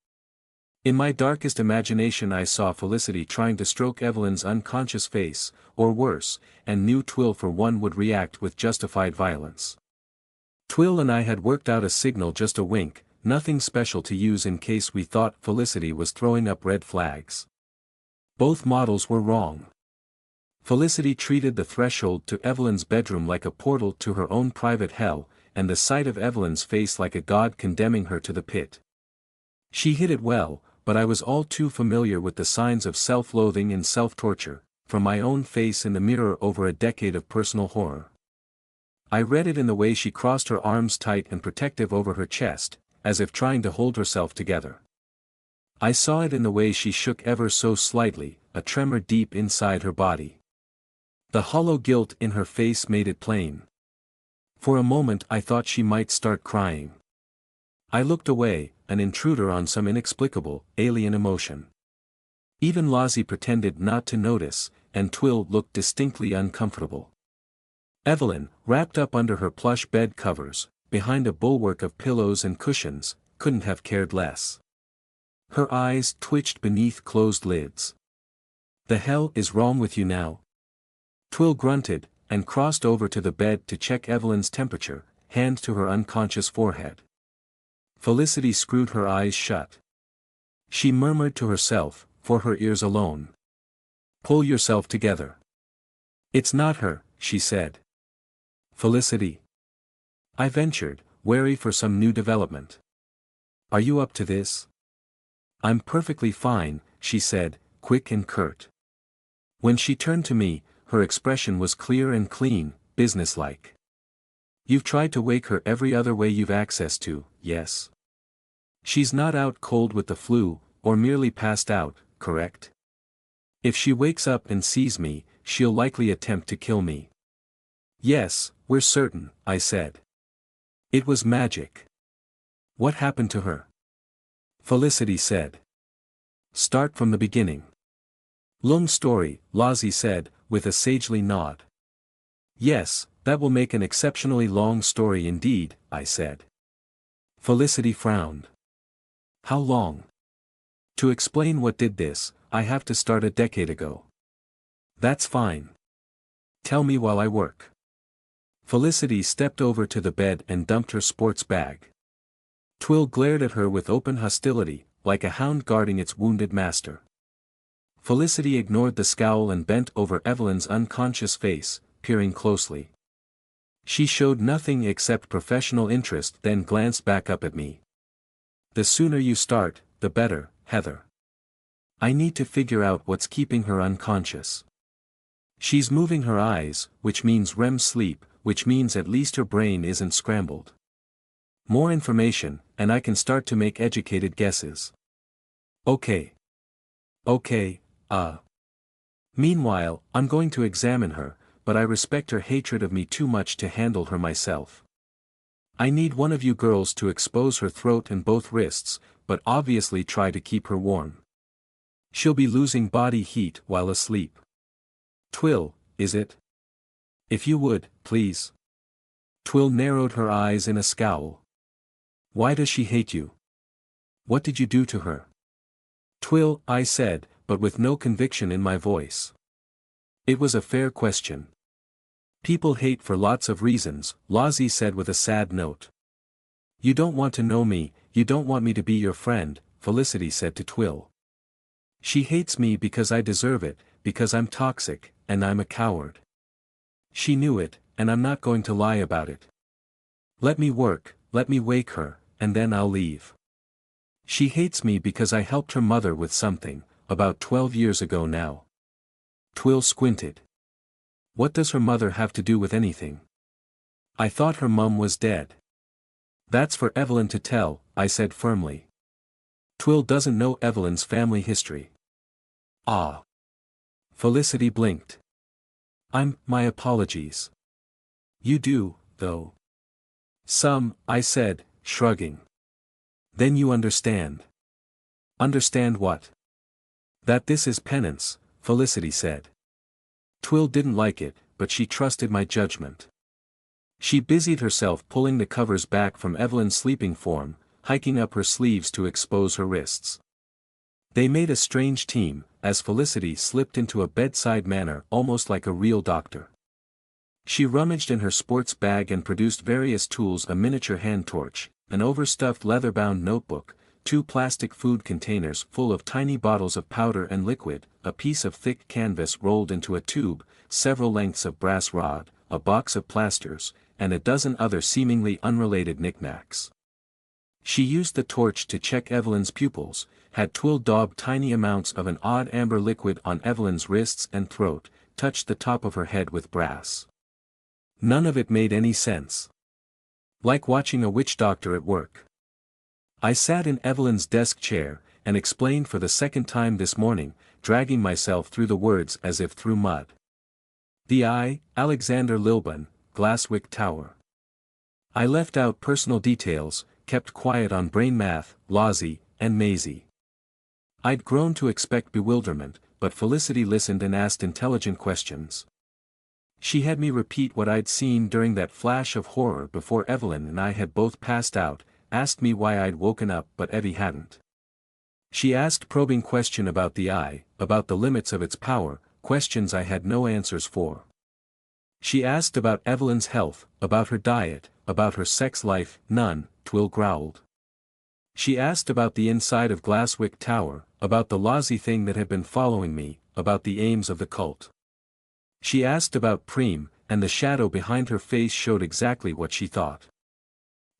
In my darkest imagination I saw Felicity trying to stroke Evelyn's unconscious face, or worse, and knew Twill for one would react with justified violence. Twill and I had worked out a signal, just a wink, nothing special to use in case we thought Felicity was throwing up red flags. Both models were wrong. Felicity treated the threshold to Evelyn's bedroom like a portal to her own private hell, and the sight of Evelyn's face like a god condemning her to the pit. She hid it well, but I was all too familiar with the signs of self-loathing and self-torture, from my own face in the mirror over a decade of personal horror. I read it in the way she crossed her arms tight and protective over her chest, as if trying to hold herself together. I saw it in the way she shook ever so slightly, a tremor deep inside her body. The hollow guilt in her face made it plain. For a moment I thought she might start crying. I looked away, an intruder on some inexplicable, alien emotion. Even Lozzie pretended not to notice, and Twill looked distinctly uncomfortable. Evelyn, wrapped up under her plush bed covers, behind a bulwark of pillows and cushions, couldn't have cared less. Her eyes twitched beneath closed lids. "The hell is wrong with you now?" Twill grunted, and crossed over to the bed to check Evelyn's temperature, hand to her unconscious forehead. Felicity screwed her eyes shut. She murmured to herself, for her ears alone. "Pull yourself together." "It's not her," she said. "Felicity?" I ventured, wary for some new development. "Are you up to this?" "I'm perfectly fine," she said, quick and curt. When she turned to me, her expression was clear and clean, businesslike. "You've tried to wake her every other way you've access to, yes? She's not out cold with the flu, or merely passed out, correct? If she wakes up and sees me, she'll likely attempt to kill me." "Yes, we're certain," I said. "It was magic." "What happened to her?" Felicity said. "Start from the beginning." "Long story," Lozzie said, with a sagely nod. "Yes, that will make an exceptionally long story indeed," I said. Felicity frowned. "How long?" "To explain what did this, I have to start a decade ago." "That's fine. Tell me while I work." Felicity stepped over to the bed and dumped her sports bag. Twill glared at her with open hostility, like a hound guarding its wounded master. Felicity ignored the scowl and bent over Evelyn's unconscious face, peering closely. She showed nothing except professional interest, then glanced back up at me. "The sooner you start, the better, Heather. I need to figure out what's keeping her unconscious. She's moving her eyes, which means REM sleep, which means at least her brain isn't scrambled. More information, and I can start to make educated guesses." Okay. Meanwhile, I'm going to examine her, but I respect her hatred of me too much to handle her myself. I need one of you girls to expose her throat and both wrists, but obviously try to keep her warm. She'll be losing body heat while asleep. Twill, is it? If you would, please. Twill narrowed her eyes in a scowl. "Why does she hate you? What did you do to her?" "Twill," I said, but with no conviction in my voice. It was a fair question. "People hate for lots of reasons," Lozzie said with a sad note. "You don't want to know me, you don't want me to be your friend," Felicity said to Twill. "She hates me because I deserve it, because I'm toxic, and I'm a coward. She knew it, and I'm not going to lie about it. Let me work, let me wake her, and then I'll leave. She hates me because I helped her mother with something, about 12 years ago now." Twill squinted. "What does her mother have to do with anything? I thought her mum was dead." "That's for Evelyn to tell," I said firmly. "Twill doesn't know Evelyn's family history." "Ah." Felicity blinked. My apologies. "You do, though." "Some," I said, shrugging. "Then you understand." "Understand what?" "That this is penance," Felicity said. Twill didn't like it, but she trusted my judgment. She busied herself pulling the covers back from Evelyn's sleeping form, hiking up her sleeves to expose her wrists. They made a strange team, as Felicity slipped into a bedside manner almost like a real doctor. She rummaged in her sports bag and produced various tools: a miniature hand torch, an overstuffed leather-bound notebook, 2 plastic food containers full of tiny bottles of powder and liquid, a piece of thick canvas rolled into a tube, several lengths of brass rod, a box of plasters, and a dozen other seemingly unrelated knickknacks. She used the torch to check Evelyn's pupils, had Twill daub tiny amounts of an odd amber liquid on Evelyn's wrists and throat, touched the top of her head with brass. None of it made any sense. Like watching a witch doctor at work. I sat in Evelyn's desk chair, and explained for the second time this morning, dragging myself through the words as if through mud. The eye, Alexander Lilburn, Glasswick Tower. I left out personal details, kept quiet on brain math, Lozzie, and Maisie. I'd grown to expect bewilderment, but Felicity listened and asked intelligent questions. She had me repeat what I'd seen during that flash of horror before Evelyn and I had both passed out, asked me why I'd woken up but Evie hadn't. She asked probing questions about the eye, about the limits of its power, questions I had no answers for. She asked about Evelyn's health, about her diet, about her sex life. None, Twill growled. She asked about the inside of Glasswick Tower, about the Lozzie thing that had been following me, about the aims of the cult. She asked about Preem, and the shadow behind her face showed exactly what she thought.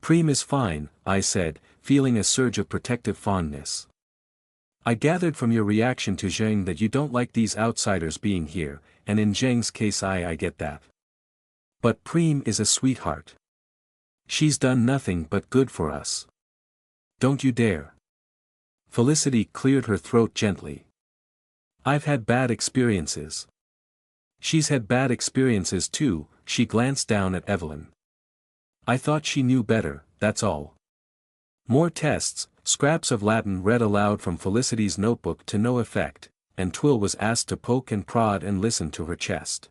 Preem is fine, I said, feeling a surge of protective fondness. I gathered from your reaction to Zheng that you don't like these outsiders being here, and in Zheng's case I get that. But Preem is a sweetheart. She's done nothing but good for us. Don't you dare. Felicity cleared her throat gently. I've had bad experiences. She's had bad experiences too. She glanced down at Evelyn. I thought she knew better, that's all. More tests, scraps of Latin read aloud from Felicity's notebook to no effect, and Twill was asked to poke and prod and listen to her chest.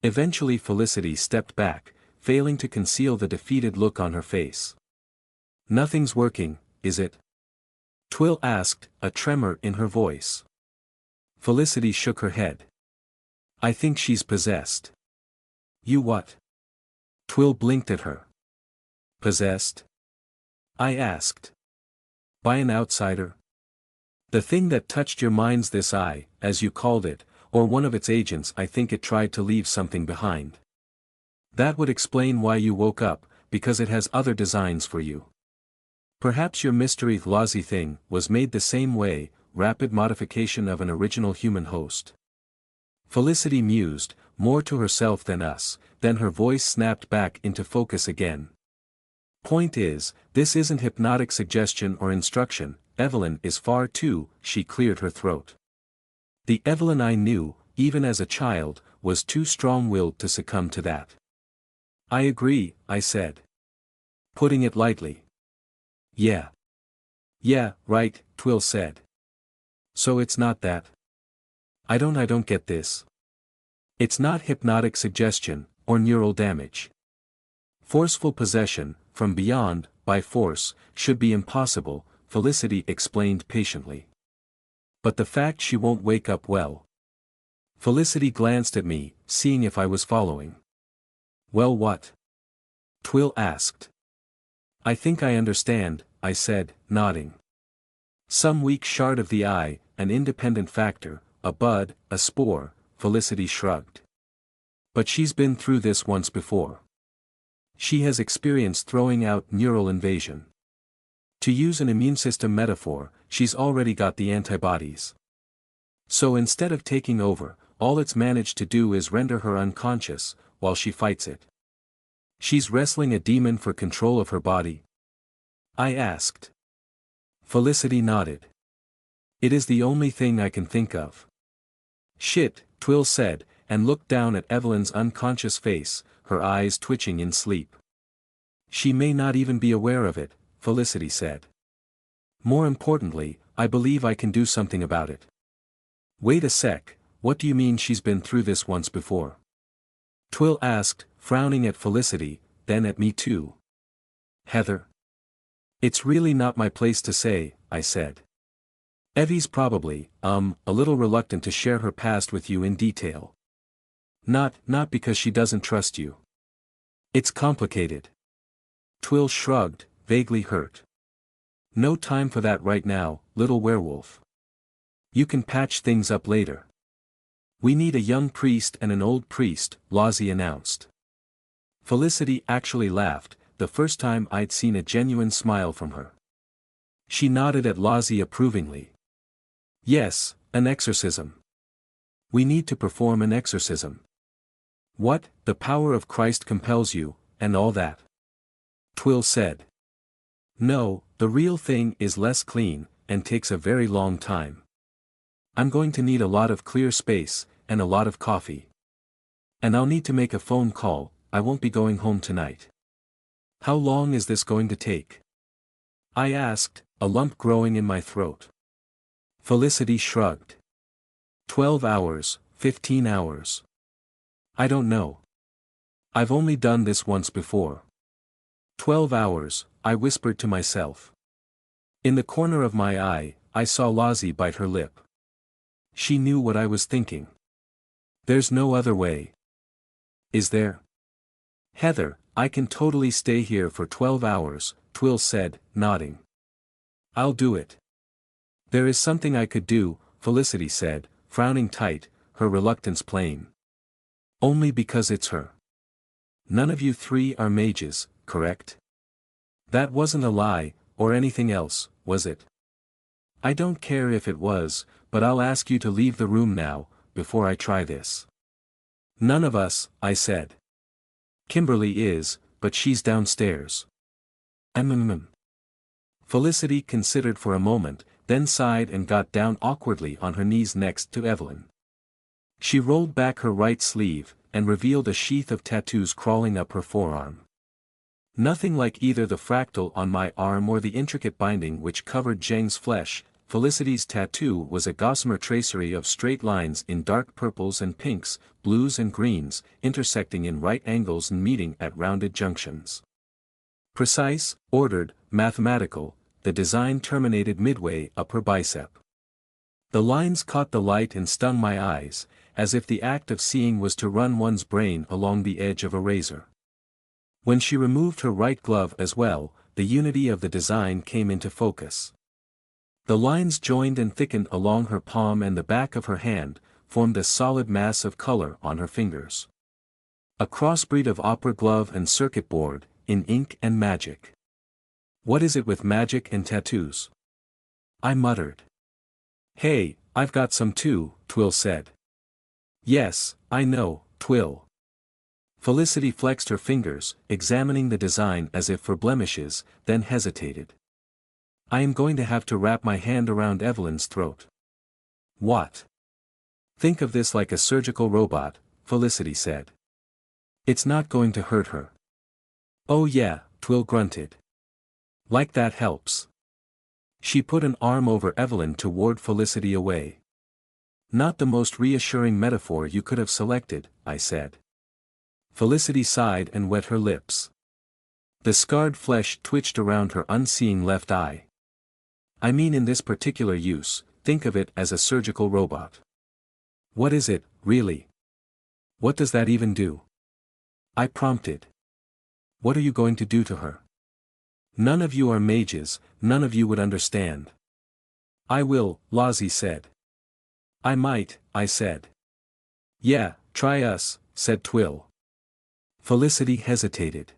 Eventually Felicity stepped back, failing to conceal the defeated look on her face. Nothing's working, is it? Twill asked, a tremor in her voice. Felicity shook her head. I think she's possessed. You what? Twill blinked at her. Possessed? I asked. By an outsider? The thing that touched your mind's this eye, as you called it, or one of its agents. I think it tried to leave something behind. That would explain why you woke up, because it has other designs for you. Perhaps your mystery Lozzie thing was made the same way, rapid modification of an original human host. Felicity mused, more to herself than us, then her voice snapped back into focus again. Point is, this isn't hypnotic suggestion or instruction. Evelyn is far too. She cleared her throat. The Evelyn I knew, even as a child, was too strong-willed to succumb to that. I agree, I said. Putting it lightly. Yeah. Yeah, right, Twill said. So it's not that. I don't get this. It's not hypnotic suggestion, or neural damage. Forceful possession, from beyond, by force, should be impossible, Felicity explained patiently. But the fact she won't wake up well. Felicity glanced at me, seeing if I was following. Well, what? Twill asked. I think I understand, I said, nodding. Some weak shard of the eye, an independent factor, a bud, a spore, Felicity shrugged. But she's been through this once before. She has experienced throwing out neural invasion. To use an immune system metaphor, she's already got the antibodies. So instead of taking over, all it's managed to do is render her unconscious, while she fights it. She's wrestling a demon for control of her body? I asked. Felicity nodded. It is the only thing I can think of. Shit, Twill said, and looked down at Evelyn's unconscious face, her eyes twitching in sleep. She may not even be aware of it, Felicity said. More importantly, I believe I can do something about it. Wait a sec, what do you mean she's been through this once before? Twill asked, frowning at Felicity, then at me too. Heather? It's really not my place to say, I said. Evie's probably, a little reluctant to share her past with you in detail. Not because she doesn't trust you. It's complicated. Twill shrugged, vaguely hurt. No time for that right now, little werewolf. You can patch things up later. We need a young priest and an old priest, Lozzie announced. Felicity actually laughed, the first time I'd seen a genuine smile from her. She nodded at Lozzie approvingly. Yes, an exorcism. We need to perform an exorcism. What, the power of Christ compels you, and all that? Twill said. No, the real thing is less clean, and takes a very long time. I'm going to need a lot of clear space, and a lot of coffee. And I'll need to make a phone call, I won't be going home tonight. How long is this going to take? I asked, a lump growing in my throat. Felicity shrugged. 12 hours, 15 hours. I don't know. I've only done this once before. 12 hours, I whispered to myself. In the corner of my eye, I saw Lozzie bite her lip. She knew what I was thinking. There's no other way. Is there? Heather, I can totally stay here for 12 hours, Twill said, nodding. I'll do it. There is something I could do, Felicity said, frowning tight, her reluctance plain. Only because it's her. None of you three are mages, correct? That wasn't a lie, or anything else, was it? I don't care if it was, but I'll ask you to leave the room now, before I try this. None of us, I said. Kimberly is, but she's downstairs. Felicity considered for a moment, then sighed and got down awkwardly on her knees next to Evelyn. She rolled back her right sleeve, and revealed a sheath of tattoos crawling up her forearm. Nothing like either the fractal on my arm or the intricate binding which covered Zheng's flesh. Felicity's tattoo was a gossamer tracery of straight lines in dark purples and pinks, blues and greens, intersecting in right angles and meeting at rounded junctions. Precise, ordered, mathematical, the design terminated midway up her bicep. The lines caught the light and stung my eyes, as if the act of seeing was to run one's brain along the edge of a razor. When she removed her right glove as well, the unity of the design came into focus. The lines joined and thickened along her palm and the back of her hand, formed a solid mass of color on her fingers. A crossbreed of opera glove and circuit board, in ink and magic. What is it with magic and tattoos? I muttered. Hey, I've got some too, Twill said. Yes, I know, Twill. Felicity flexed her fingers, examining the design as if for blemishes, then hesitated. I am going to have to wrap my hand around Evelyn's throat. What? Think of this like a surgical robot, Felicity said. It's not going to hurt her. Oh yeah, Twill grunted. Like that helps. She put an arm over Evelyn to ward Felicity away. Not the most reassuring metaphor you could have selected, I said. Felicity sighed and wet her lips. The scarred flesh twitched around her unseeing left eye. I mean, in this particular use, think of it as a surgical robot. What is it, really? What does that even do? I prompted. What are you going to do to her? None of you are mages, none of you would understand. I will, Lozzie said. I might, I said. Yeah, try us, said Twill. Felicity hesitated.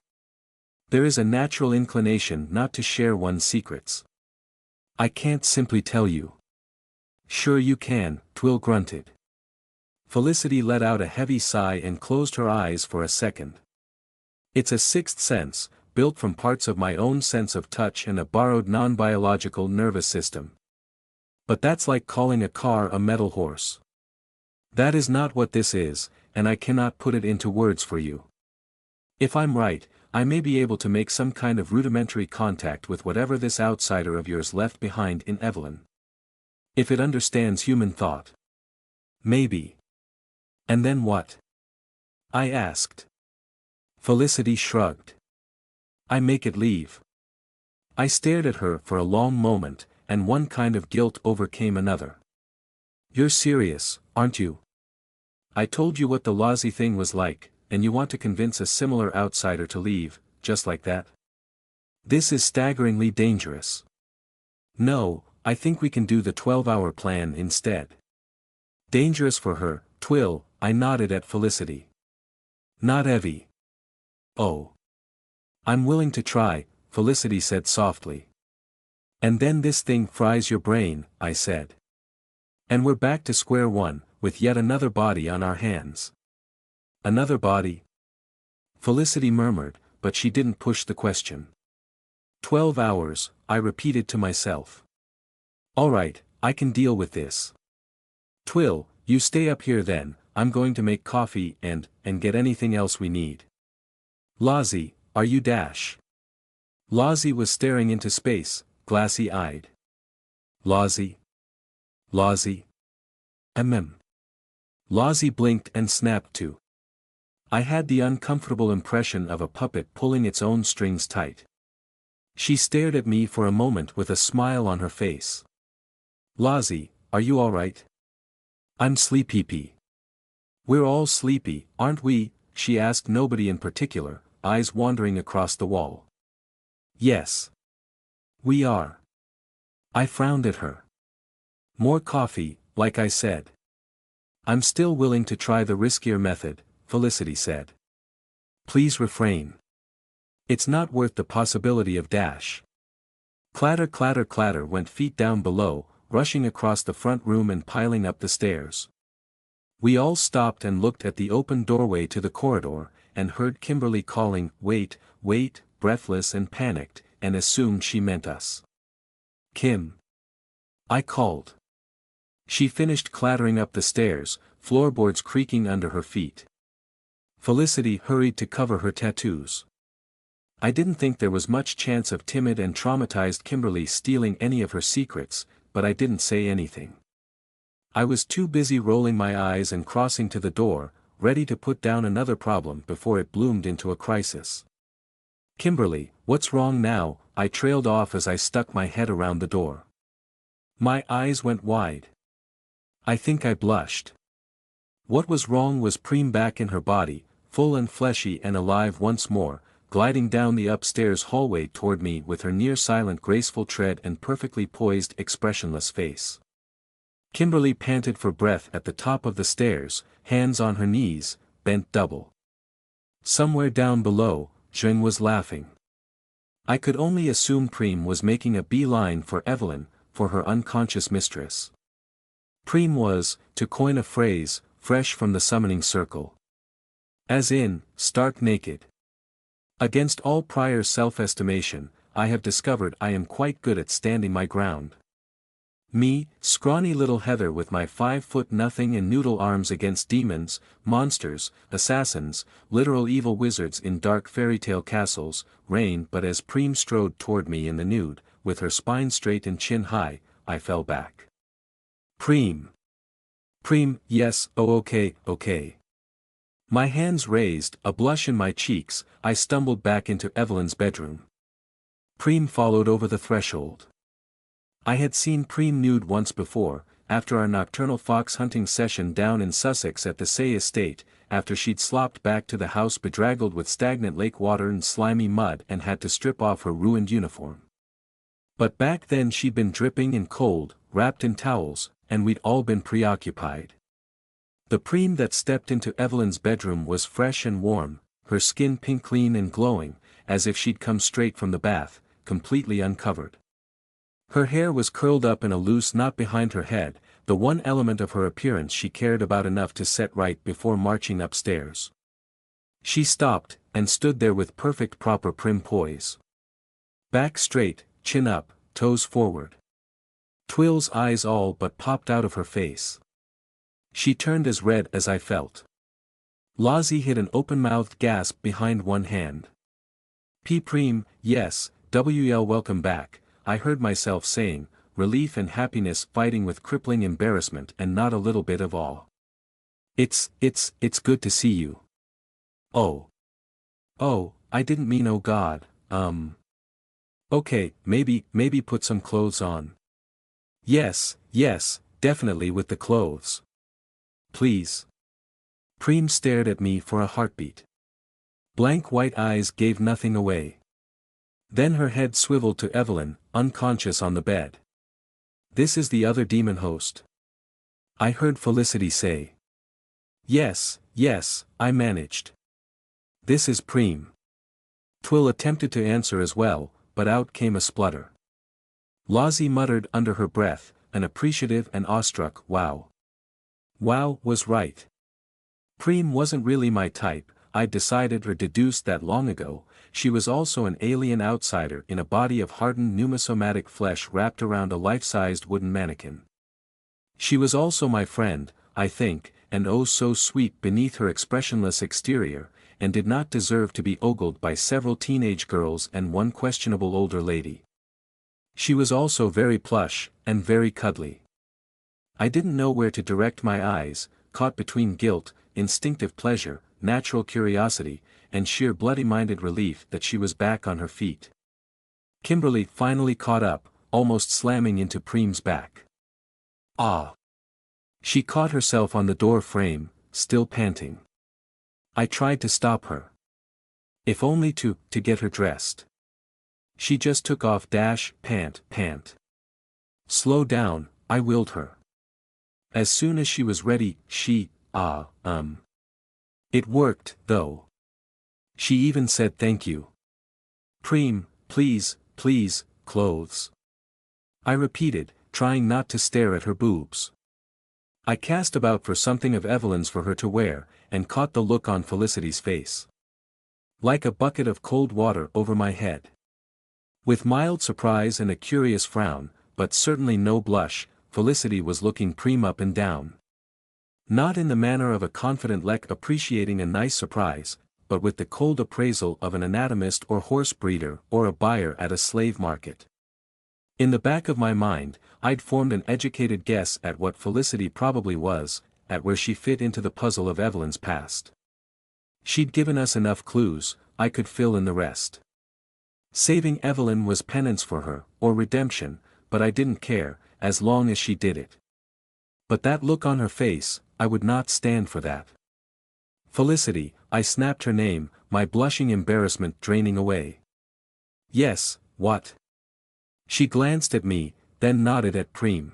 There is a natural inclination not to share one's secrets. I can't simply tell you. Sure you can, Twill grunted. Felicity let out a heavy sigh and closed her eyes for a second. It's a sixth sense, built from parts of my own sense of touch and a borrowed non-biological nervous system. But that's like calling a car a metal horse. That is not what this is, and I cannot put it into words for you. If I'm right, I may be able to make some kind of rudimentary contact with whatever this outsider of yours left behind in Evelyn. If it understands human thought. Maybe. And then what? I asked. Felicity shrugged. I make it leave. I stared at her for a long moment, and one kind of guilt overcame another. You're serious, aren't you? I told you what the Lozzie thing was like, and you want to convince a similar outsider to leave, just like that? This is staggeringly dangerous. No, I think we can do the 12-hour plan instead. Dangerous for her, Twill, I nodded at Felicity. Not Evie. Oh. I'm willing to try, Felicity said softly. And then this thing fries your brain, I said. And we're back to square one, with yet another body on our hands. Another body? Felicity murmured, but she didn't push the question. 12 hours, I repeated to myself. All right, I can deal with this. Twill, you stay up here then, I'm going to make coffee and get anything else we need. Lozzie, are you Dash? Lozzie was staring into space, glassy-eyed. Lozzie? Lozzie? Lozzie blinked and snapped to. I had the uncomfortable impression of a puppet pulling its own strings tight. She stared at me for a moment with a smile on her face. Lozzie, are you all right? I'm sleepy. We're all sleepy, aren't we? She asked nobody in particular, eyes wandering across the wall. Yes. We are. I frowned at her. More coffee, like I said. I'm still willing to try the riskier method, Felicity said. Please refrain. It's not worth the possibility of Dash. Clatter clatter clatter went feet down below, rushing across the front room and piling up the stairs. We all stopped and looked at the open doorway to the corridor, and heard Kimberly calling, wait, wait, breathless and panicked, and assumed she meant us. Kim. I called. She finished clattering up the stairs, floorboards creaking under her feet. Felicity hurried to cover her tattoos. I didn't think there was much chance of timid and traumatized Kimberly stealing any of her secrets, but I didn't say anything. I was too busy rolling my eyes and crossing to the door, ready to put down another problem before it bloomed into a crisis. Kimberly, what's wrong now? I trailed off as I stuck my head around the door. My eyes went wide. I think I blushed. What was wrong was Preem back in her body, full and fleshy and alive once more, gliding down the upstairs hallway toward me with her near-silent graceful tread and perfectly poised expressionless face. Kimberly panted for breath at the top of the stairs, hands on her knees, bent double. Somewhere down below, Zheng was laughing. I could only assume Preem was making a beeline for Evelyn, for her unconscious mistress. Preem was, to coin a phrase, fresh from the summoning circle. As in, stark naked. Against all prior self-estimation, I have discovered I am quite good at standing my ground. Me, scrawny little Heather with my 5'0" and noodle arms against demons, monsters, assassins, literal evil wizards in dark fairytale castles, reign but as Preem strode toward me in the nude, with her spine straight and chin high, I fell back. Preem. Preem, yes, oh okay. My hands raised, a blush in my cheeks, I stumbled back into Evelyn's bedroom. Preem followed over the threshold. I had seen Preem nude once before, after our nocturnal fox hunting session down in Sussex at the Say estate, after she'd slopped back to the house bedraggled with stagnant lake water and slimy mud and had to strip off her ruined uniform. But back then she'd been dripping and cold, wrapped in towels, and we'd all been preoccupied. The Preem that stepped into Evelyn's bedroom was fresh and warm, her skin pink clean and glowing, as if she'd come straight from the bath, completely uncovered. Her hair was curled up in a loose knot behind her head, the one element of her appearance she cared about enough to set right before marching upstairs. She stopped, and stood there with perfect proper prim poise. Back straight, chin up, toes forward. Twill's eyes all but popped out of her face. She turned as red as I felt. Lozzie hid an open-mouthed gasp behind one hand. Preem, yes, WL welcome back, I heard myself saying, relief and happiness fighting with crippling embarrassment and not a little bit of awe. It's good to see you. Oh. Oh, I didn't mean oh God, Okay, maybe put some clothes on. Yes, definitely with the clothes. Please. Preem stared at me for a heartbeat. Blank white eyes gave nothing away. Then her head swiveled to Evelyn, unconscious on the bed. This is the other demon host. I heard Felicity say. Yes, I managed. This is Preem. Twill attempted to answer as well, but out came a splutter. Lozzie muttered under her breath, an appreciative and awestruck wow. Wow was right. Preem wasn't really my type, I'd decided or deduced that long ago. She was also an alien outsider in a body of hardened pneumosomatic flesh wrapped around a life-sized wooden mannequin. She was also my friend, I think, and oh so sweet beneath her expressionless exterior, and did not deserve to be ogled by several teenage girls and one questionable older lady. She was also very plush, and very cuddly. I didn't know where to direct my eyes, caught between guilt, instinctive pleasure, natural curiosity, and sheer bloody-minded relief that she was back on her feet. Kimberly finally caught up, almost slamming into Preem's back. Ah! She caught herself on the door frame, still panting. I tried to stop her. If only to get her dressed. She just took off pant. Slow down, I willed her. As soon as she was ready, It worked, though. She even said thank you. Preem, please, clothes. I repeated, trying not to stare at her boobs. I cast about for something of Evelyn's for her to wear, and caught the look on Felicity's face. Like a bucket of cold water over my head. With mild surprise and a curious frown, but certainly no blush, Felicity was looking Preem up and down. Not in the manner of a confident lek appreciating a nice surprise, but with the cold appraisal of an anatomist or horse breeder or a buyer at a slave market. In the back of my mind, I'd formed an educated guess at what Felicity probably was, at where she fit into the puzzle of Evelyn's past. She'd given us enough clues, I could fill in the rest. Saving Evelyn was penance for her, or redemption, but I didn't care, as long as she did it. But that look on her face, I would not stand for that. Felicity, I snapped her name, my blushing embarrassment draining away. Yes, what? She glanced at me, then nodded at Preem.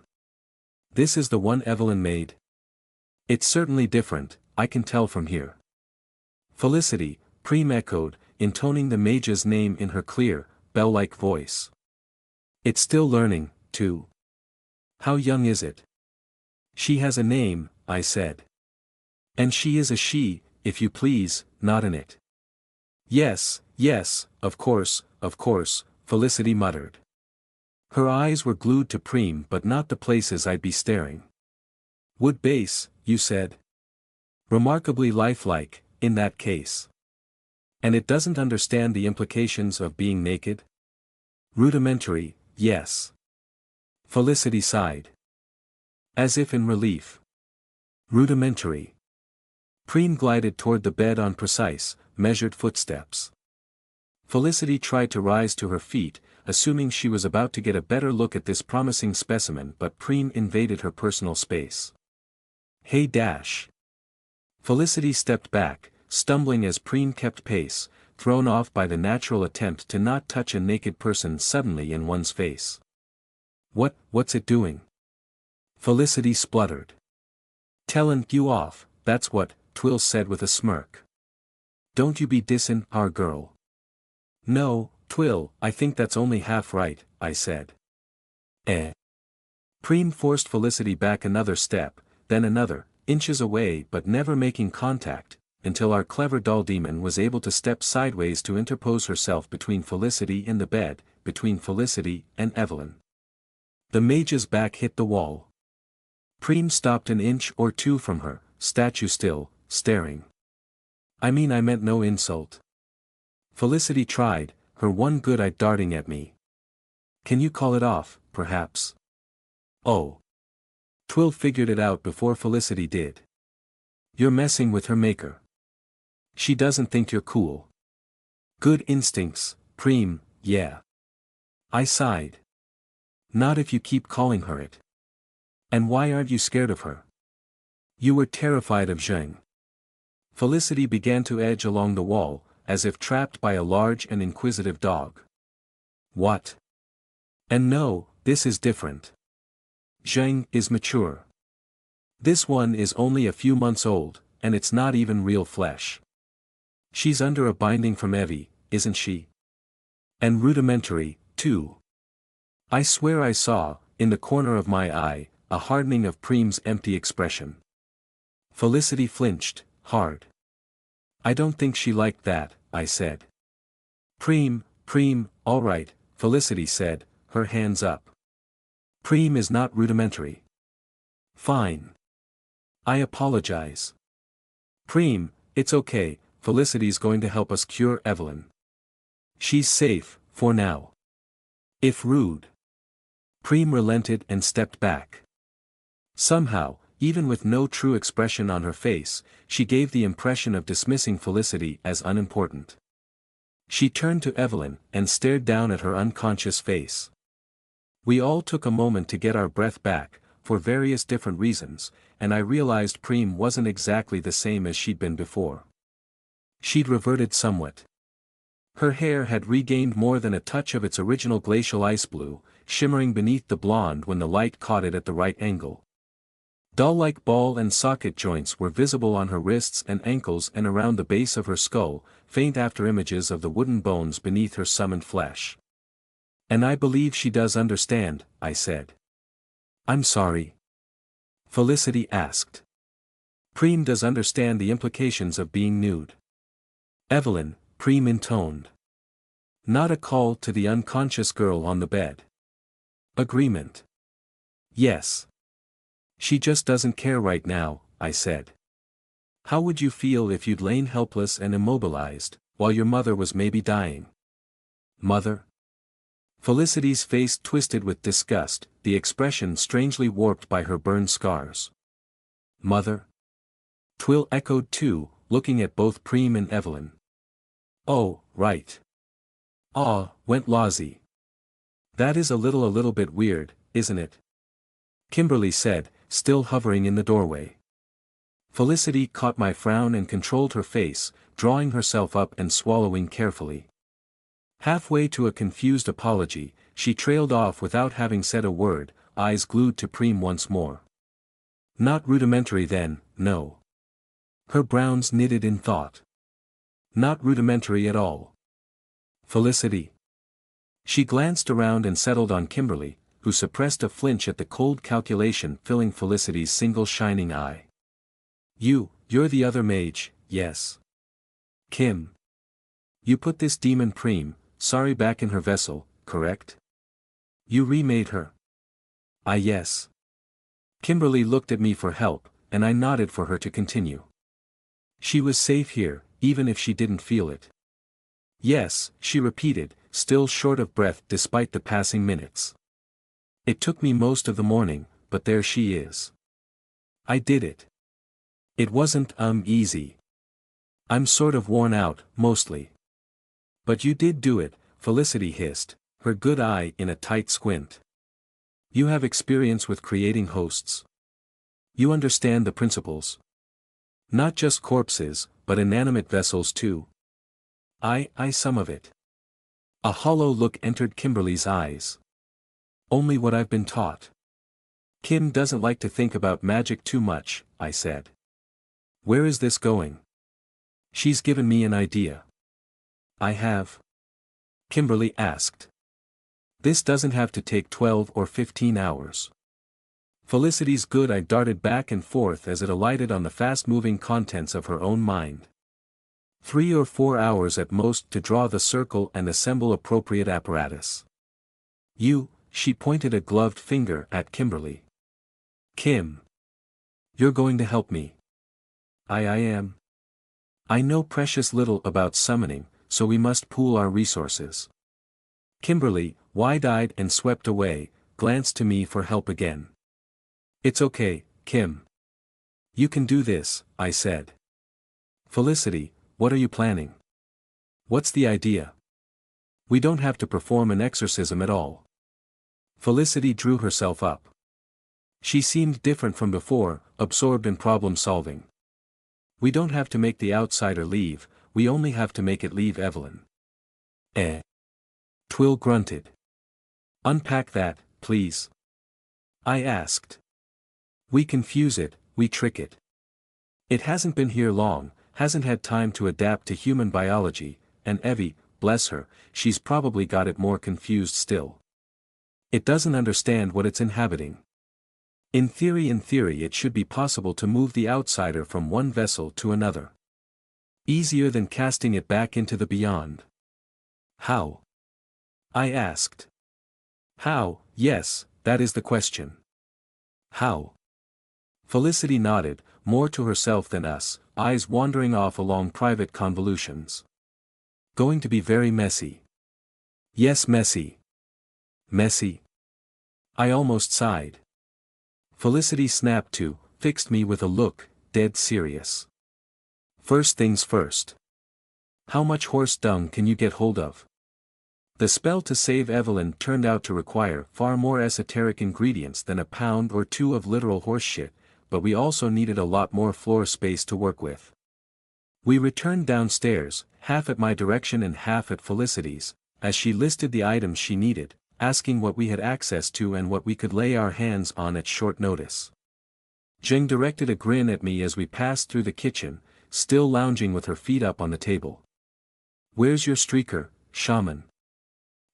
This is the one Evelyn made? It's certainly different, I can tell from here. Felicity, Preem echoed, intoning the mage's name in her clear, bell-like voice. It's still learning, too. How young is it? She has a name, I said. And she is a she, if you please, not an it. Yes, of course, Felicity muttered. Her eyes were glued to Preem but not the places I'd be staring. Wood base, you said? Remarkably lifelike, in that case. And it doesn't understand the implications of being naked? Rudimentary, yes. Felicity sighed. As if in relief. Rudimentary. Preem glided toward the bed on precise, measured footsteps. Felicity tried to rise to her feet, assuming she was about to get a better look at this promising specimen, but Preem invaded her personal space. Hey dash. Felicity stepped back, stumbling as Preem kept pace, thrown off by the natural attempt to not touch a naked person suddenly in one's face. What's it doing? Felicity spluttered. Tellin' you off, that's what, Twill said with a smirk. Don't you be dissin' our girl. No, Twill, I think that's only half right, I said. Preem forced Felicity back another step, then another, inches away but never making contact, until our clever doll demon was able to step sideways to interpose herself between Felicity and the bed, between Felicity and Evelyn. The mage's back hit the wall. Preem stopped an inch or two from her, statue still, staring. I meant no insult. Felicity tried, her one good eye darting at me. Can you call it off, perhaps? Oh. Twill figured it out before Felicity did. You're messing with her maker. She doesn't think you're cool. Good instincts, Preem, yeah. I sighed. Not if you keep calling her it. And why aren't you scared of her? You were terrified of Zheng. Felicity began to edge along the wall, as if trapped by a large and inquisitive dog. What? And no, this is different. Zheng is mature. This one is only a few months old, and it's not even real flesh. She's under a binding from Evie, isn't she? And rudimentary, too. I swear I saw, in the corner of my eye, a hardening of Preem's empty expression. Felicity flinched, hard. I don't think she liked that, I said. Preem, all right, Felicity said, her hands up. Preem is not rudimentary. Fine. I apologize. Preem, it's okay, Felicity's going to help us cure Evelyn. She's safe, for now. If rude. Preem relented and stepped back. Somehow, even with no true expression on her face, she gave the impression of dismissing Felicity as unimportant. She turned to Evelyn and stared down at her unconscious face. We all took a moment to get our breath back, for various different reasons, and I realized Preem wasn't exactly the same as she'd been before. She'd reverted somewhat. Her hair had regained more than a touch of its original glacial ice blue, shimmering beneath the blonde when the light caught it at the right angle. Doll-like ball and socket joints were visible on her wrists and ankles and around the base of her skull, faint afterimages of the wooden bones beneath her summoned flesh. And I believe she does understand, I said. I'm sorry. Felicity asked. Preem does understand the implications of being nude. Evelyn, Preem intoned. Not a call to the unconscious girl on the bed. Agreement. Yes. She just doesn't care right now, I said. How would you feel if you'd lain helpless and immobilized, while your mother was maybe dying? Mother? Felicity's face twisted with disgust, the expression strangely warped by her burn scars. Mother? Twill echoed too, looking at both Preem and Evelyn. Oh, right. Ah, went Lozzie. That is a little bit weird, isn't it? Kimberly said, still hovering in the doorway. Felicity caught my frown and controlled her face, drawing herself up and swallowing carefully. Halfway to a confused apology, she trailed off without having said a word, eyes glued to Preem once more. Not rudimentary then, no. Her brows knitted in thought. Not rudimentary at all. Felicity. She glanced around and settled on Kimberly, who suppressed a flinch at the cold calculation filling Felicity's single shining eye. You're the other mage, yes. Kim. You put this demon Preem, sorry back in her vessel, correct? You remade her. Yes. Kimberly looked at me for help, and I nodded for her to continue. She was safe here, even if she didn't feel it. Yes, she repeated, still short of breath despite the passing minutes. It took me most of the morning, but there she is. I did it. It wasn't easy. I'm sort of worn out, mostly. But you did do it, Felicity hissed, her good eye in a tight squint. You have experience with creating hosts. You understand the principles. Not just corpses, but inanimate vessels too. Some of it. A hollow look entered Kimberly's eyes. Only what I've been taught. Kim doesn't like to think about magic too much, I said. Where is this going? She's given me an idea. I have? Kimberly asked. This doesn't have to take 12 or 15 hours. Felicity's good eye darted back and forth as it alighted on the fast-moving contents of her own mind. 3 or 4 hours at most to draw the circle and assemble appropriate apparatus. She pointed a gloved finger at Kimberly. Kim. You're going to help me. I am. I know precious little about summoning, so we must pool our resources. Kimberly, wide-eyed and swept away, glanced to me for help again. It's okay, Kim. You can do this, I said. Felicity, what are you planning? What's the idea? We don't have to perform an exorcism at all. Felicity drew herself up. She seemed different from before, absorbed in problem solving. We don't have to make the outsider leave, we only have to make it leave Evelyn. Twill grunted. Unpack that, please. I asked. We confuse it, we trick it. It hasn't been here long, hasn't had time to adapt to human biology, and Evie, bless her, she's probably got it more confused still. It doesn't understand what it's inhabiting. In theory it should be possible to move the outsider from one vessel to another. Easier than casting it back into the beyond. How? I asked. How? Yes, that is the question. How? Felicity nodded, more to herself than us, eyes wandering off along private convolutions. Going to be very messy. Yes, messy. Messy? I almost sighed. Felicity snapped to, fixed me with a look, dead serious. First things first. How much horse dung can you get hold of? The spell to save Evelyn turned out to require far more esoteric ingredients than a pound or two of literal horse shit, but we also needed a lot more floor space to work with. We returned downstairs, half at my direction and half at Felicity's, as she listed the items she needed, asking what we had access to and what we could lay our hands on at short notice. Jing directed a grin at me as we passed through the kitchen, still lounging with her feet up on the table. Where's your streaker, shaman?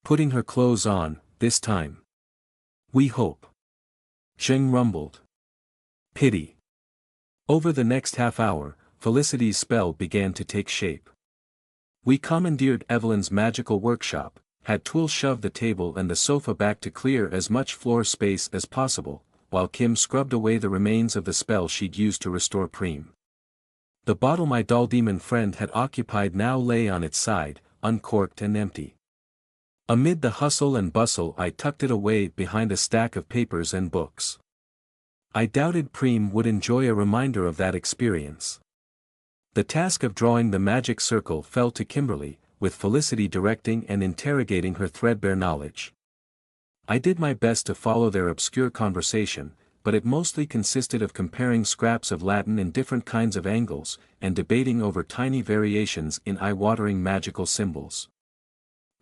Putting her clothes on, this time. We hope. Jing rumbled. Pity. Over the next half hour, Felicity's spell began to take shape. We commandeered Evelyn's magical workshop, had Twill shove the table and the sofa back to clear as much floor space as possible, while Kim scrubbed away the remains of the spell she'd used to restore Preem. The bottle my doll demon friend had occupied now lay on its side, uncorked and empty. Amid the hustle and bustle I tucked it away behind a stack of papers and books. I doubted Preem would enjoy a reminder of that experience. The task of drawing the magic circle fell to Kimberly, with Felicity directing and interrogating her threadbare knowledge. I did my best to follow their obscure conversation, but it mostly consisted of comparing scraps of Latin in different kinds of angles, and debating over tiny variations in eye-watering magical symbols.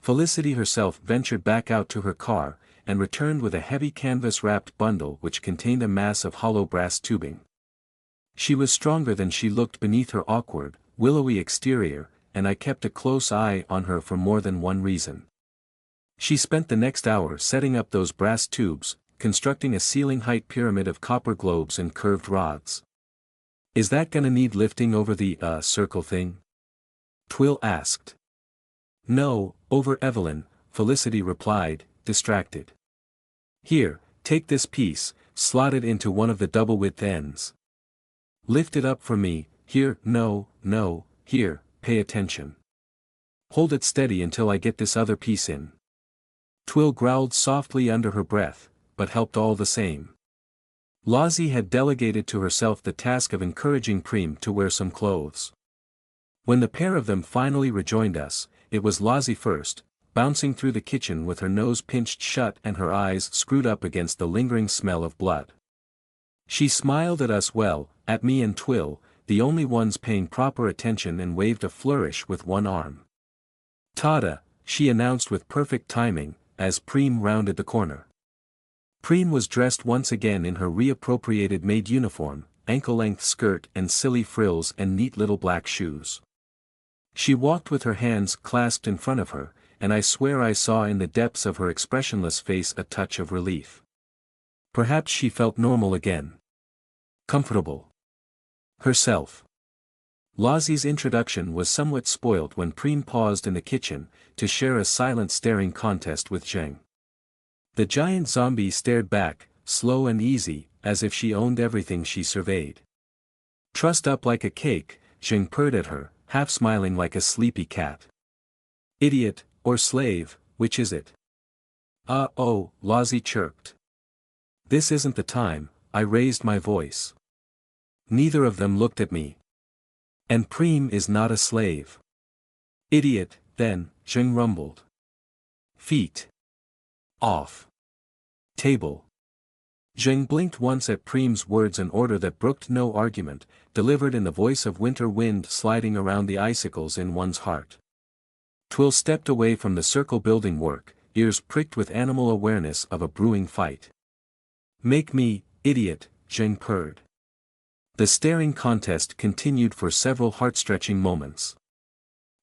Felicity herself ventured back out to her car, and returned with a heavy canvas-wrapped bundle which contained a mass of hollow brass tubing. She was stronger than she looked beneath her awkward, willowy exterior, and I kept a close eye on her for more than one reason. She spent the next hour setting up those brass tubes, constructing a ceiling-height pyramid of copper globes and curved rods. Is that gonna need lifting over the, circle thing? Twill asked. No, over Evelyn, Felicity replied, distracted. Here, take this piece, slot it into one of the double-width ends. Lift it up for me, here, no, here, pay attention. Hold it steady until I get this other piece in. Twill growled softly under her breath, but helped all the same. Lozzie had delegated to herself the task of encouraging Preem to wear some clothes. When the pair of them finally rejoined us, it was Lozzie first, bouncing through the kitchen with her nose pinched shut and her eyes screwed up against the lingering smell of blood. She smiled at us at me and Twill, the only ones paying proper attention, and waved a flourish with one arm. Tada, she announced with perfect timing, as Preem rounded the corner. Preem was dressed once again in her reappropriated maid uniform, ankle-length skirt and silly frills and neat little black shoes. She walked with her hands clasped in front of her, and I swear I saw in the depths of her expressionless face a touch of relief. Perhaps she felt normal again. Comfortable. Herself. Lozzie's introduction was somewhat spoilt when Preem paused in the kitchen, to share a silent staring contest with Zheng. The giant zombie stared back, slow and easy, as if she owned everything she surveyed. Trussed up like a cake, Zheng purred at her, half smiling like a sleepy cat. Idiot, or slave, which is it? Oh, Lozzie chirped. This isn't the time, I raised my voice. Neither of them looked at me. And Preem is not a slave. Idiot, then, Zheng rumbled. Feet. Off. Table. Zheng blinked once at Preem's words, an order that brooked no argument, delivered in the voice of winter wind sliding around the icicles in one's heart. Twill stepped away from the circle-building work, ears pricked with animal awareness of a brewing fight. Make me, idiot, Zheng purred. The staring contest continued for several heart-stretching moments.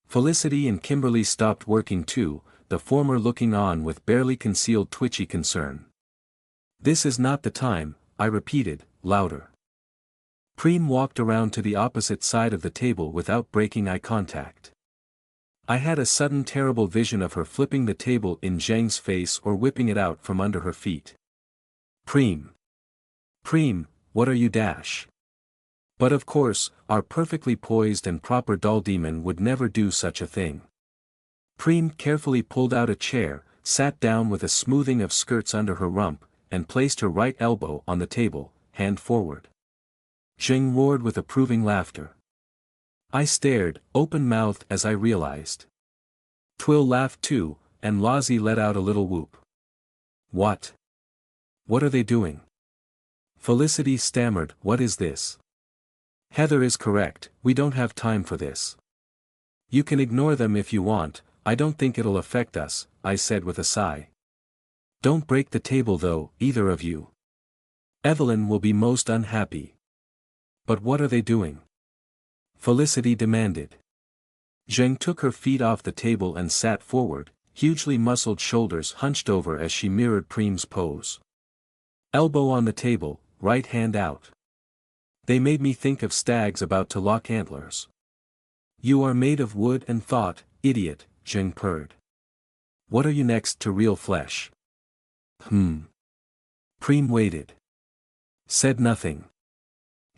Felicity and Kimberly stopped working too, the former looking on with barely concealed twitchy concern. This is not the time, I repeated, louder. Preem walked around to the opposite side of the table without breaking eye contact. I had a sudden terrible vision of her flipping the table in Zheng's face or whipping it out from under her feet. Preem. Preem, what are you dash? But of course, our perfectly poised and proper doll demon would never do such a thing. Preem carefully pulled out a chair, sat down with a smoothing of skirts under her rump, and placed her right elbow on the table, hand forward. Zheng roared with approving laughter. I stared, open-mouthed as I realized. Twill laughed too, and Lozzie let out a little whoop. What? What are they doing? Felicity stammered, what is this? Heather is correct, we don't have time for this. You can ignore them if you want, I don't think it'll affect us, I said with a sigh. Don't break the table though, either of you. Evelyn will be most unhappy. But what are they doing? Felicity demanded. Zheng took her feet off the table and sat forward, hugely muscled shoulders hunched over as she mirrored Preem's pose. Elbow on the table, right hand out. They made me think of stags about to lock antlers. You are made of wood and thought, idiot, Zheng purred. What are you next to real flesh? Preem waited. Said nothing.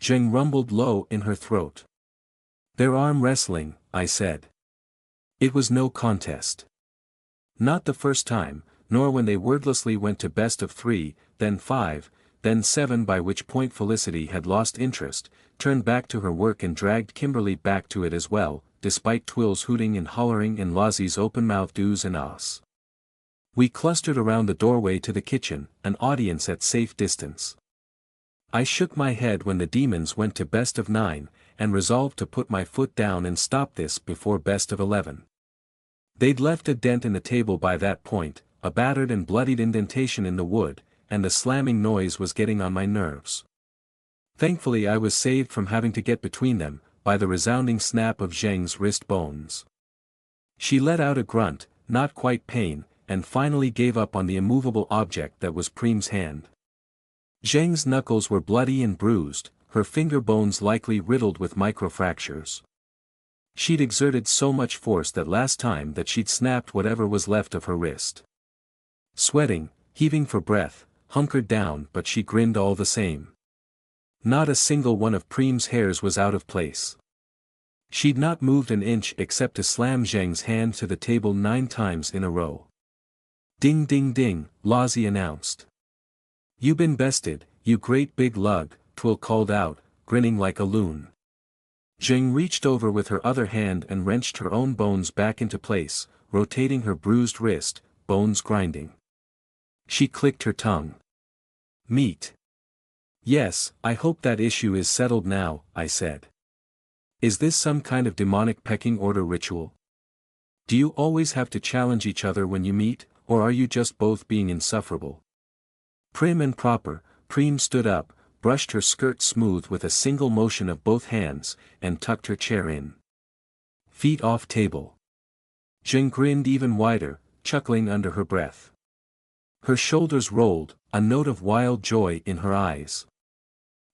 Zheng rumbled low in her throat. They're arm wrestling, I said. It was no contest. Not the first time, nor when they wordlessly went to best of 3, then 5, then 7, by which point Felicity had lost interest, turned back to her work and dragged Kimberly back to it as well, despite Twill's hooting and hollering and Lozzie's open-mouthed oohs and ahs. We clustered around the doorway to the kitchen, an audience at safe distance. I shook my head when the demons went to best of 9, and resolved to put my foot down and stop this before best of 11. They'd left a dent in the table by that point, a battered and bloodied indentation in the wood, and the slamming noise was getting on my nerves. Thankfully I was saved from having to get between them, by the resounding snap of Zheng's wrist bones. She let out a grunt, not quite pain, and finally gave up on the immovable object that was Preem's hand. Zheng's knuckles were bloody and bruised, her finger bones likely riddled with microfractures. She'd exerted so much force that last time that she'd snapped whatever was left of her wrist. Sweating, heaving for breath, hunkered down, but she grinned all the same. Not a single one of Preem's hairs was out of place. She'd not moved an inch except to slam Zheng's hand to the table 9 times in a row. Ding ding ding, Lozzie announced. You been bested, you great big lug, Twill called out, grinning like a loon. Zheng reached over with her other hand and wrenched her own bones back into place, rotating her bruised wrist, bones grinding. She clicked her tongue. Meat. Yes, I hope that issue is settled now, I said. Is this some kind of demonic pecking order ritual? Do you always have to challenge each other when you meet, or are you just both being insufferable? Prim and proper, Preem stood up, brushed her skirt smooth with a single motion of both hands, and tucked her chair in. Feet off table. Zheng grinned even wider, chuckling under her breath. Her shoulders rolled, a note of wild joy in her eyes.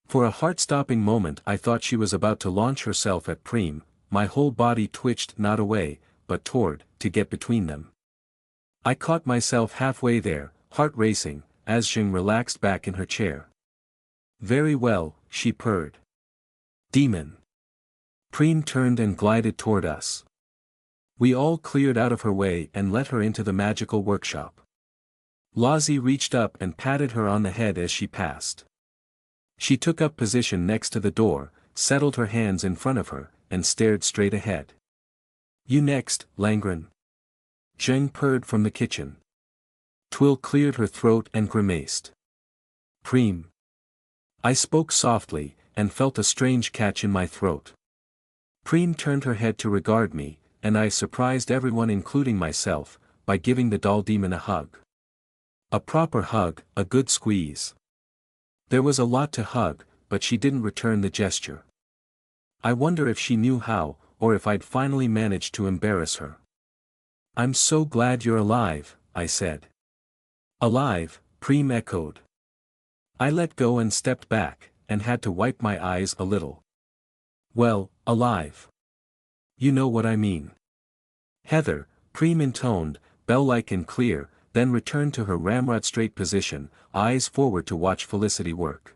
For a heart-stopping moment I thought she was about to launch herself at Preem, my whole body twitched not away, but toward, to get between them. I caught myself halfway there, heart racing, as Zheng relaxed back in her chair. Very well, she purred. Demon. Preem turned and glided toward us. We all cleared out of her way and let her into the magical workshop. Lozzie reached up and patted her on the head as she passed. She took up position next to the door, settled her hands in front of her, and stared straight ahead. You next, Langren. Zheng purred from the kitchen. Twill cleared her throat and grimaced. Preem. I spoke softly, and felt a strange catch in my throat. Preem turned her head to regard me, and I surprised everyone including myself, by giving the doll demon a hug. A proper hug, a good squeeze. There was a lot to hug, but she didn't return the gesture. I wonder if she knew how, or if I'd finally managed to embarrass her. I'm so glad you're alive, I said. Alive, Preem echoed. I let go and stepped back, and had to wipe my eyes a little. Well, alive. You know what I mean. Heather, Preem intoned, bell-like and clear, then returned to her ramrod-straight position, eyes forward to watch Felicity work.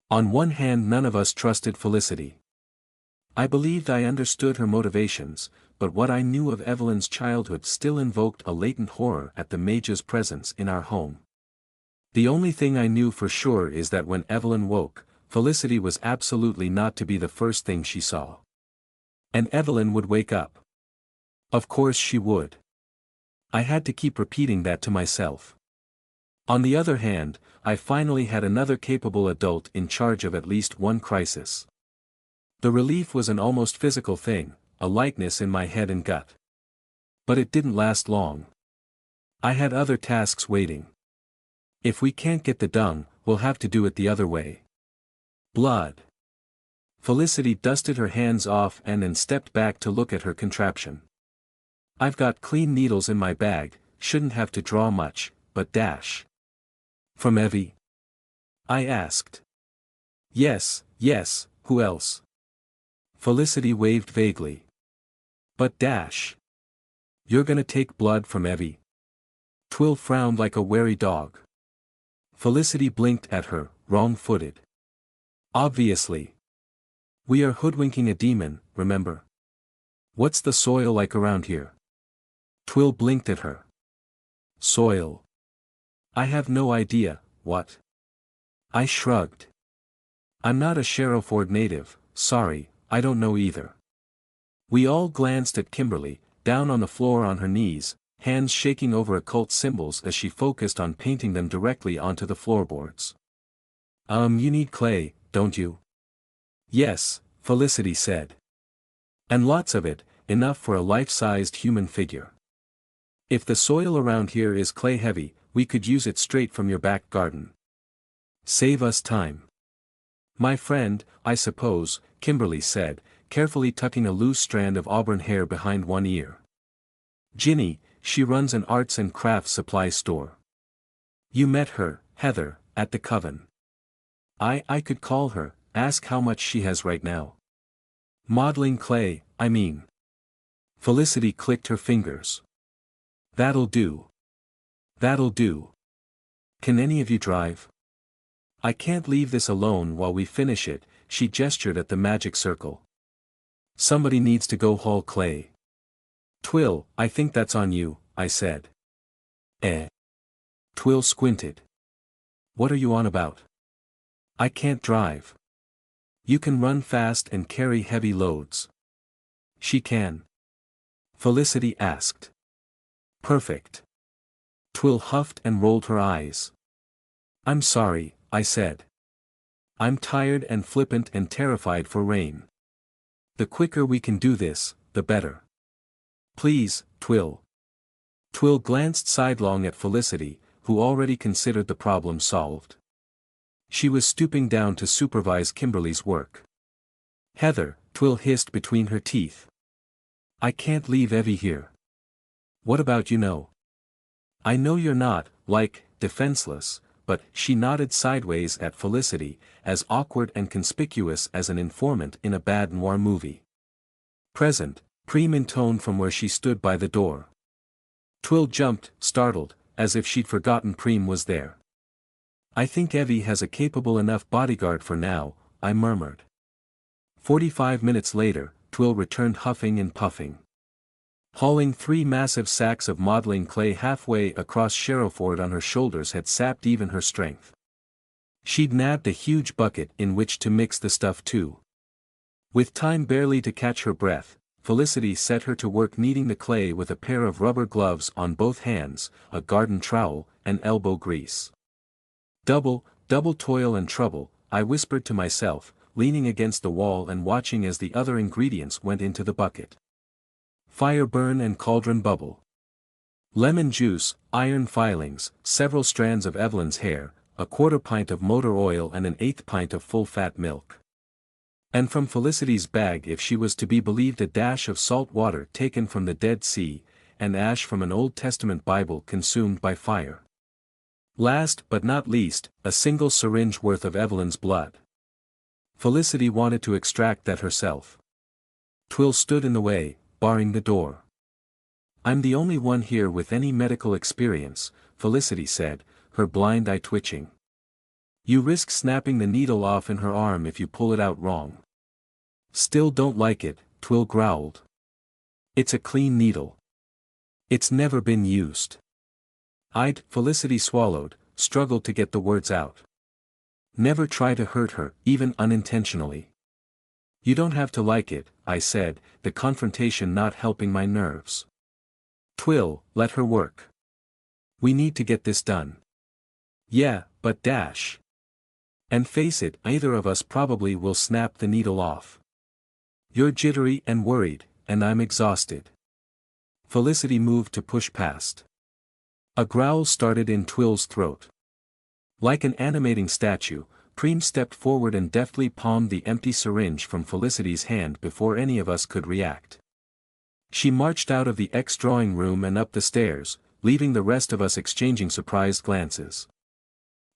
On one hand, none of us trusted Felicity. I believed I understood her motivations, but what I knew of Evelyn's childhood still invoked a latent horror at the mage's presence in our home. The only thing I knew for sure is that when Evelyn woke, Felicity was absolutely not to be the first thing she saw. And Evelyn would wake up. Of course she would. I had to keep repeating that to myself. On the other hand, I finally had another capable adult in charge of at least one crisis. The relief was an almost physical thing, a lightness in my head and gut. But it didn't last long. I had other tasks waiting. If we can't get the dung, we'll have to do it the other way. Blood. Felicity dusted her hands off and then stepped back to look at her contraption. I've got clean needles in my bag, shouldn't have to draw much, but dash. From Evie? I asked. Yes, who else? Felicity waved vaguely. But dash. You're gonna take blood from Evie? Twill frowned like a wary dog. Felicity blinked at her, wrong-footed. Obviously. We are hoodwinking a demon, remember? What's the soil like around here? Twill blinked at her. Soil. I have no idea, what? I shrugged. I'm not a Sherrowford native, sorry, I don't know either. We all glanced at Kimberly, down on the floor on her knees, hands shaking over occult symbols as she focused on painting them directly onto the floorboards. You need clay, don't you? Yes, Felicity said. And lots of it, enough for a life-sized human figure. If the soil around here is clay-heavy, we could use it straight from your back garden. Save us time. My friend, I suppose, Kimberly said, carefully tucking a loose strand of auburn hair behind one ear. Ginny, she runs an arts and crafts supply store. You met her, Heather, at the Coven. I could call her, ask how much she has right now. Modeling clay, I mean. Felicity clicked her fingers. That'll do. That'll do. Can any of you drive? I can't leave this alone while we finish it, she gestured at the magic circle. Somebody needs to go haul clay. Twill, I think that's on you, I said. Twill squinted. What are you on about? I can't drive. You can run fast and carry heavy loads. She can. Felicity asked. Perfect. Twill huffed and rolled her eyes. I'm sorry, I said. I'm tired and flippant and terrified for rain. The quicker we can do this, the better. Please, Twill. Twill glanced sidelong at Felicity, who already considered the problem solved. She was stooping down to supervise Kimberly's work. Heather, Twill hissed between her teeth. I can't leave Evie here. What about you know? I know you're not, like, defenseless, but she nodded sideways at Felicity, as awkward and conspicuous as an informant in a bad noir movie. Present, Preem intoned from where she stood by the door. Twill jumped, startled, as if she'd forgotten Preem was there. I think Evie has a capable enough bodyguard for now, I murmured. 45 minutes later, Twill returned huffing and puffing. Hauling 3 massive sacks of modeling clay halfway across Sherrowford on her shoulders had sapped even her strength. She'd nabbed a huge bucket in which to mix the stuff too. With time barely to catch her breath, Felicity set her to work kneading the clay with a pair of rubber gloves on both hands, a garden trowel, and elbow grease. Double toil and trouble, I whispered to myself, leaning against the wall and watching as the other ingredients went into the bucket. Fire burn and cauldron bubble. Lemon juice, iron filings, several strands of Evelyn's hair, a quarter pint of motor oil and an eighth pint of full-fat milk. And from Felicity's bag, if she was to be believed, a dash of salt water taken from the Dead Sea, and ash from an Old Testament Bible consumed by fire. Last but not least, a single syringe worth of Evelyn's blood. Felicity wanted to extract that herself. Twill stood in the way, barring the door. "I'm the only one here with any medical experience," Felicity said, her blind eye twitching. "You risk snapping the needle off in her arm if you pull it out wrong." "Still don't like it," Twill growled. "It's a clean needle. It's never been used." Felicity swallowed, struggled to get the words out. "Never try to hurt her, even unintentionally." "You don't have to like it," I said, the confrontation not helping my nerves. "Twill, let her work. We need to get this done." "Yeah, but dash. And face it, either of us probably will snap the needle off. You're jittery and worried, and I'm exhausted." Felicity moved to push past. A growl started in Twill's throat. Like an animating statue, Preem stepped forward and deftly palmed the empty syringe from Felicity's hand before any of us could react. She marched out of the drawing room and up the stairs, leaving the rest of us exchanging surprised glances.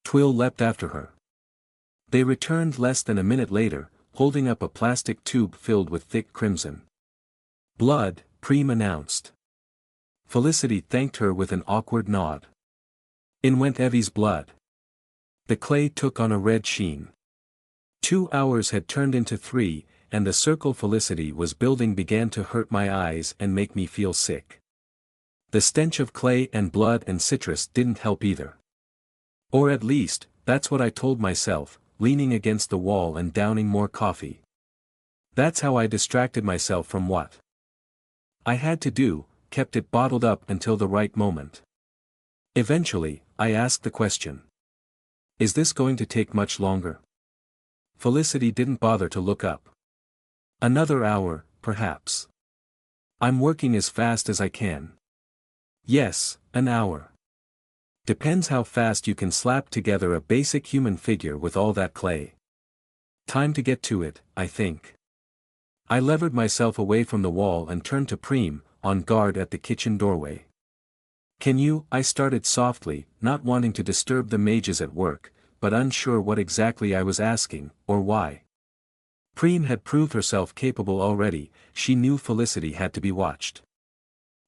Twill leapt after her. They returned less than a minute later, holding up a plastic tube filled with thick crimson blood, Preem announced. Felicity thanked her with an awkward nod. In went Evie's blood. The clay took on a red sheen. 2 hours had turned into 3, and the circle Felicity was building began to hurt my eyes and make me feel sick. The stench of clay and blood and citrus didn't help either. Or at least, that's what I told myself, leaning against the wall and downing more coffee. That's how I distracted myself from what I had to do, kept it bottled up until the right moment. Eventually, I asked the question. "Is this going to take much longer?" Felicity didn't bother to look up. "Another hour, perhaps. I'm working as fast as I can." "Yes, an hour. Depends how fast you can slap together a basic human figure with all that clay. Time to get to it, I think." I levered myself away from the wall and turned to Preem, on guard at the kitchen doorway. "Can you?" I started softly, not wanting to disturb the mages at work, but unsure what exactly I was asking, or why. Preem had proved herself capable already, she knew Felicity had to be watched.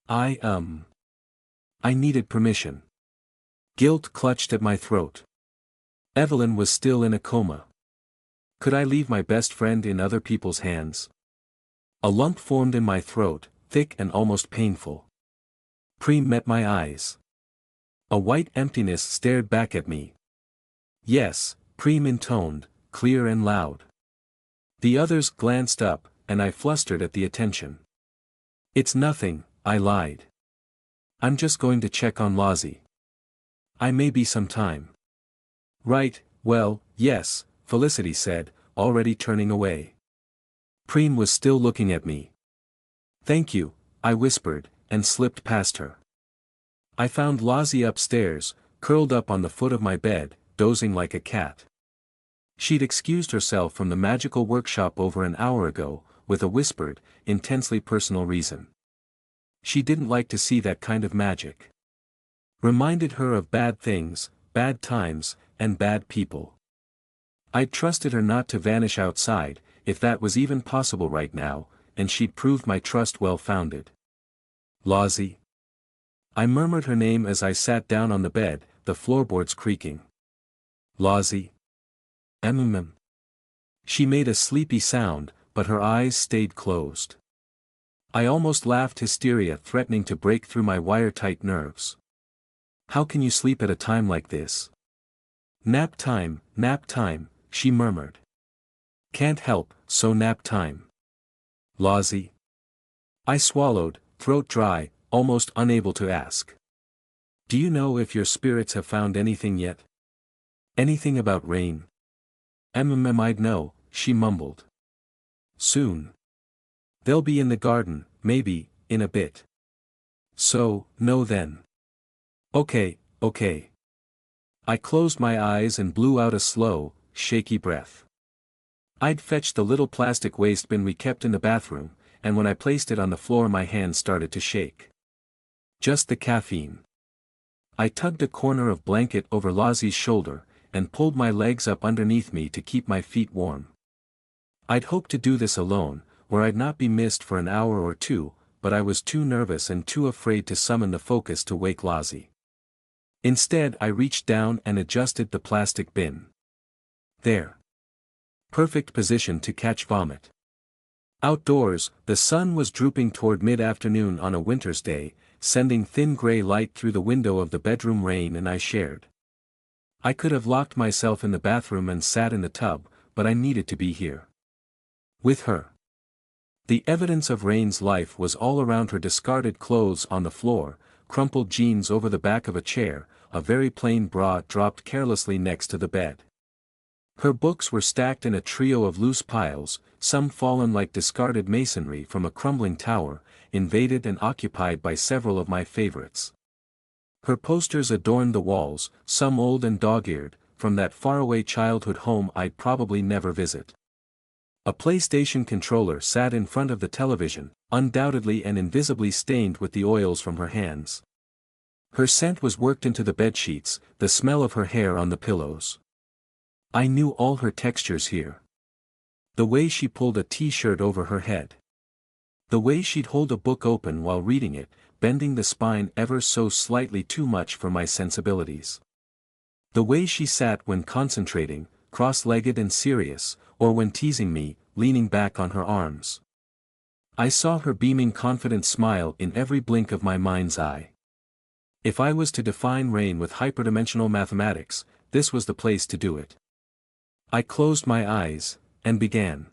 I needed permission. Guilt clutched at my throat. Evelyn was still in a coma. Could I leave my best friend in other people's hands? A lump formed in my throat, thick and almost painful. Preem met my eyes. A white emptiness stared back at me. "Yes," Preem intoned, clear and loud. The others glanced up, and I flustered at the attention. "It's nothing," I lied. "I'm just going to check on Lozzie. I may be some time." "Right, well, yes," Felicity said, already turning away. Preem was still looking at me. "Thank you," I whispered, and slipped past her. I found Lozzie upstairs, curled up on the foot of my bed, dozing like a cat. She'd excused herself from the magical workshop over an hour ago, with a whispered, intensely personal reason. She didn't like to see that kind of magic. Reminded her of bad things, bad times, and bad people. I'd trusted her not to vanish outside, if that was even possible right now, and she'd proved my trust well-founded. "Lozzie." I murmured her name as I sat down on the bed, the floorboards creaking. "Lozzie." She made a sleepy sound, but her eyes stayed closed. I almost laughed, hysteria threatening to break through my wire-tight nerves. "How can you sleep at a time like this?" Nap time, she murmured. Can't help, so nap time. Lousy. I swallowed, throat dry, almost unable to ask. Do you know if your spirits have found anything yet? Anything about rain? I'd know, she mumbled. Soon. They'll be in the garden, maybe, in a bit. So, no then. Okay. I closed my eyes and blew out a slow, shaky breath. I'd fetched the little plastic waste bin we kept in the bathroom, and when I placed it on the floor my hand started to shake. Just the caffeine. I tugged a corner of blanket over Lozzie's shoulder, and pulled my legs up underneath me to keep my feet warm. I'd hoped to do this alone, where I'd not be missed for an hour or two, but I was too nervous and too afraid to summon the focus to wake Lozzie. Instead I reached down and adjusted the plastic bin. There. Perfect position to catch vomit. Outdoors, the sun was drooping toward mid-afternoon on a winter's day, sending thin gray light through the window of the bedroom Rain and I shared. I could have locked myself in the bathroom and sat in the tub, but I needed to be here. With her. The evidence of Rain's life was all around her: discarded clothes on the floor, crumpled jeans over the back of a chair, a very plain bra dropped carelessly next to the bed. Her books were stacked in a trio of loose piles, some fallen like discarded masonry from a crumbling tower, invaded and occupied by several of my favorites. Her posters adorned the walls, some old and dog-eared, from that faraway childhood home I'd probably never visit. A PlayStation controller sat in front of the television, undoubtedly and invisibly stained with the oils from her hands. Her scent was worked into the bedsheets, the smell of her hair on the pillows. I knew all her textures here. The way she pulled a t-shirt over her head. The way she'd hold a book open while reading it, bending the spine ever so slightly too much for my sensibilities. The way she sat when concentrating, cross-legged and serious, or when teasing me, leaning back on her arms. I saw her beaming confident smile in every blink of my mind's eye. If I was to define Rain with hyperdimensional mathematics, this was the place to do it. I closed my eyes, and began.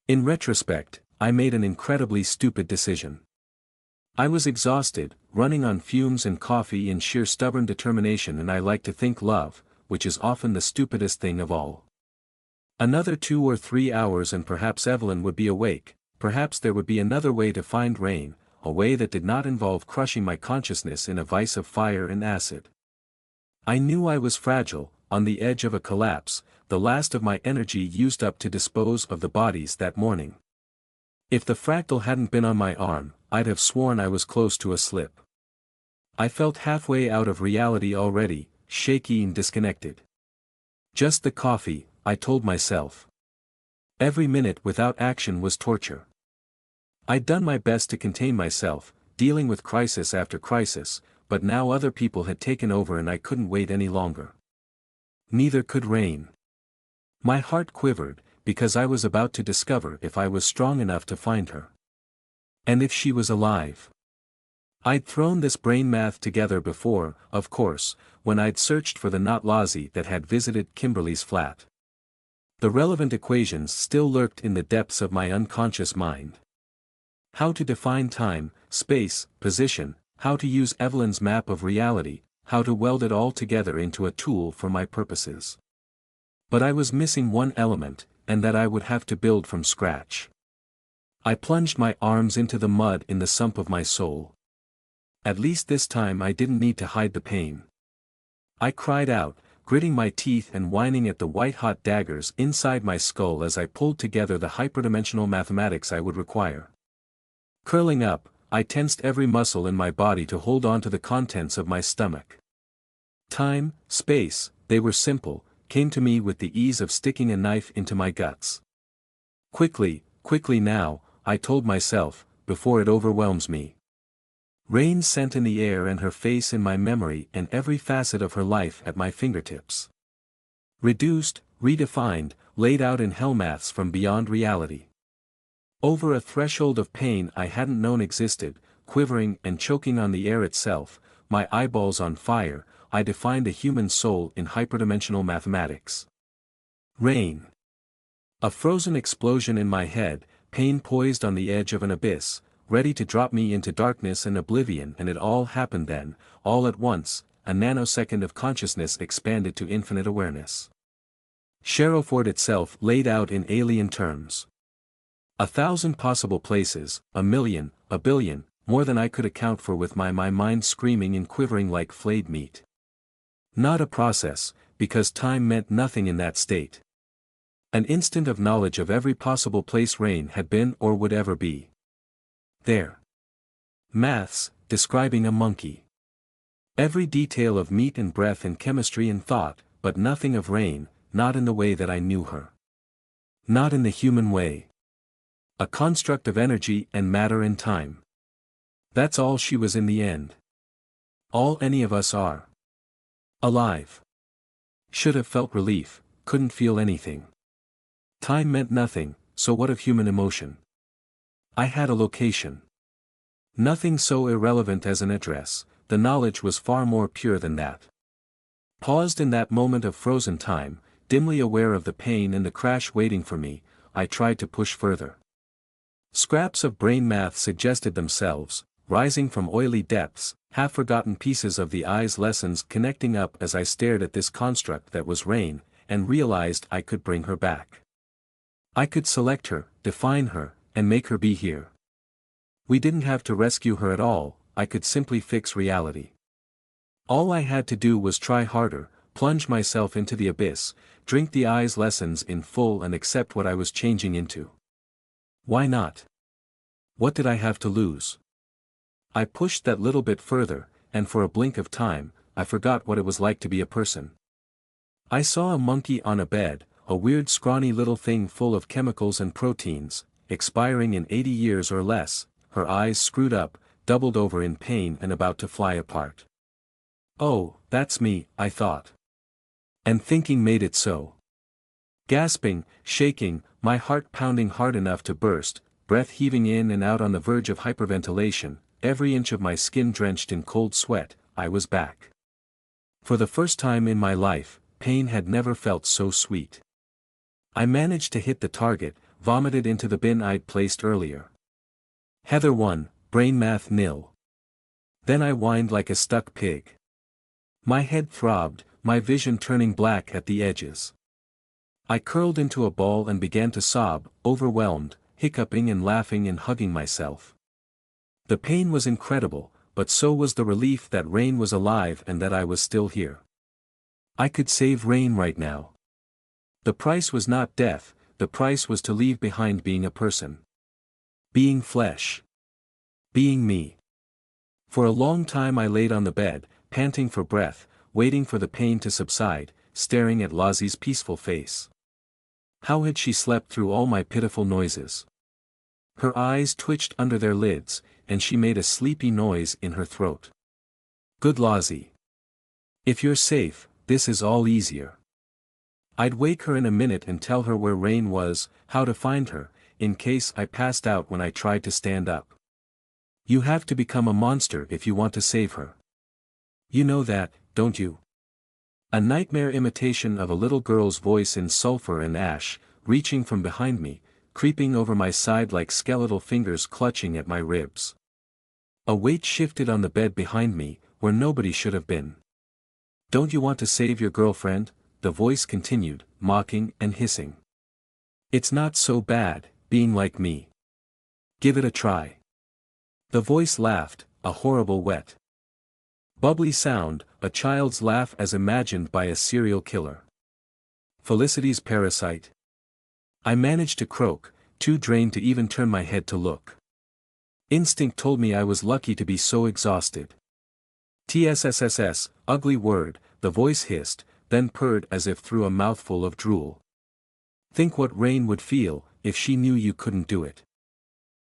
In retrospect, I made an incredibly stupid decision. I was exhausted, running on fumes and coffee in sheer stubborn determination, and I like to think love, which is often the stupidest thing of all. Another 2 or 3 hours and perhaps Evelyn would be awake, perhaps there would be another way to find Rain, a way that did not involve crushing my consciousness in a vice of fire and acid. I knew I was fragile, on the edge of a collapse, the last of my energy used up to dispose of the bodies that morning. If the fractal hadn't been on my arm, I'd have sworn I was close to a slip. I felt halfway out of reality already, shaky and disconnected. Just the coffee, I told myself. Every minute without action was torture. I'd done my best to contain myself, dealing with crisis after crisis, but now other people had taken over and I couldn't wait any longer. Neither could Rain. My heart quivered, because I was about to discover if I was strong enough to find her. And if she was alive. I'd thrown this brain math together before, of course, when I'd searched for the not Lozzie that had visited Kimberly's flat. The relevant equations still lurked in the depths of my unconscious mind. How to define time, space, position, how to use Evelyn's map of reality, how to weld it all together into a tool for my purposes. But I was missing one element, and that I would have to build from scratch. I plunged my arms into the mud in the sump of my soul. At least this time I didn't need to hide the pain. I cried out, gritting my teeth and whining at the white-hot daggers inside my skull as I pulled together the hyperdimensional mathematics I would require. Curling up, I tensed every muscle in my body to hold on to the contents of my stomach. Time, space, they were simple, came to me with the ease of sticking a knife into my guts. Quickly now, I told myself, before it overwhelms me. Rain's scent in the air and her face in my memory and every facet of her life at my fingertips. Reduced, redefined, laid out in hellmaths from beyond reality. Over a threshold of pain I hadn't known existed, quivering and choking on the air itself, my eyeballs on fire, I defined a human soul in hyperdimensional mathematics. Rain. A frozen explosion in my head, pain poised on the edge of an abyss, ready to drop me into darkness and oblivion, and it all happened then, all at once, a nanosecond of consciousness expanded to infinite awareness. Sherrowford itself laid out in alien terms. 1,000 possible places, 1,000,000, 1,000,000,000, more than I could account for with my mind screaming and quivering like flayed meat. Not a process, because time meant nothing in that state. An instant of knowledge of every possible place Rain had been or would ever be. There. Maths, describing a monkey. Every detail of meat and breath and chemistry and thought, but nothing of Rain, not in the way that I knew her. Not in the human way. A construct of energy and matter and time. That's all she was in the end. All any of us are. Alive. Should have felt relief, couldn't feel anything. Time meant nothing, so what of human emotion? I had a location. Nothing so irrelevant as an address, the knowledge was far more pure than that. Paused in that moment of frozen time, dimly aware of the pain and the crash waiting for me, I tried to push further. Scraps of brain math suggested themselves, rising from oily depths, half-forgotten pieces of the eyes lessons connecting up as I stared at this construct that was Rain, and realized I could bring her back. I could select her, define her, and make her be here. We didn't have to rescue her at all, I could simply fix reality. All I had to do was try harder, plunge myself into the abyss, drink the eyes lessons in full and accept what I was changing into. Why not? What did I have to lose? I pushed that little bit further, and for a blink of time, I forgot what it was like to be a person. I saw a monkey on a bed, a weird scrawny little thing full of chemicals and proteins, expiring in 80 years or less, her eyes screwed up, doubled over in pain and about to fly apart. Oh, that's me, I thought. And thinking made it so. Gasping, shaking, my heart pounding hard enough to burst, breath heaving in and out on the verge of hyperventilation, every inch of my skin drenched in cold sweat, I was back. For the first time in my life, pain had never felt so sweet. I managed to hit the target, vomited into the bin I'd placed earlier. Heather 1, brain math nil. Then I whined like a stuck pig. My head throbbed, my vision turning black at the edges. I curled into a ball and began to sob, overwhelmed, hiccuping and laughing and hugging myself. The pain was incredible, but so was the relief that Rain was alive and that I was still here. I could save Rain right now. The price was not death, the price was to leave behind being a person. Being flesh. Being me. For a long time I laid on the bed, panting for breath, waiting for the pain to subside, staring at Lozzie's peaceful face. How had she slept through all my pitiful noises? Her eyes twitched under their lids, and she made a sleepy noise in her throat. Good Lozzie. If you're safe, this is all easier. I'd wake her in a minute and tell her where Rain was, how to find her, in case I passed out when I tried to stand up. You have to become a monster if you want to save her. You know that, don't you? A nightmare imitation of a little girl's voice in sulfur and ash, reaching from behind me, creeping over my side like skeletal fingers clutching at my ribs. A weight shifted on the bed behind me, where nobody should have been. Don't you want to save your girlfriend? The voice continued, mocking and hissing. It's not so bad, being like me. Give it a try. The voice laughed, a horrible wet, bubbly sound, a child's laugh as imagined by a serial killer. Felicity's parasite. I managed to croak, too drained to even turn my head to look. Instinct told me I was lucky to be so exhausted. TSSSS, ugly word, the voice hissed, then purred as if through a mouthful of drool. Think what Rain would feel, if she knew you couldn't do it.